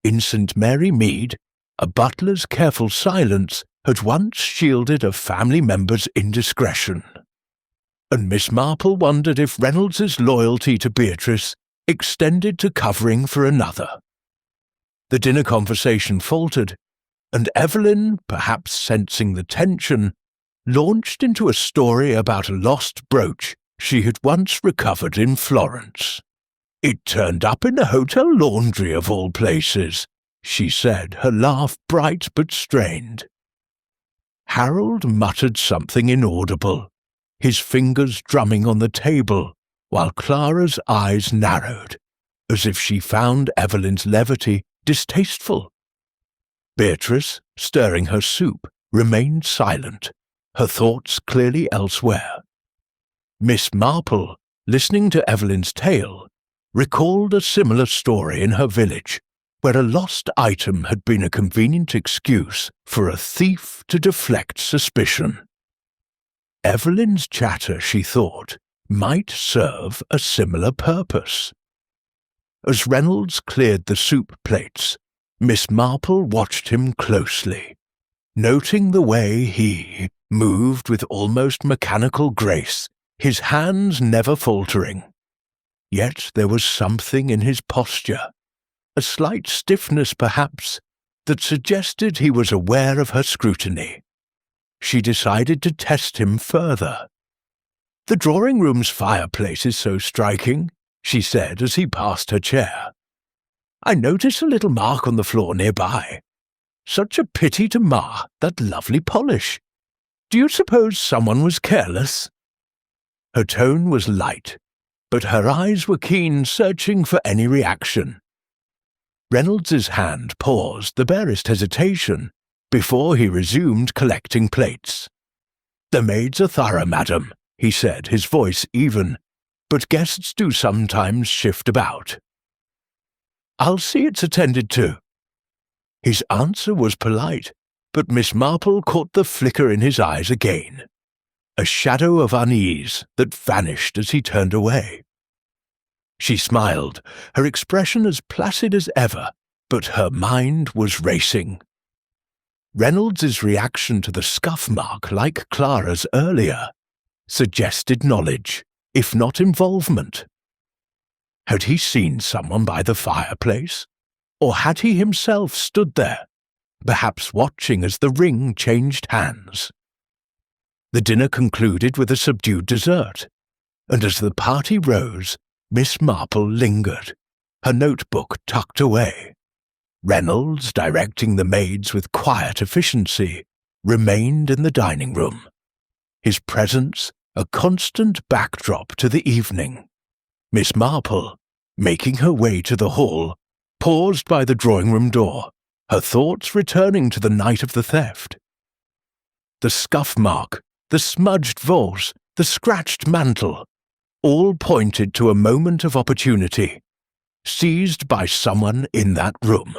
In St. Mary Mead, a butler's careful silence had once shielded a family member's indiscretion, and Miss Marple wondered if Reynolds's loyalty to Beatrice extended to covering for another. The dinner conversation faltered, and Evelyn, perhaps sensing the tension, launched into a story about a lost brooch she had once recovered in Florence. "It turned up in the hotel laundry of all places," she said, her laugh bright but strained. Harold muttered something inaudible, his fingers drumming on the table, while Clara's eyes narrowed, as if she found Evelyn's levity distasteful. Beatrice, stirring her soup, remained silent, her thoughts clearly elsewhere. Miss Marple, listening to Evelyn's tale, recalled a similar story in her village, where a lost item had been a convenient excuse for a thief to deflect suspicion. Evelyn's chatter, she thought, might serve a similar purpose. As Reynolds cleared the soup plates, Miss Marple watched him closely, noting the way he moved with almost mechanical grace, his hands never faltering. Yet there was something in his posture, a slight stiffness perhaps, that suggested he was aware of her scrutiny. She decided to test him further. "The drawing-room's fireplace is so striking," she said as he passed her chair. "I noticed a little mark on the floor nearby. Such a pity to mar that lovely polish. Do you suppose someone was careless?" Her tone was light, but her eyes were keen, searching for any reaction. Reynolds's hand paused the barest hesitation before he resumed collecting plates. "The maids are thorough, madam, he said, his voice even, "but guests do sometimes shift about." "I'll see it's attended to." His answer was polite, but Miss Marple caught the flicker in his eyes again, a shadow of unease that vanished as he turned away. She smiled, her expression as placid as ever, but her mind was racing. Reynolds's reaction to the scuff mark, like Clara's earlier, suggested knowledge, if not involvement. Had he seen someone by the fireplace? Or had he himself stood there, perhaps watching as the ring changed hands? The dinner concluded with a subdued dessert, and as the party rose, Miss Marple lingered, her notebook tucked away. Reynolds, directing the maids with quiet efficiency, remained in the dining room, his presence a constant backdrop to the evening. Miss Marple, making her way to the hall, paused by the drawing-room door, her thoughts returning to the night of the theft. The scuff mark, the smudged vase, the scratched mantle, all pointed to a moment of opportunity, seized by someone in that room.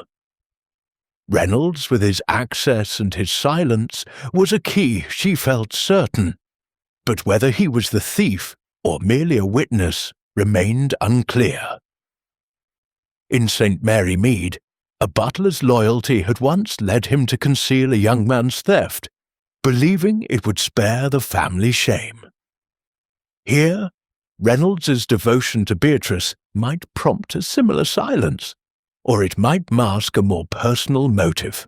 Reynolds, with his access and his silence, was a key, she felt certain, but whether he was the thief or merely a witness remained unclear. In St. Mary Mead, a butler's loyalty had once led him to conceal a young man's theft, believing it would spare the family shame. Here, Reynolds's devotion to Beatrice might prompt a similar silence, or it might mask a more personal motive.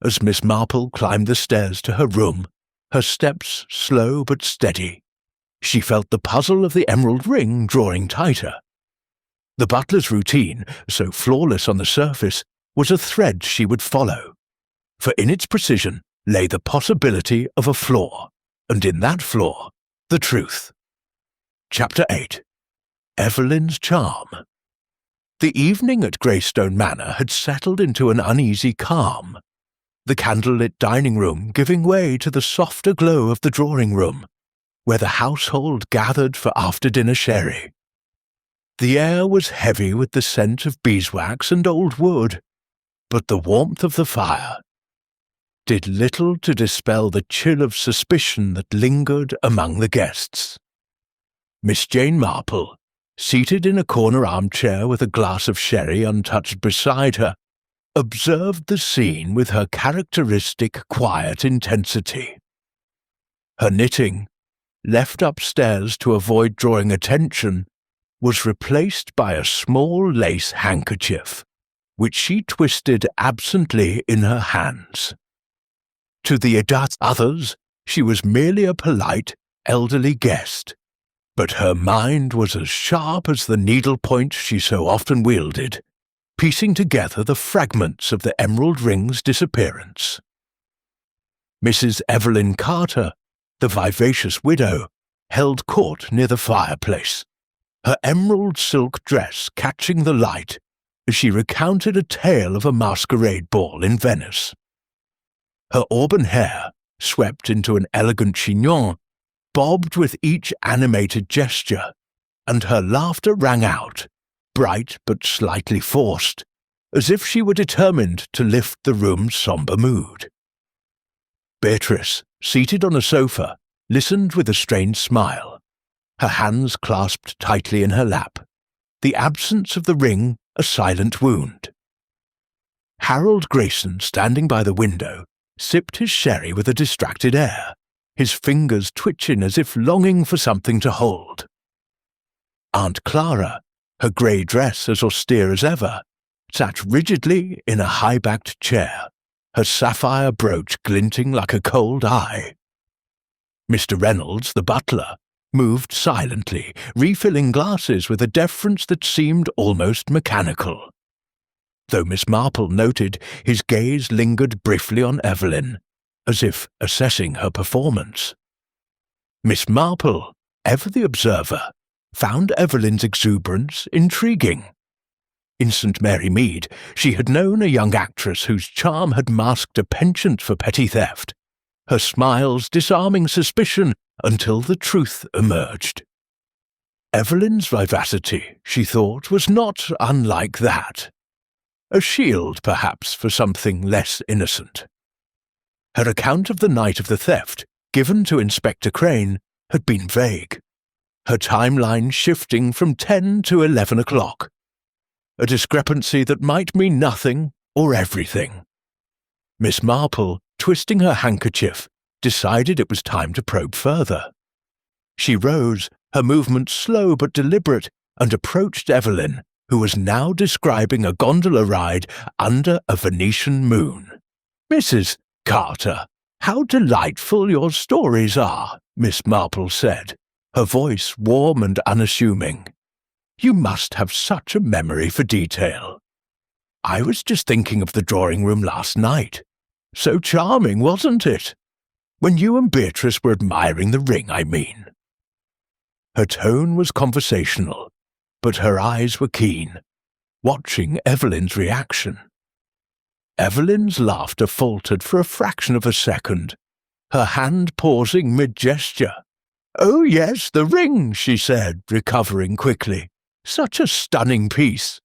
As Miss Marple climbed the stairs to her room, her steps slow but steady, she felt the puzzle of the emerald ring drawing tighter. The butler's routine, so flawless on the surface, was a thread she would follow, for in its precision lay the possibility of a flaw, and in that flaw, the truth. Chapter 8. Evelyn's Charm. The evening at Greystone Manor had settled into an uneasy calm, the candlelit dining room giving way to the softer glow of the drawing-room, where the household gathered for after-dinner sherry. The air was heavy with the scent of beeswax and old wood, but the warmth of the fire did little to dispel the chill of suspicion that lingered among the guests. Miss Jane Marple, seated in a corner armchair with a glass of sherry untouched beside her, observed the scene with her characteristic quiet intensity. Her knitting, left upstairs to avoid drawing attention, was replaced by a small lace handkerchief, which she twisted absently in her hands. To the others, she was merely a polite, elderly guest, but her mind was as sharp as the needlepoint she so often wielded, piecing together the fragments of the emerald ring's disappearance. Mrs. Evelyn Carter, the vivacious widow, held court near the fireplace, her emerald silk dress catching the light as she recounted a tale of a masquerade ball in Venice. Her auburn hair, swept into an elegant chignon, bobbed with each animated gesture, and her laughter rang out, bright but slightly forced, as if she were determined to lift the room's sombre mood. Beatrice, seated on a sofa, listened with a strained smile, her hands clasped tightly in her lap, the absence of the ring a silent wound. Harold Grayson, standing by the window, sipped his sherry with a distracted air, his fingers twitching as if longing for something to hold. Aunt Clara, her grey dress as austere as ever, sat rigidly in a high-backed chair, her sapphire brooch glinting like a cold eye. Mr. Reynolds, the butler, moved silently, refilling glasses with a deference that seemed almost mechanical. Though Miss Marple noted his gaze lingered briefly on Evelyn, as if assessing her performance. Miss Marple, ever the observer, found Evelyn's exuberance intriguing. In St. Mary Mead, she had known a young actress whose charm had masked a penchant for petty theft, her smiles disarming suspicion until the truth emerged. Evelyn's vivacity, she thought, was not unlike that. A shield, perhaps, for something less innocent. Her account of the night of the theft, given to Inspector Crane, had been vague, her timeline shifting from 10 to 11 o'clock, a discrepancy that might mean nothing or everything. Miss Marple, twisting her handkerchief, decided it was time to probe further. She rose, her movements slow but deliberate, and approached Evelyn, who was now describing a gondola ride under a Venetian moon. "Mrs. Carter, how delightful your stories are," Miss Marple said, her voice warm and unassuming. "You must have such a memory for detail. I was just thinking of the drawing room last night. So charming, wasn't it? When you and Beatrice were admiring the ring, I mean." Her tone was conversational, but her eyes were keen, watching Evelyn's reaction. Evelyn's laughter faltered for a fraction of a second, her hand pausing mid-gesture. "Oh yes, the ring," she said, recovering quickly. "Such a stunning piece.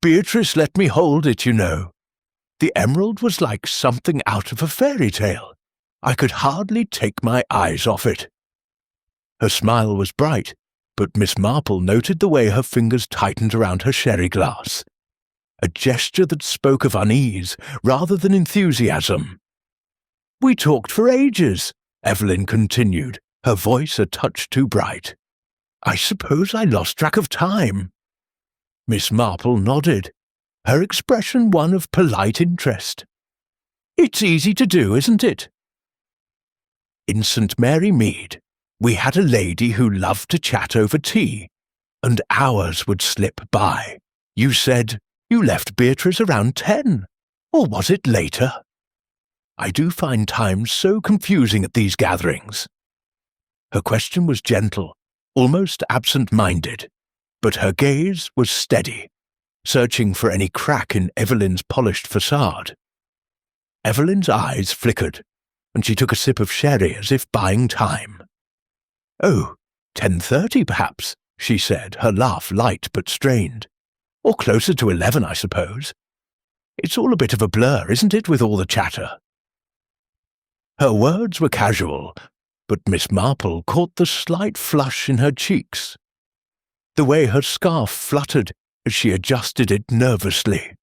Beatrice let me hold it, you know. The emerald was like something out of a fairy tale. I could hardly take my eyes off it." Her smile was bright, but Miss Marple noted the way her fingers tightened around her sherry glass, a gesture that spoke of unease rather than enthusiasm. "We talked for ages," Evelyn continued, her voice a touch too bright. "I suppose I lost track of time." Miss Marple nodded, her expression one of polite interest. "It's easy to do, isn't it? In St. Mary Mead, we had a lady who loved to chat over tea, and hours would slip by. You said you left Beatrice around 10, or was it later? I do find time so confusing at these gatherings." Her question was gentle, almost absent-minded, but her gaze was steady, searching for any crack in Evelyn's polished facade. Evelyn's eyes flickered, and she took a sip of sherry as if buying time. "Oh, 10:30 perhaps," she said, her laugh light but strained. "Or closer to 11, I suppose. It's all a bit of a blur, isn't it, with all the chatter?" Her words were casual, but Miss Marple caught the slight flush in her cheeks, the way her scarf fluttered as she adjusted it nervously.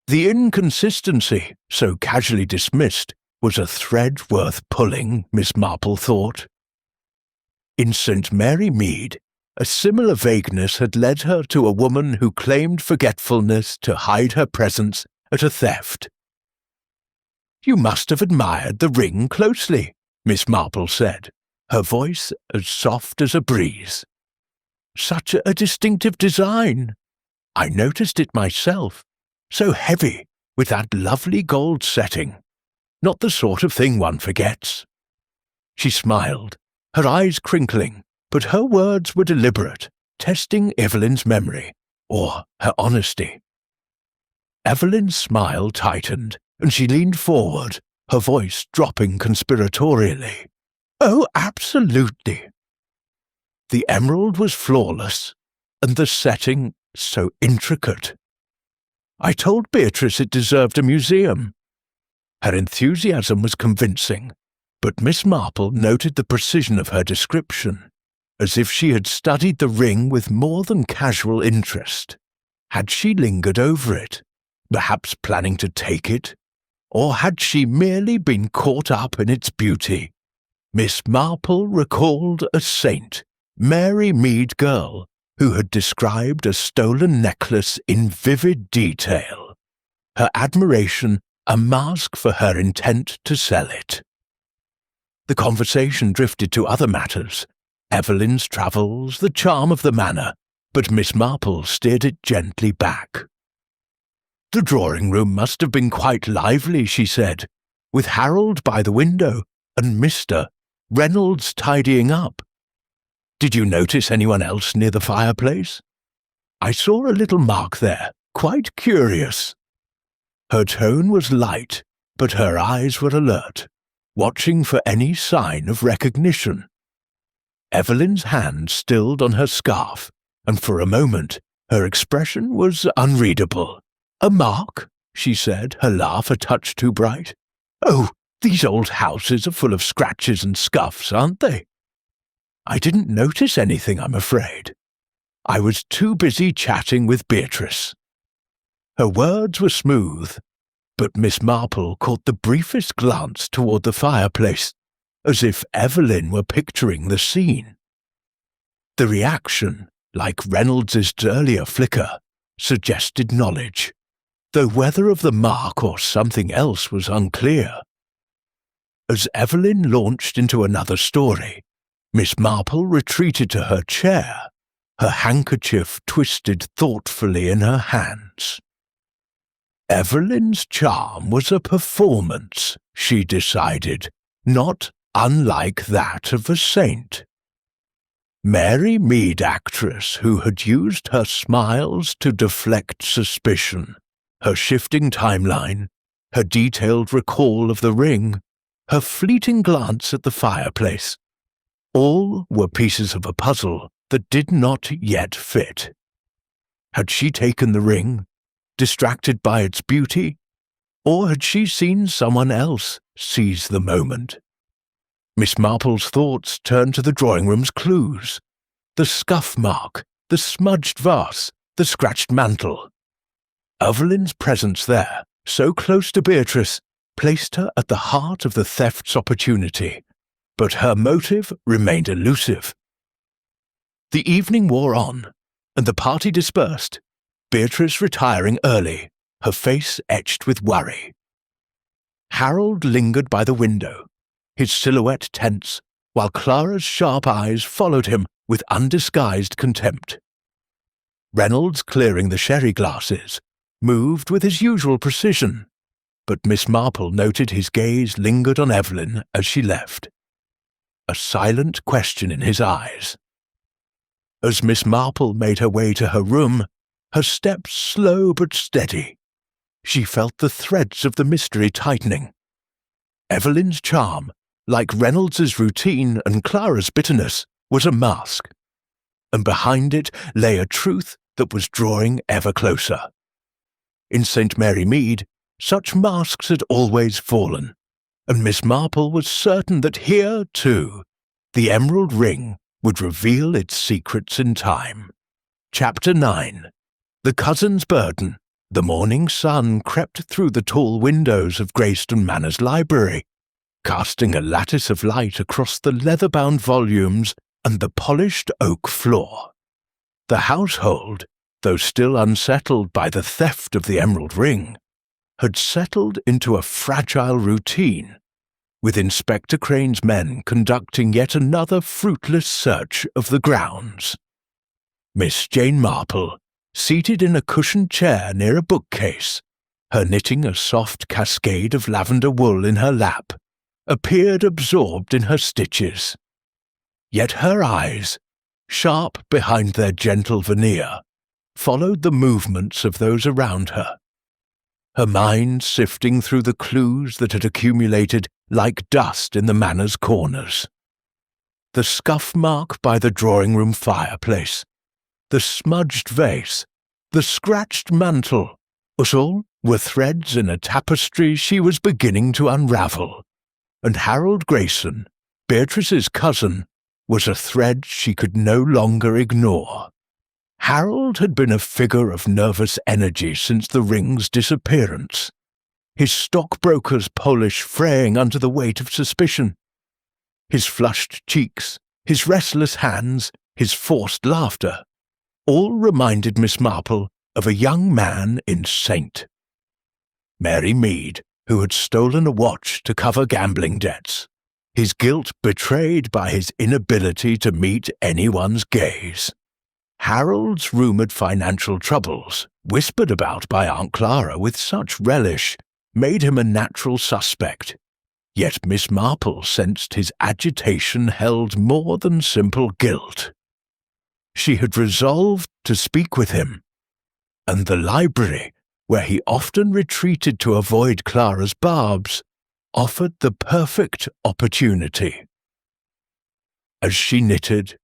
The inconsistency, so casually dismissed, was a thread worth pulling, Miss Marple thought. In St. Mary Mead, a similar vagueness had led her to a woman who claimed forgetfulness to hide her presence at a theft. "You must have admired the ring closely," Miss Marple said, her voice as soft as a breeze. "Such a distinctive design. I noticed it myself. So heavy, with that lovely gold setting. Not the sort of thing one forgets." She smiled, her eyes crinkling, but her words were deliberate, testing Evelyn's memory, or her honesty. Evelyn's smile tightened, and she leaned forward, her voice dropping conspiratorially. "Oh, absolutely. The emerald was flawless, and the setting so intricate. I told Beatrice it deserved a museum." Her enthusiasm was convincing, but Miss Marple noted the precision of her description, as if she had studied the ring with more than casual interest. Had she lingered over it, perhaps planning to take it, or had she merely been caught up in its beauty? Miss Marple recalled a saint, Mary Mead girl, who had described a stolen necklace in vivid detail, her admiration a mask for her intent to sell it. The conversation drifted to other matters, Evelyn's travels, the charm of the manor, but Miss Marple steered it gently back. "The drawing-room must have been quite lively," she said, "with Harold by the window and Mr. Reynolds tidying up. Did you notice anyone else near the fireplace? I saw a little mark there, quite curious." Her tone was light, but her eyes were alert, watching for any sign of recognition. Evelyn's hand stilled on her scarf, and for a moment her expression was unreadable. "A mark?" she said, her laugh a touch too bright. "Oh, these old houses are full of scratches and scuffs, aren't they?" "I didn't notice anything, I'm afraid. I was too busy chatting with Beatrice." Her words were smooth, but Miss Marple caught the briefest glance toward the fireplace, as if Evelyn were picturing the scene. The reaction, like Reynolds's earlier flicker, suggested knowledge, though whether of the mark or something else was unclear. As Evelyn launched into another story, Miss Marple retreated to her chair, her handkerchief twisted thoughtfully in her hands. Evelyn's charm was a performance, she decided, not unlike that of a saint. Mary Mead actress who had used her smiles to deflect suspicion, her shifting timeline, her detailed recall of the ring, her fleeting glance at the fireplace. All were pieces of a puzzle that did not yet fit. Had she taken the ring, distracted by its beauty, or had she seen someone else seize the moment? Miss Marple's thoughts turned to the drawing-room's clues: the scuff mark, the smudged vase, the scratched mantle. Evelyn's presence there, so close to Beatrice, placed her at the heart of the theft's opportunity, but her motive remained elusive. The evening wore on, and the party dispersed, Beatrice retiring early, her face etched with worry. Harold lingered by the window, his silhouette tense, while Clara's sharp eyes followed him with undisguised contempt. Reynolds, clearing the sherry glasses, moved with his usual precision, but Miss Marple noted his gaze lingered on Evelyn as she left, a silent question in his eyes. As Miss Marple made her way to her room, her steps slow but steady, she felt the threads of the mystery tightening. Evelyn's charm, like Reynolds's routine and Clara's bitterness, was a mask, and behind it lay a truth that was drawing ever closer. In St. Mary Mead, such masks had always fallen, and Miss Marple was certain that here, too, the emerald ring would reveal its secrets in time. Chapter 9. The Cousin's Burden. The morning sun crept through the tall windows of Greyston Manor's library, casting a lattice of light across the leather-bound volumes and the polished oak floor. The household, though still unsettled by the theft of the emerald ring, had settled into a fragile routine, with Inspector Crane's men conducting yet another fruitless search of the grounds. Miss Jane Marple, seated in a cushioned chair near a bookcase, her knitting a soft cascade of lavender wool in her lap, appeared absorbed in her stitches. Yet her eyes, sharp behind their gentle veneer, followed the movements of those around her, her mind sifting through the clues that had accumulated like dust in the manor's corners. The scuff mark by the drawing-room fireplace, the smudged vase, the scratched mantle, all were threads in a tapestry she was beginning to unravel, and Harold Grayson, Beatrice's cousin, was a thread she could no longer ignore. Harold had been a figure of nervous energy since the ring's disappearance, his stockbroker's polish fraying under the weight of suspicion. His flushed cheeks, his restless hands, his forced laughter, all reminded Miss Marple of a young man in Saint. Mary Mead, who had stolen a watch to cover gambling debts, his guilt betrayed by his inability to meet anyone's gaze. Harold's rumoured financial troubles, whispered about by Aunt Clara with such relish, made him a natural suspect. Yet Miss Marple sensed his agitation held more than simple guilt. She had resolved to speak with him, and the library where he often retreated to avoid Clara's barbs, offered the perfect opportunity. As she knitted,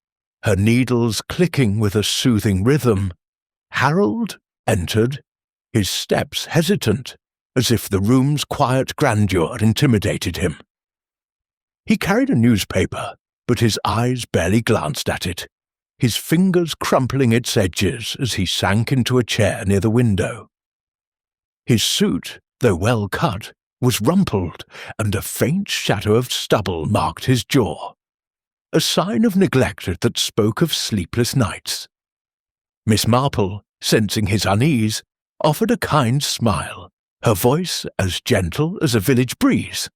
her needles clicking with a soothing rhythm, Harold entered, his steps hesitant, as if the room's quiet grandeur intimidated him. He carried a newspaper, but his eyes barely glanced at it, his fingers crumpling its edges as he sank into a chair near the window. His suit, though well cut, was rumpled, and a faint shadow of stubble marked his jaw, a sign of neglect that spoke of sleepless nights. Miss Marple, sensing his unease, offered a kind smile, her voice as gentle as a village breeze.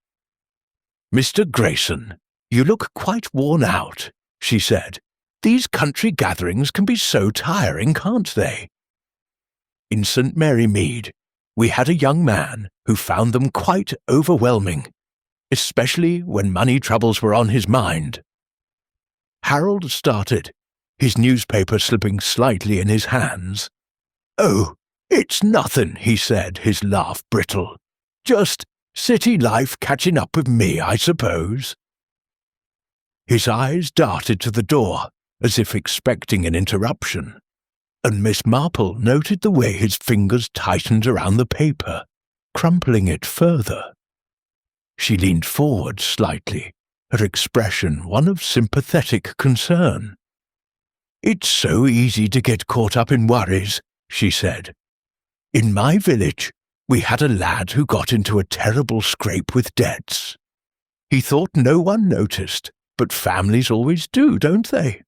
"Mr. Grayson, you look quite worn out," she said. "These country gatherings can be so tiring, can't they? In St. Mary Mead, we had a young man who found them quite overwhelming, especially when money troubles were on his mind." Harold started, his newspaper slipping slightly in his hands. "Oh, it's nothing," he said, his laugh brittle. "Just city life catching up with me, I suppose." His eyes darted to the door, as if expecting an interruption, and Miss Marple noted the way his fingers tightened around the paper, crumpling it further. She leaned forward slightly, her expression one of sympathetic concern. "It's so easy to get caught up in worries," she said. "In my village, we had a lad who got into a terrible scrape with debts. He thought no one noticed, but families always do, don't they?"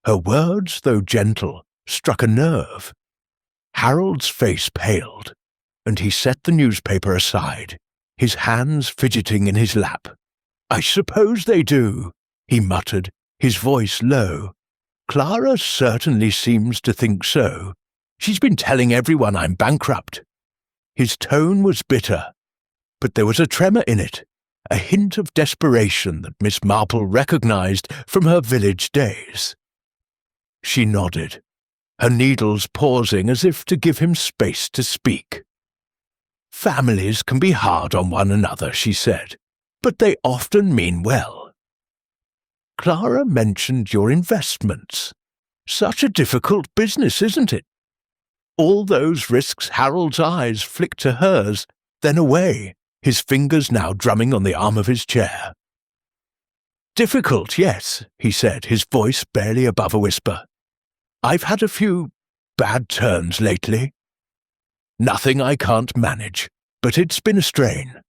Her words, though gentle, struck a nerve. Harold's face paled, and he set the newspaper aside, his hands fidgeting in his lap. "I suppose they do," he muttered, his voice low. "Clara certainly seems to think so. She's been telling everyone I'm bankrupt." His tone was bitter, but there was a tremor in it, a hint of desperation that Miss Marple recognized from her village days. She nodded, her needles pausing as if to give him space to speak. "Families can be hard on one another," she said, "but they often mean well. Clara mentioned your investments. Such a difficult business, isn't it?" All those risks. Harold's eyes flicked to hers, then away, his fingers now drumming on the arm of his chair. "Difficult, yes," he said, his voice barely above a whisper. "I've had a few bad turns lately. Nothing I can't manage, but it's been a strain."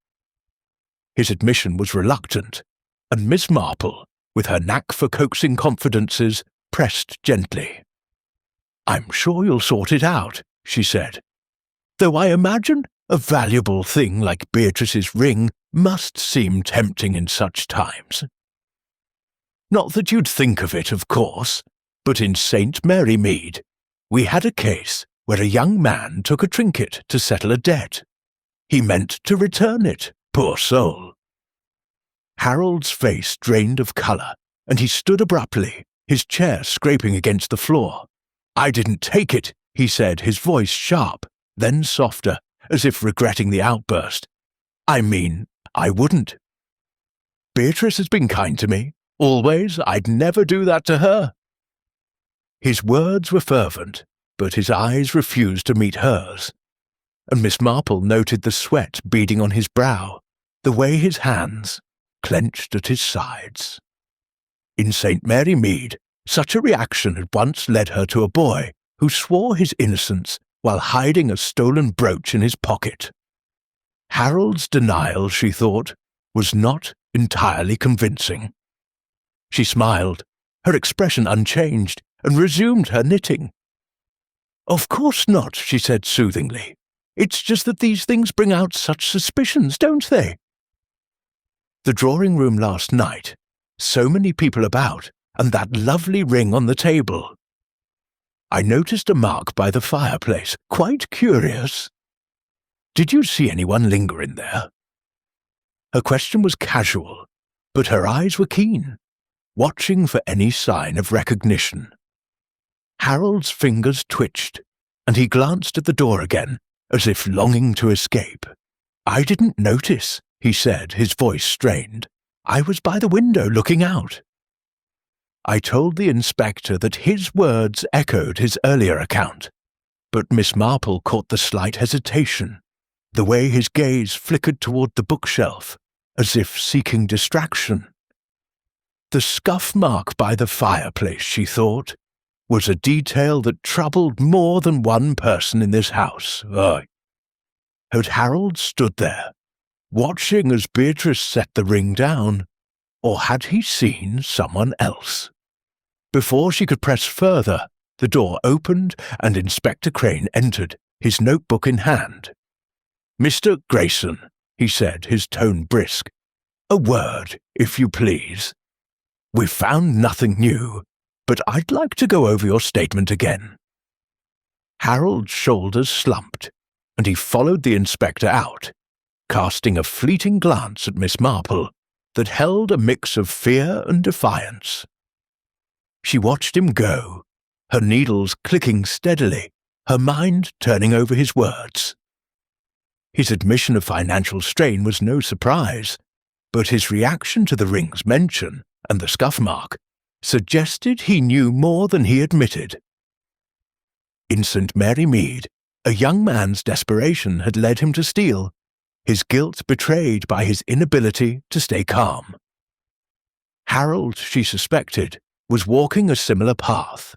His admission was reluctant, and Miss Marple, with her knack for coaxing confidences, pressed gently. "I'm sure you'll sort it out," she said, "though I imagine a valuable thing like Beatrice's ring must seem tempting in such times. Not that you'd think of it, of course, but in St. Mary Mead, we had a case where a young man took a trinket to settle a debt. He meant to return it, poor soul." Harold's face drained of colour, and he stood abruptly, his chair scraping against the floor. "I didn't take it," he said, his voice sharp, then softer, as if regretting the outburst. "I mean, I wouldn't. Beatrice has been kind to me, always. I'd never do that to her." His words were fervent, but his eyes refused to meet hers, and Miss Marple noted the sweat beading on his brow, the way his hands clenched at his sides. In St. Mary Mead, such a reaction had once led her to a boy who swore his innocence while hiding a stolen brooch in his pocket. Harold's denial, she thought, was not entirely convincing. She smiled, her expression unchanged, and resumed her knitting. "Of course not," she said soothingly. "It's just that these things bring out such suspicions, don't they? The drawing-room last night, so many people about, and that lovely ring on the table. I noticed a mark by the fireplace, quite curious. Did you see anyone linger in there?" Her question was casual, but her eyes were keen, watching for any sign of recognition. Harold's fingers twitched, and he glanced at the door again, as if longing to escape. "I didn't notice," he said, his voice strained. "I was by the window looking out." I told the inspector that his words echoed his earlier account, but Miss Marple caught the slight hesitation, the way his gaze flickered toward the bookshelf, as if seeking distraction. The scuff mark by the fireplace, she thought, was a detail that troubled more than one person in this house. Had Harold stood there, watching as Beatrice set the ring down, or had he seen someone else? Before she could press further, the door opened and Inspector Crane entered, his notebook in hand. "Mr. Grayson," he said, his tone brisk, "a word, if you please. We've found nothing new, but I'd like to go over your statement again." Harold's shoulders slumped, and he followed the inspector out, casting a fleeting glance at Miss Marple that held a mix of fear and defiance. She watched him go, her needles clicking steadily, her mind turning over his words. His admission of financial strain was no surprise, but his reaction to the ring's mention and the scuff mark suggested he knew more than he admitted. In St. Mary Mead, a young man's desperation had led him to steal, his guilt betrayed by his inability to stay calm. Harold, she suspected, was walking a similar path.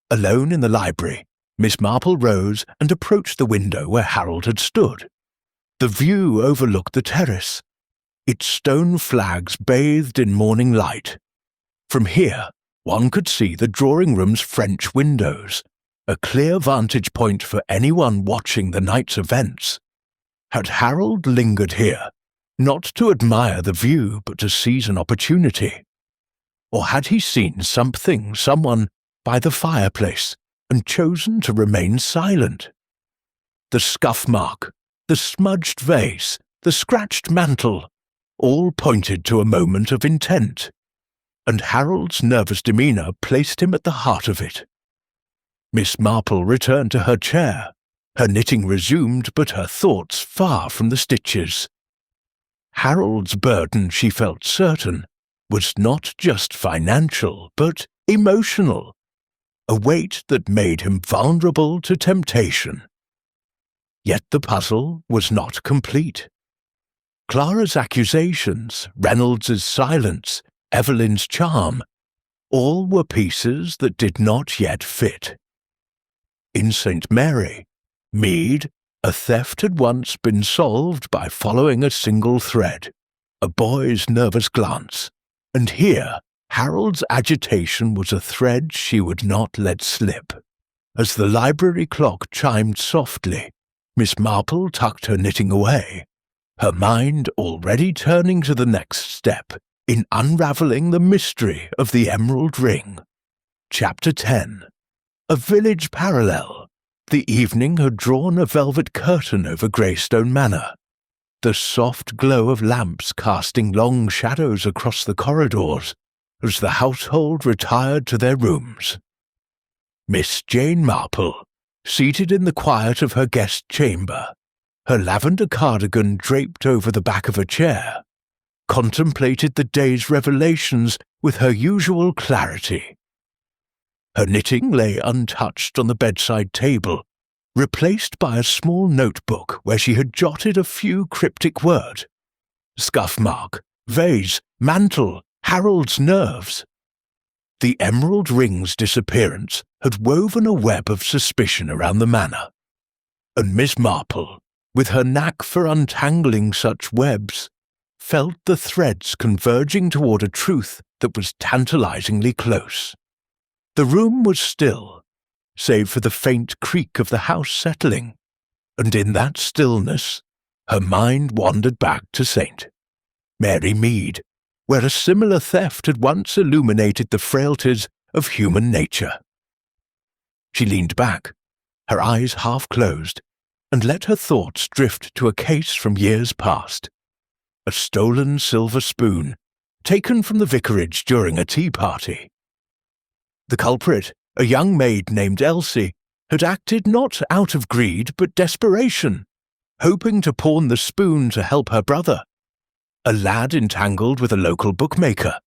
Alone in the library, Miss Marple rose and approached the window where Harold had stood. The view overlooked the terrace, its stone flags bathed in morning light. From here, one could see the drawing room's French windows, a clear vantage point for anyone watching the night's events. Had Harold lingered here, not to admire the view but to seize an opportunity? Or had he seen someone, by the fireplace and chosen to remain silent? The scuff mark, the smudged vase, the scratched mantle, all pointed to a moment of intent, and Harold's nervous demeanour placed him at the heart of it. Miss Marple returned to her chair, her knitting resumed but her thoughts far from the stitches. Harold's burden, she felt certain, was not just financial but emotional, a weight that made him vulnerable to temptation. Yet the puzzle was not complete. Clara's accusations, Reynolds's silence, Evelyn's charm, all were pieces that did not yet fit. In St. Mary, Mead, a theft had once been solved by following a single thread, a boy's nervous glance, and here Harold's agitation was a thread she would not let slip. As the library clock chimed softly, Miss Marple tucked her knitting away, her mind already turning to the next step in unravelling the mystery of the emerald ring. Chapter 10. A village parallel. The evening had drawn a velvet curtain over Greystone Manor, the soft glow of lamps casting long shadows across the corridors as the household retired to their rooms. Miss Jane Marple, seated in the quiet of her guest chamber, her lavender cardigan draped over the back of a chair, contemplated the day's revelations with her usual clarity. Her knitting lay untouched on the bedside table, replaced by a small notebook where she had jotted a few cryptic words. Scuff mark, vase, mantle, Harold's nerves. The emerald ring's disappearance had woven a web of suspicion around the manor, and Miss Marple, with her knack for untangling such webs, felt the threads converging toward a truth that was tantalizingly close. The room was still, save for the faint creak of the house settling, and in that stillness her mind wandered back to St. Mary Mead, where a similar theft had once illuminated the frailties of human nature. She leaned back, her eyes half closed, and let her thoughts drift to a case from years past. A stolen silver spoon, taken from the vicarage during a tea party. The culprit, a young maid named Elsie, had acted not out of greed but desperation, hoping to pawn the spoon to help her brother, a lad entangled with a local bookmaker.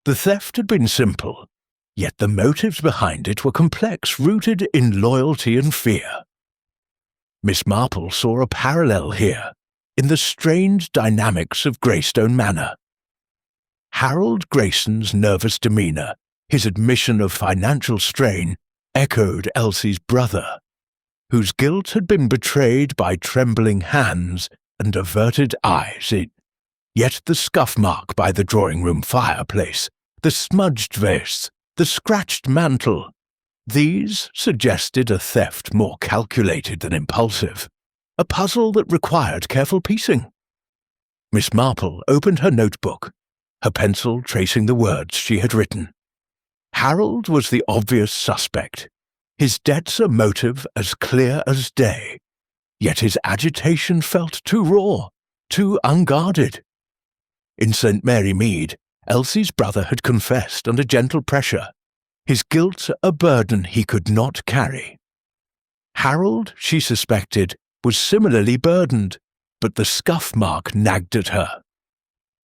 The theft had been simple, yet the motives behind it were complex, rooted in loyalty and fear. Miss Marple saw a parallel here, in the strange dynamics of Greystone Manor. Harold Grayson's nervous demeanour, his admission of financial strain, echoed Elsie's brother, whose guilt had been betrayed by trembling hands and averted eyes. Yet the scuff mark by the drawing-room fireplace, the smudged vase, the scratched mantle, these suggested a theft more calculated than impulsive, a puzzle that required careful piecing. Miss Marple opened her notebook, her pencil tracing the words she had written. Harold was the obvious suspect, his debts a motive as clear as day, yet his agitation felt too raw, too unguarded. In St. Mary Mead, Elsie's brother had confessed under gentle pressure, his guilt a burden he could not carry. Harold, she suspected, was similarly burdened, but the scuff mark nagged at her.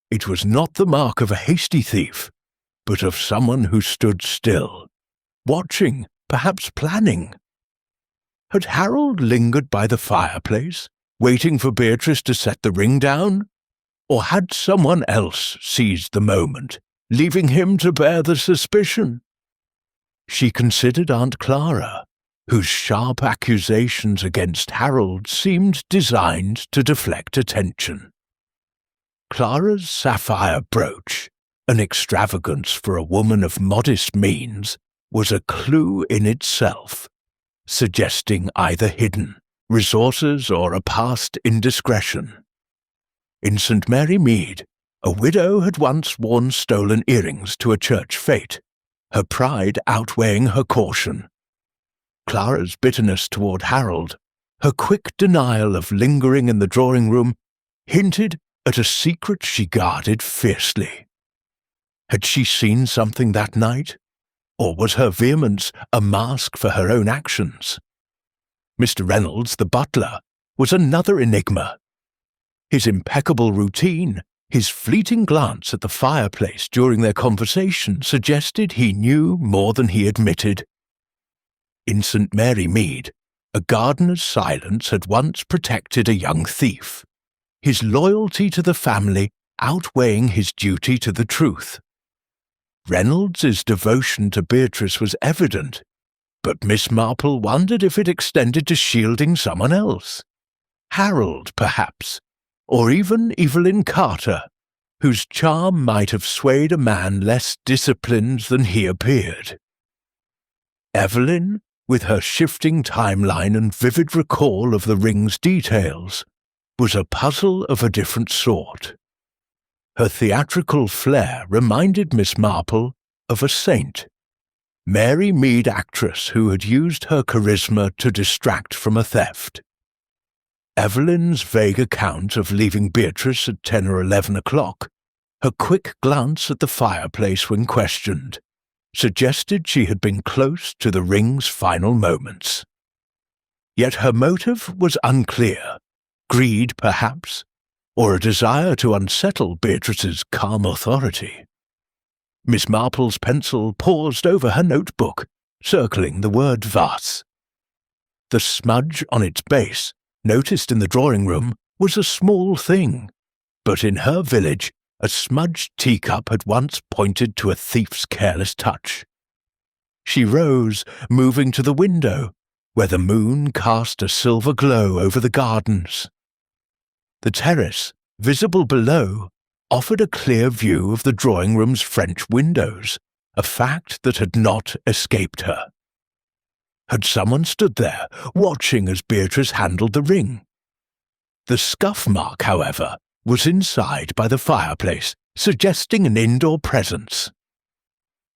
It was not the mark of a hasty thief, but of someone who stood still, watching, perhaps planning. Had Harold lingered by the fireplace, waiting for Beatrice to set the ring down? Or had someone else seized the moment, leaving him to bear the suspicion? She considered Aunt Clara, whose sharp accusations against Harold seemed designed to deflect attention. Clara's sapphire brooch, an extravagance for a woman of modest means, was a clue in itself, suggesting either hidden resources or a past indiscretion. In St. Mary Mead, a widow had once worn stolen earrings to a church fete, her pride outweighing her caution. Clara's bitterness toward Harold, her quick denial of lingering in the drawing-room, hinted at a secret she guarded fiercely. Had she seen something that night? Or was her vehemence a mask for her own actions? Mr. Reynolds, the butler, was another enigma. His impeccable routine, his fleeting glance at the fireplace during their conversation suggested he knew more than he admitted. In St. Mary Mead, a gardener's silence had once protected a young thief, his loyalty to the family outweighing his duty to the truth. Reynolds's devotion to Beatrice was evident, but Miss Marple wondered if it extended to shielding someone else. Harold, perhaps, or even Evelyn Carter, whose charm might have swayed a man less disciplined than he appeared. Evelyn, with her shifting timeline and vivid recall of the ring's details, was a puzzle of a different sort. Her theatrical flair reminded Miss Marple of a saint, Mary Mead actress who had used her charisma to distract from a theft. Evelyn's vague account of leaving Beatrice at 10 or 11 o'clock, her quick glance at the fireplace when questioned, suggested she had been close to the ring's final moments. Yet her motive was unclear, greed perhaps, or a desire to unsettle Beatrice's calm authority. Miss Marple's pencil paused over her notebook, circling the word vase. The smudge on its base, noticed in the drawing-room, was a small thing, but in her village a smudged teacup had once pointed to a thief's careless touch. She rose, moving to the window, where the moon cast a silver glow over the gardens. The terrace, visible below, offered a clear view of the drawing-room's French windows, a fact that had not escaped her. Had someone stood there, watching as Beatrice handled the ring? The scuff mark, however, was inside by the fireplace, suggesting an indoor presence.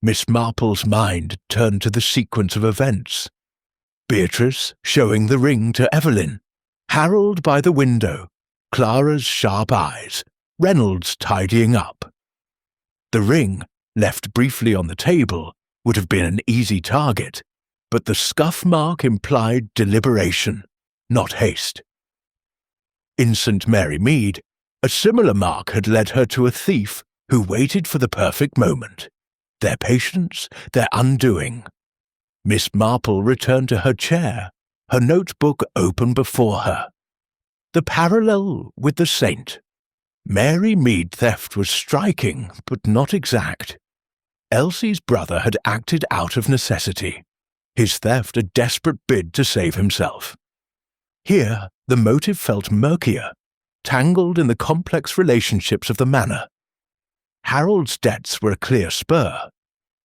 Miss Marple's mind turned to the sequence of events. Beatrice showing the ring to Evelyn, Harold by the window, Clara's sharp eyes, Reynolds tidying up. The ring, left briefly on the table, would have been an easy target, but the scuff mark implied deliberation, not haste. In St. Mary Mead, a similar mark had led her to a thief who waited for the perfect moment, their patience, their undoing. Miss Marple returned to her chair, her notebook open before her. The parallel with the saint. Mary Mead theft was striking, but not exact. Elsie's brother had acted out of necessity, his theft a desperate bid to save himself. Here, the motive felt murkier, tangled in the complex relationships of the manor. Harold's debts were a clear spur,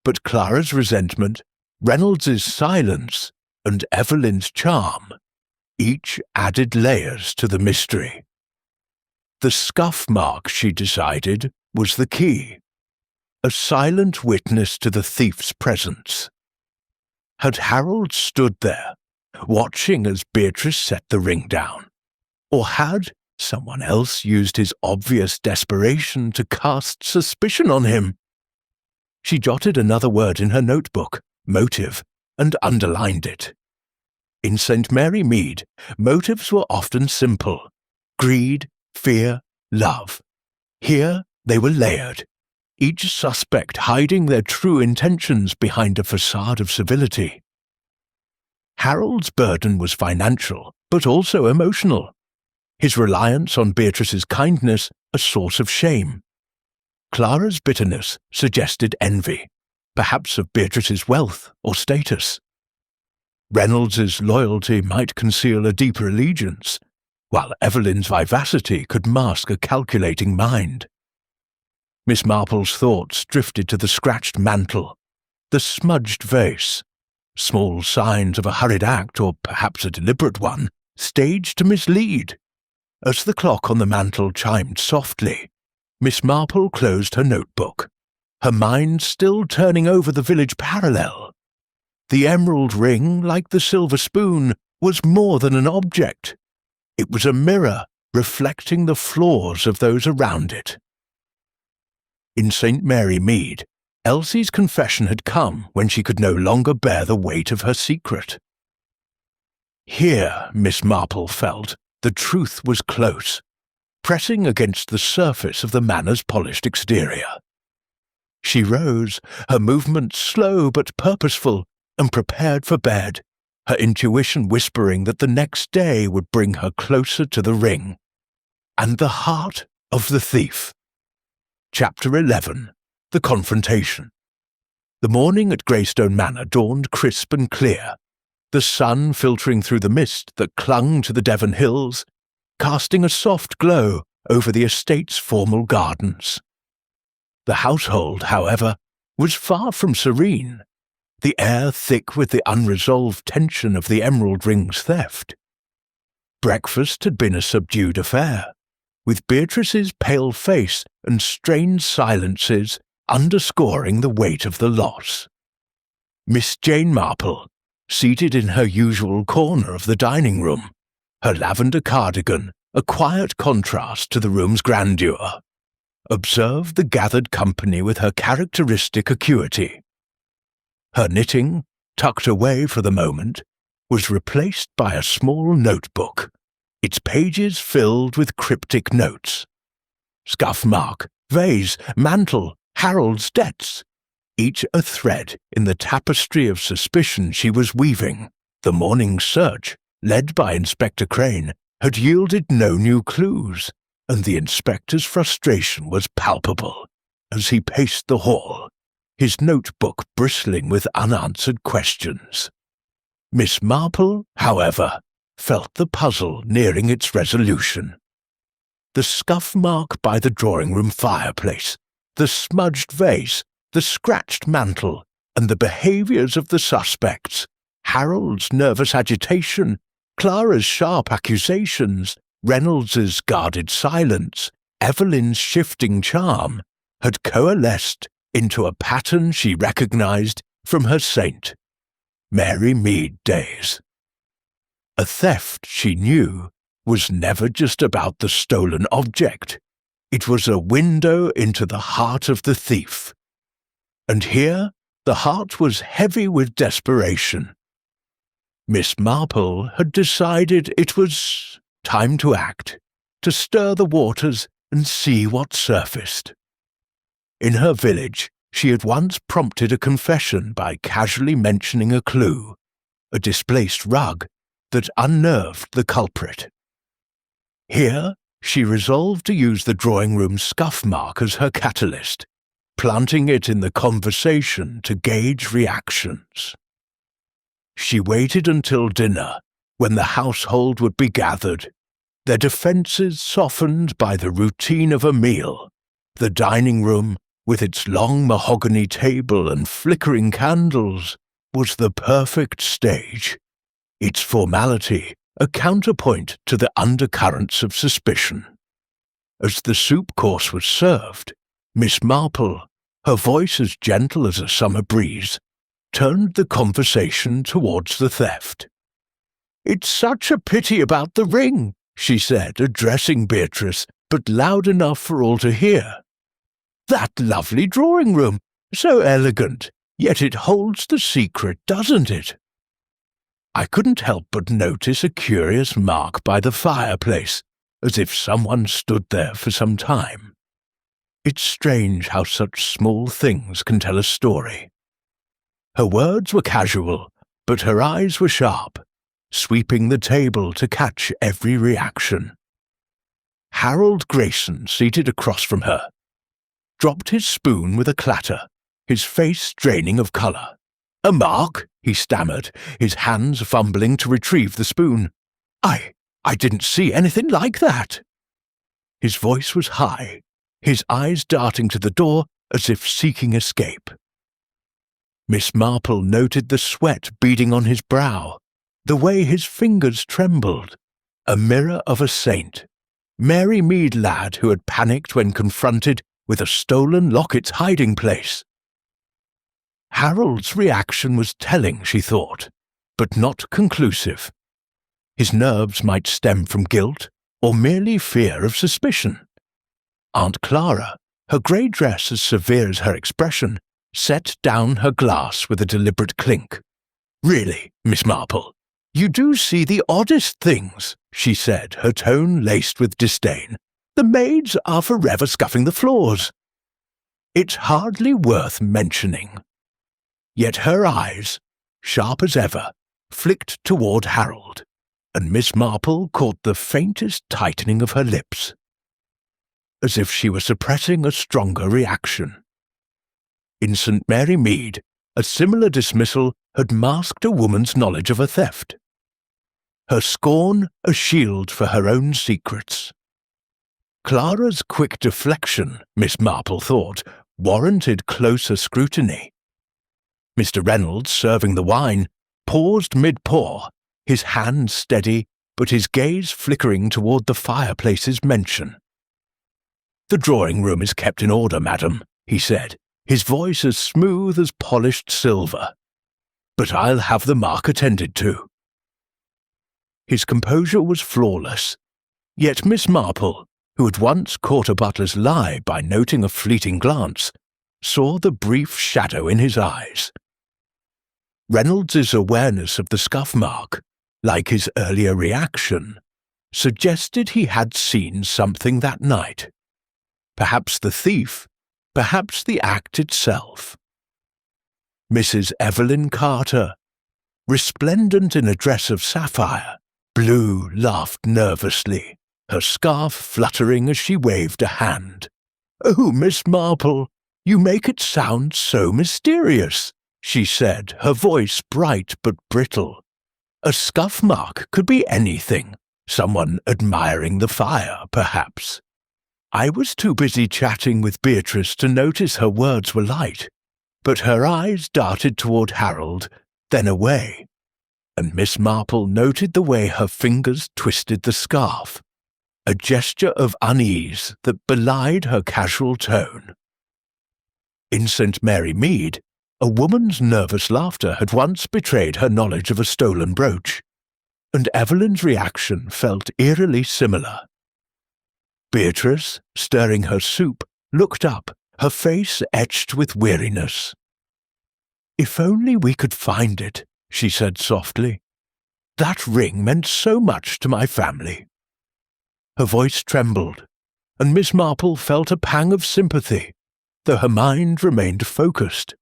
but Clara's resentment, Reynolds's silence, and Evelyn's charm, each added layers to the mystery. The scuff mark, she decided, was the key, a silent witness to the thief's presence. Had Harold stood there, watching as Beatrice set the ring down, or had someone else used his obvious desperation to cast suspicion on him? She jotted another word in her notebook, motive, and underlined it. In St. Mary Mead, motives were often simple: greed, fear, love. Here they were layered, each suspect hiding their true intentions behind a facade of civility. Harold's burden was financial, but also emotional. His reliance on Beatrice's kindness a source of shame. Clara's bitterness suggested envy, perhaps of Beatrice's wealth or status. Reynolds's loyalty might conceal a deeper allegiance, while Evelyn's vivacity could mask a calculating mind. Miss Marple's thoughts drifted to the scratched mantle, the smudged vase, small signs of a hurried act or perhaps a deliberate one, staged to mislead. As the clock on the mantel chimed softly, Miss Marple closed her notebook, her mind still turning over the village parallel. The emerald ring, like the silver spoon, was more than an object. It was a mirror reflecting the flaws of those around it. In St. Mary Mead, Elsie's confession had come when she could no longer bear the weight of her secret. Here, Miss Marple felt, the truth was close, pressing against the surface of the manor's polished exterior. She rose, her movements slow but purposeful, and prepared for bed, her intuition whispering that the next day would bring her closer to the ring and the heart of the thief. Chapter 11. The Confrontation. The morning at Greystone Manor dawned crisp and clear, the sun filtering through the mist that clung to the Devon hills, casting a soft glow over the estate's formal gardens. The household, however, was far from serene, the air thick with the unresolved tension of the emerald ring's theft. Breakfast had been a subdued affair, with Beatrice's pale face and strained silences underscoring the weight of the loss. Miss Jane Marple, seated in her usual corner of the dining room, her lavender cardigan a quiet contrast to the room's grandeur, observed the gathered company with her characteristic acuity. Her knitting, tucked away for the moment, was replaced by a small notebook, its pages filled with cryptic notes. Scuff mark, vase, mantle, Harold's debts, each a thread in the tapestry of suspicion she was weaving. The morning's search, led by Inspector Crane, had yielded no new clues, and the inspector's frustration was palpable as he paced the hall, his notebook bristling with unanswered questions. Miss Marple, however, felt the puzzle nearing its resolution. The scuff mark by the drawing-room fireplace, the smudged vase, the scratched mantle, and the behaviours of the suspects, Harold's nervous agitation, Clara's sharp accusations, Reynolds's guarded silence, Evelyn's shifting charm, had coalesced into a pattern she recognised from her St. Mary Mead days. A theft, she knew, was never just about the stolen object. It was a window into the heart of the thief. And here the heart was heavy with desperation, Miss Marple had decided it was time to act, to stir the waters and see what surfaced. In her village, she had once prompted a confession by casually mentioning a clue, a displaced rug, that unnerved the culprit. Here, she resolved to use the drawing-room scuff mark as her catalyst, planting it in the conversation to gauge reactions. She waited until dinner, when the household would be gathered, their defences softened by the routine of a meal. The dining room, with its long mahogany table and flickering candles, was the perfect stage, its formality a counterpoint to the undercurrents of suspicion. As the soup course was served, Miss Marple, her voice as gentle as a summer breeze, turned the conversation towards the theft. "It's such a pity about the ring," she said, addressing Beatrice, but loud enough for all to hear. "That lovely drawing-room, so elegant, yet it holds the secret, doesn't it?" I couldn't help but notice a curious mark by the fireplace, as if someone stood there for some time. It's strange how such small things can tell a story. Her words were casual, but her eyes were sharp, sweeping the table to catch every reaction. Harold Grayson, seated across from her, dropped his spoon with a clatter, his face draining of colour. "A mark?" he stammered, his hands fumbling to retrieve the spoon. I didn't see anything like that." His voice was high, his eyes darting to the door as if seeking escape. Miss Marple noted the sweat beading on his brow, the way his fingers trembled. A mirror of a saint. Mary Mead lad who had panicked when confronted with a stolen locket's hiding place. Harold's reaction was telling, she thought, but not conclusive. His nerves might stem from guilt or merely fear of suspicion. Aunt Clara, her grey dress as severe as her expression, set down her glass with a deliberate clink. "Really, Miss Marple, you do see the oddest things," she said, her tone laced with disdain. "The maids are forever scuffing the floors." "It's hardly worth mentioning." Yet her eyes, sharp as ever, flicked toward Harold, and Miss Marple caught the faintest tightening of her lips, as if she were suppressing a stronger reaction. In St. Mary Mead, a similar dismissal had masked a woman's knowledge of a theft. Her scorn a shield for her own secrets. Clara's quick deflection, Miss Marple thought, warranted closer scrutiny. Mr. Reynolds, serving the wine, paused mid-pour, his hand steady, but his gaze flickering toward the fireplace's mention. "The drawing-room is kept in order, madam," he said, his voice as smooth as polished silver. "But I'll have the mark attended to." His composure was flawless, yet Miss Marple, who had once caught a butler's lie by noting a fleeting glance, saw the brief shadow in his eyes. Reynolds's awareness of the scuff mark, like his earlier reaction, suggested he had seen something that night. Perhaps the thief, perhaps the act itself. Mrs. Evelyn Carter, resplendent in a dress of sapphire, blue, laughed nervously, her scarf fluttering as she waved a hand. "Oh, Miss Marple, you make it sound so mysterious," she said, her voice bright but brittle. "A scuff mark could be anything, someone admiring the fire, perhaps." I was too busy chatting with Beatrice to notice her words were light, but her eyes darted toward Harold, then away, and Miss Marple noted the way her fingers twisted the scarf, a gesture of unease that belied her casual tone. In St. Mary Mead, a woman's nervous laughter had once betrayed her knowledge of a stolen brooch, and Evelyn's reaction felt eerily similar. Beatrice, stirring her soup, looked up, her face etched with weariness. "If only we could find it," she said softly. That ring meant so much to my family." Her voice trembled, and Miss Marple felt a pang of sympathy, though her mind remained focused.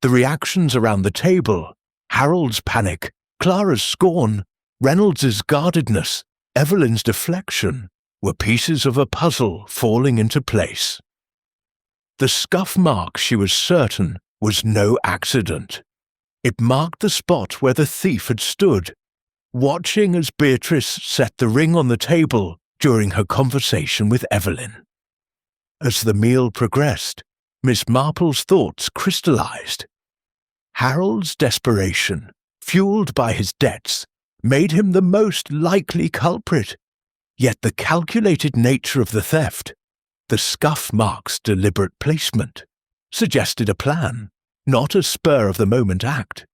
The reactions around the table, Harold's panic, Clara's scorn, Reynolds's guardedness, Evelyn's deflection, were pieces of a puzzle falling into place. The scuff mark, she was certain, was no accident. It marked the spot where the thief had stood, watching as Beatrice set the ring on the table during her conversation with Evelyn. As the meal progressed, Miss Marple's thoughts crystallized. Harold's desperation, fueled by his debts, made him the most likely culprit, yet the calculated nature of the theft, the scuff mark's deliberate placement, suggested a plan, not a spur-of-the-moment act.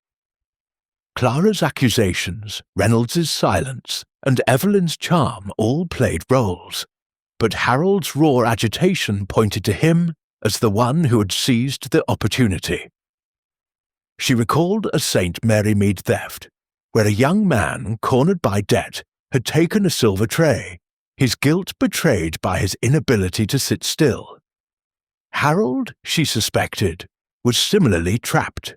Clara's accusations, Reynolds's silence, and Evelyn's charm all played roles, but Harold's raw agitation pointed to him as the one who had seized the opportunity. She recalled a St. Mary Mead theft, where a young man, cornered by debt, had taken a silver tray, his guilt betrayed by his inability to sit still. Harold, she suspected, was similarly trapped.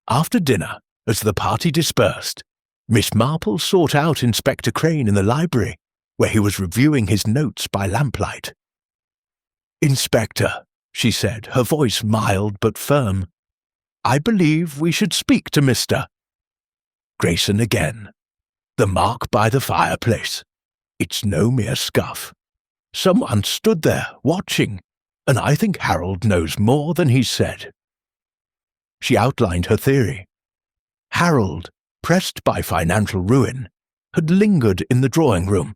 After dinner, as the party dispersed, Miss Marple sought out Inspector Crane in the library, where he was reviewing his notes by lamplight. "Inspector," she said, her voice mild but firm, "I believe we should speak to Mr. Grayson again. The mark by the fireplace. It's no mere scuff. Someone stood there, watching, and I think Harold knows more than he said." She outlined her theory. Harold, pressed by financial ruin, had lingered in the drawing room,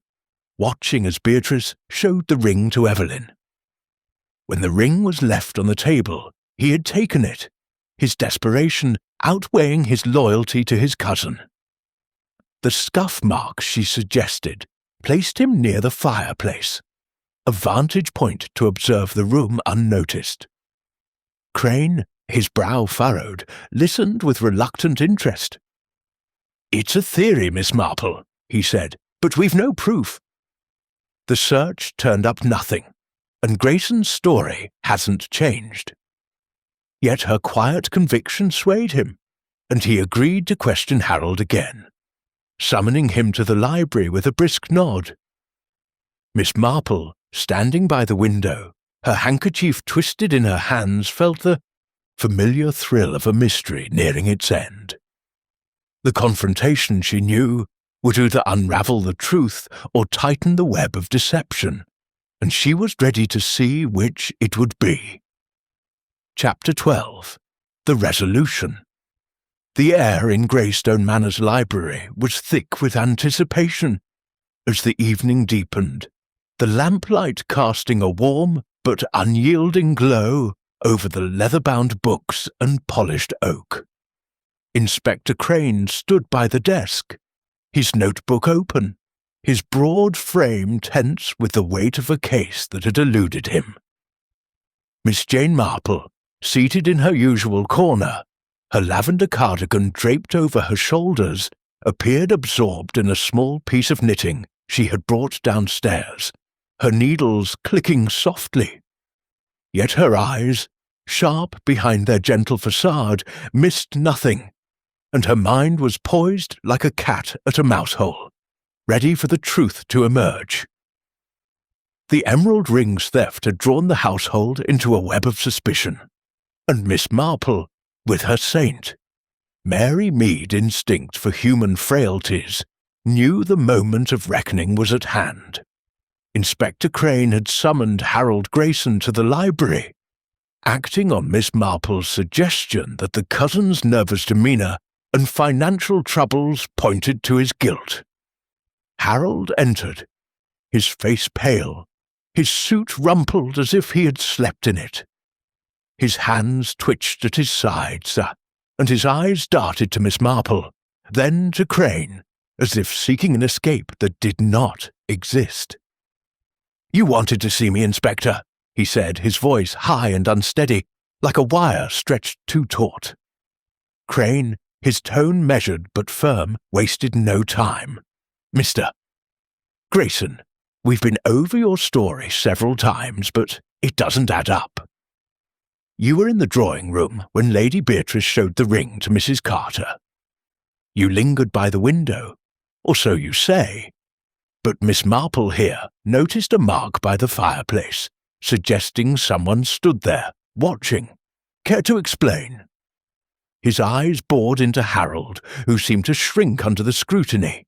watching as Beatrice showed the ring to Evelyn. When the ring was left on the table, he had taken it, his desperation outweighing his loyalty to his cousin. The scuff mark, she suggested, placed him near the fireplace, a vantage point to observe the room unnoticed. Crane, his brow furrowed, listened with reluctant interest. "It's a theory, Miss Marple," he said, "but we've no proof." The search turned up nothing, and Grayson's story hasn't changed. Yet her quiet conviction swayed him, and he agreed to question Harold again, summoning him to the library with a brisk nod. Miss Marple, standing by the window, her handkerchief twisted in her hands, felt the familiar thrill of a mystery nearing its end. The confrontation, she knew, would either unravel the truth or tighten the web of deception, and she was ready to see which it would be. Chapter 12. The Resolution. The air in Greystone Manor's library was thick with anticipation. As the evening deepened, the lamplight casting a warm but unyielding glow over the leather-bound books and polished oak. Inspector Crane stood by the desk, his notebook open, his broad frame tense with the weight of a case that had eluded him. Miss Jane Marple, seated in her usual corner, her lavender cardigan draped over her shoulders, appeared absorbed in a small piece of knitting she had brought downstairs, her needles clicking softly. Yet her eyes, sharp behind their gentle facade, missed nothing, and her mind was poised like a cat at a mouse-hole, ready for the truth to emerge. The emerald ring's theft had drawn the household into a web of suspicion, and Miss Marple, with her saint, Mary Mead instinct for human frailties, knew the moment of reckoning was at hand. Inspector Crane had summoned Harold Grayson to the library, acting on Miss Marple's suggestion that the cousin's nervous demeanour and financial troubles pointed to his guilt. Harold entered, his face pale, his suit rumpled as if he had slept in it. His hands twitched at his sides, and his eyes darted to Miss Marple, then to Crane, as if seeking an escape that did not exist. "You wanted to see me, Inspector," he said, his voice high and unsteady, like a wire stretched too taut. Crane, His tone measured but firm, wasted no time. "Mr. Grayson, we've been over your story several times, but it doesn't add up. You were in the drawing room when Lady Beatrice showed the ring to Mrs. Carter. You lingered by the window, or so you say, but Miss Marple here noticed a mark by the fireplace, suggesting someone stood there, watching. Care to explain?" His eyes bored into Harold, who seemed to shrink under the scrutiny.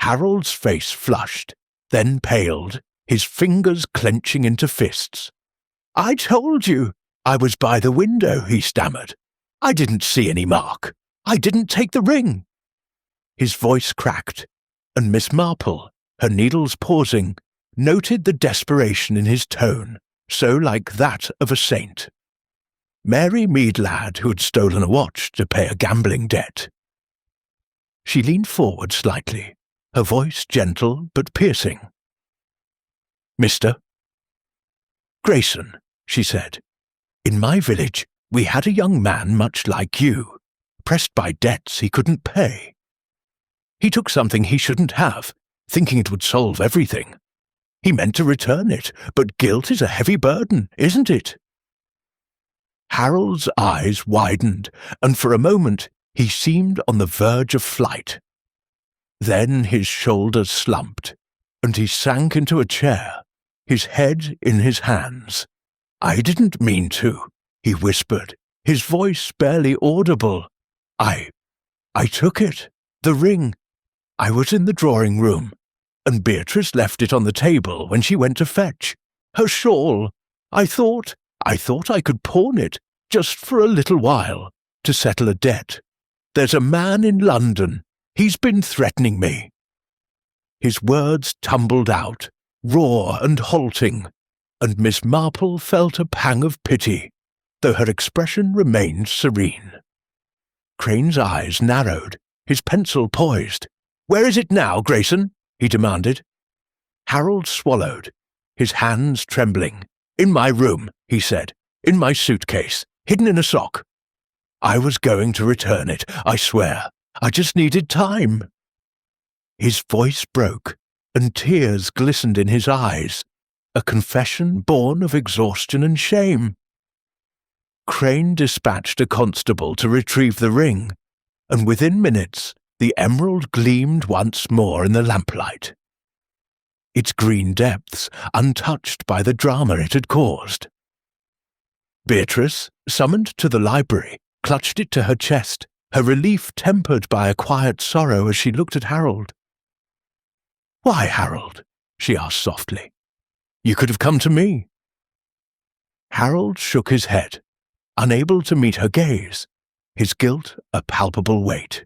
Harold's face flushed, then paled, his fingers clenching into fists. "I told you I was by the window," he stammered. "I didn't see any mark. I didn't take the ring." His voice cracked, and Miss Marple, her needles pausing, noted the desperation in his tone, so like that of a saint. Mary Mead lad who had stolen a watch to pay a gambling debt. She leaned forward slightly, her voice gentle but piercing. "Mr. Grayson," she said, "in my village we had a young man much like you, pressed by debts he couldn't pay. He took something he shouldn't have, thinking it would solve everything. He meant to return it, but guilt is a heavy burden, isn't it?" Harold's eyes widened, and for a moment he seemed on the verge of flight. Then his shoulders slumped, and he sank into a chair, his head in his hands. "I didn't mean to," he whispered, his voice barely audible. I took it, the ring. I was in the drawing room, and Beatrice left it on the table when she went to fetch. Her shawl. I thought I could pawn it, just for a little while, to settle a debt. There's a man in London. He's been threatening me." His words tumbled out, raw and halting, and Miss Marple felt a pang of pity, though her expression remained serene. Crane's eyes narrowed, his pencil poised. "Where is it now, Grayson?" he demanded. Harold swallowed, his hands trembling. "In my room," he said, "in my suitcase, hidden in a sock. I was going to return it, I swear. I just needed time." His voice broke, and tears glistened in his eyes, a confession born of exhaustion and shame. Crane dispatched a constable to retrieve the ring, and within minutes the emerald gleamed once more in the lamplight, its green depths untouched by the drama it had caused. Beatrice, summoned to the library, clutched it to her chest, her relief tempered by a quiet sorrow as she looked at Harold. "Why, Harold?" she asked softly. "You could have come to me." Harold shook his head, unable to meet her gaze, his guilt a palpable weight.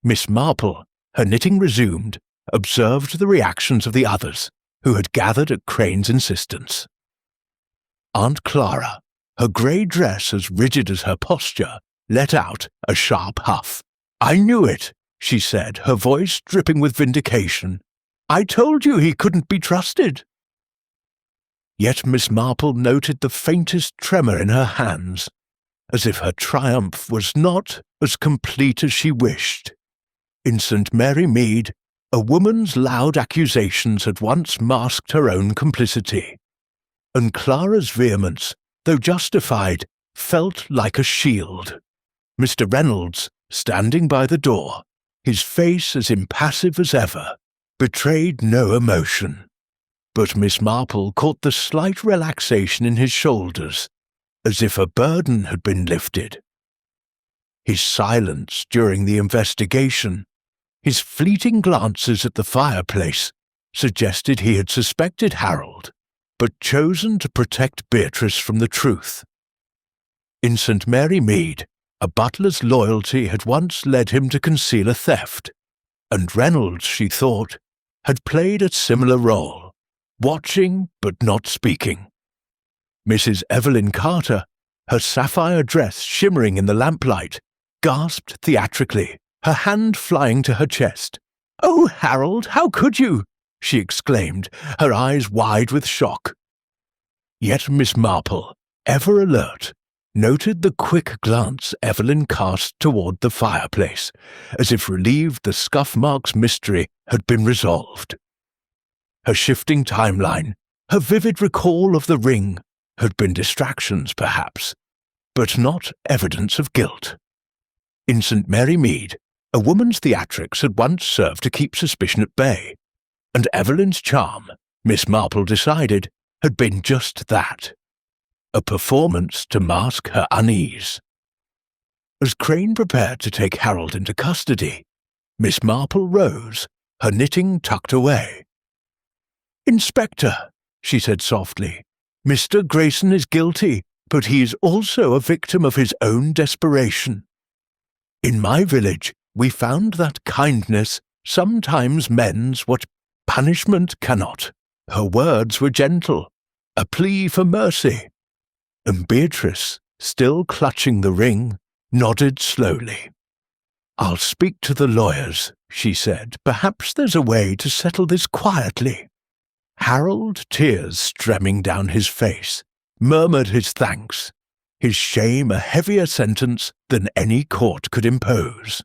Miss Marple, her knitting resumed, observed the reactions of the others, who had gathered at Crane's insistence. Aunt Clara, her grey dress as rigid as her posture, let out a sharp huff. "I knew it," she said, her voice dripping with vindication. "I told you he couldn't be trusted." Yet Miss Marple noted the faintest tremor in her hands, as if her triumph was not as complete as she wished. In St. Mary Mead, a woman's loud accusations had once masked her own complicity, and Clara's vehemence, though justified, felt like a shield. Mr. Reynolds, standing by the door, his face as impassive as ever, betrayed no emotion. But Miss Marple caught the slight relaxation in his shoulders, as if a burden had been lifted. His silence during the investigation, his fleeting glances at the fireplace, suggested he had suspected Harold, but chosen to protect Beatrice from the truth. In St. Mary Mead, a butler's loyalty had once led him to conceal a theft, and Reynolds, she thought, had played a similar role, watching but not speaking. Mrs. Evelyn Carter, her sapphire dress shimmering in the lamplight, gasped theatrically, her hand flying to her chest. "Oh, Harold, how could you?" she exclaimed, her eyes wide with shock. Yet Miss Marple, ever alert, noted the quick glance Evelyn cast toward the fireplace, as if relieved the scuff mark's mystery had been resolved. Her shifting timeline, her vivid recall of the ring, had been distractions perhaps, but not evidence of guilt. In St. Mary Mead, a woman's theatrics had once served to keep suspicion at bay, and Evelyn's charm, Miss Marple decided, had been just that. A performance to mask her unease. As Crane prepared to take Harold into custody, Miss Marple rose, her knitting tucked away. "Inspector," she said softly, "Mr. Grayson is guilty, but he is also a victim of his own desperation. In my village, we found that kindness sometimes mends what punishment cannot." Her words were gentle, a plea for mercy, and Beatrice, still clutching the ring, nodded slowly. "I'll speak to the lawyers," she said. "Perhaps there's a way to settle this quietly." Harold, tears streaming down his face, murmured his thanks, his shame a heavier sentence than any court could impose.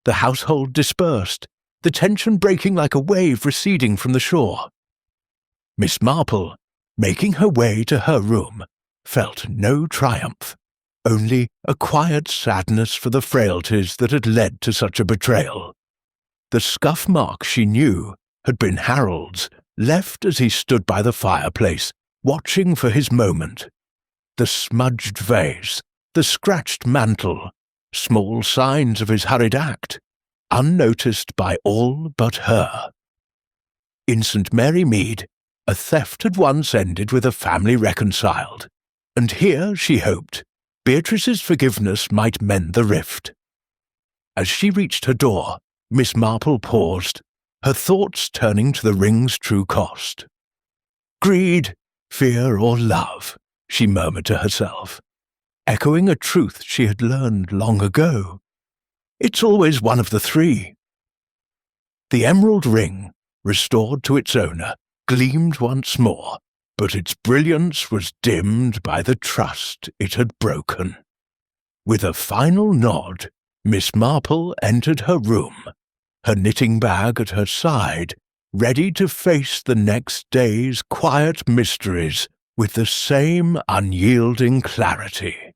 The household dispersed, the tension breaking like a wave receding from the shore. Miss Marple, making her way to her room, felt no triumph, only a quiet sadness for the frailties that had led to such a betrayal. The scuff mark, she knew, had been Harold's, left as he stood by the fireplace, watching for his moment. The smudged vase, the scratched mantle, small signs of his hurried act, unnoticed by all but her. In St. Mary Mead, a theft had once ended with a family reconciled, and here, she hoped, Beatrice's forgiveness might mend the rift. As she reached her door, Miss Marple paused, her thoughts turning to the ring's true cost. "Greed, fear, or love," she murmured to herself, echoing a truth she had learned long ago. "It's always one of the three." The emerald ring, restored to its owner, gleamed once more, but its brilliance was dimmed by the trust it had broken. With a final nod, Miss Marple entered her room, her knitting bag at her side, ready to face the next day's quiet mysteries with the same unyielding clarity.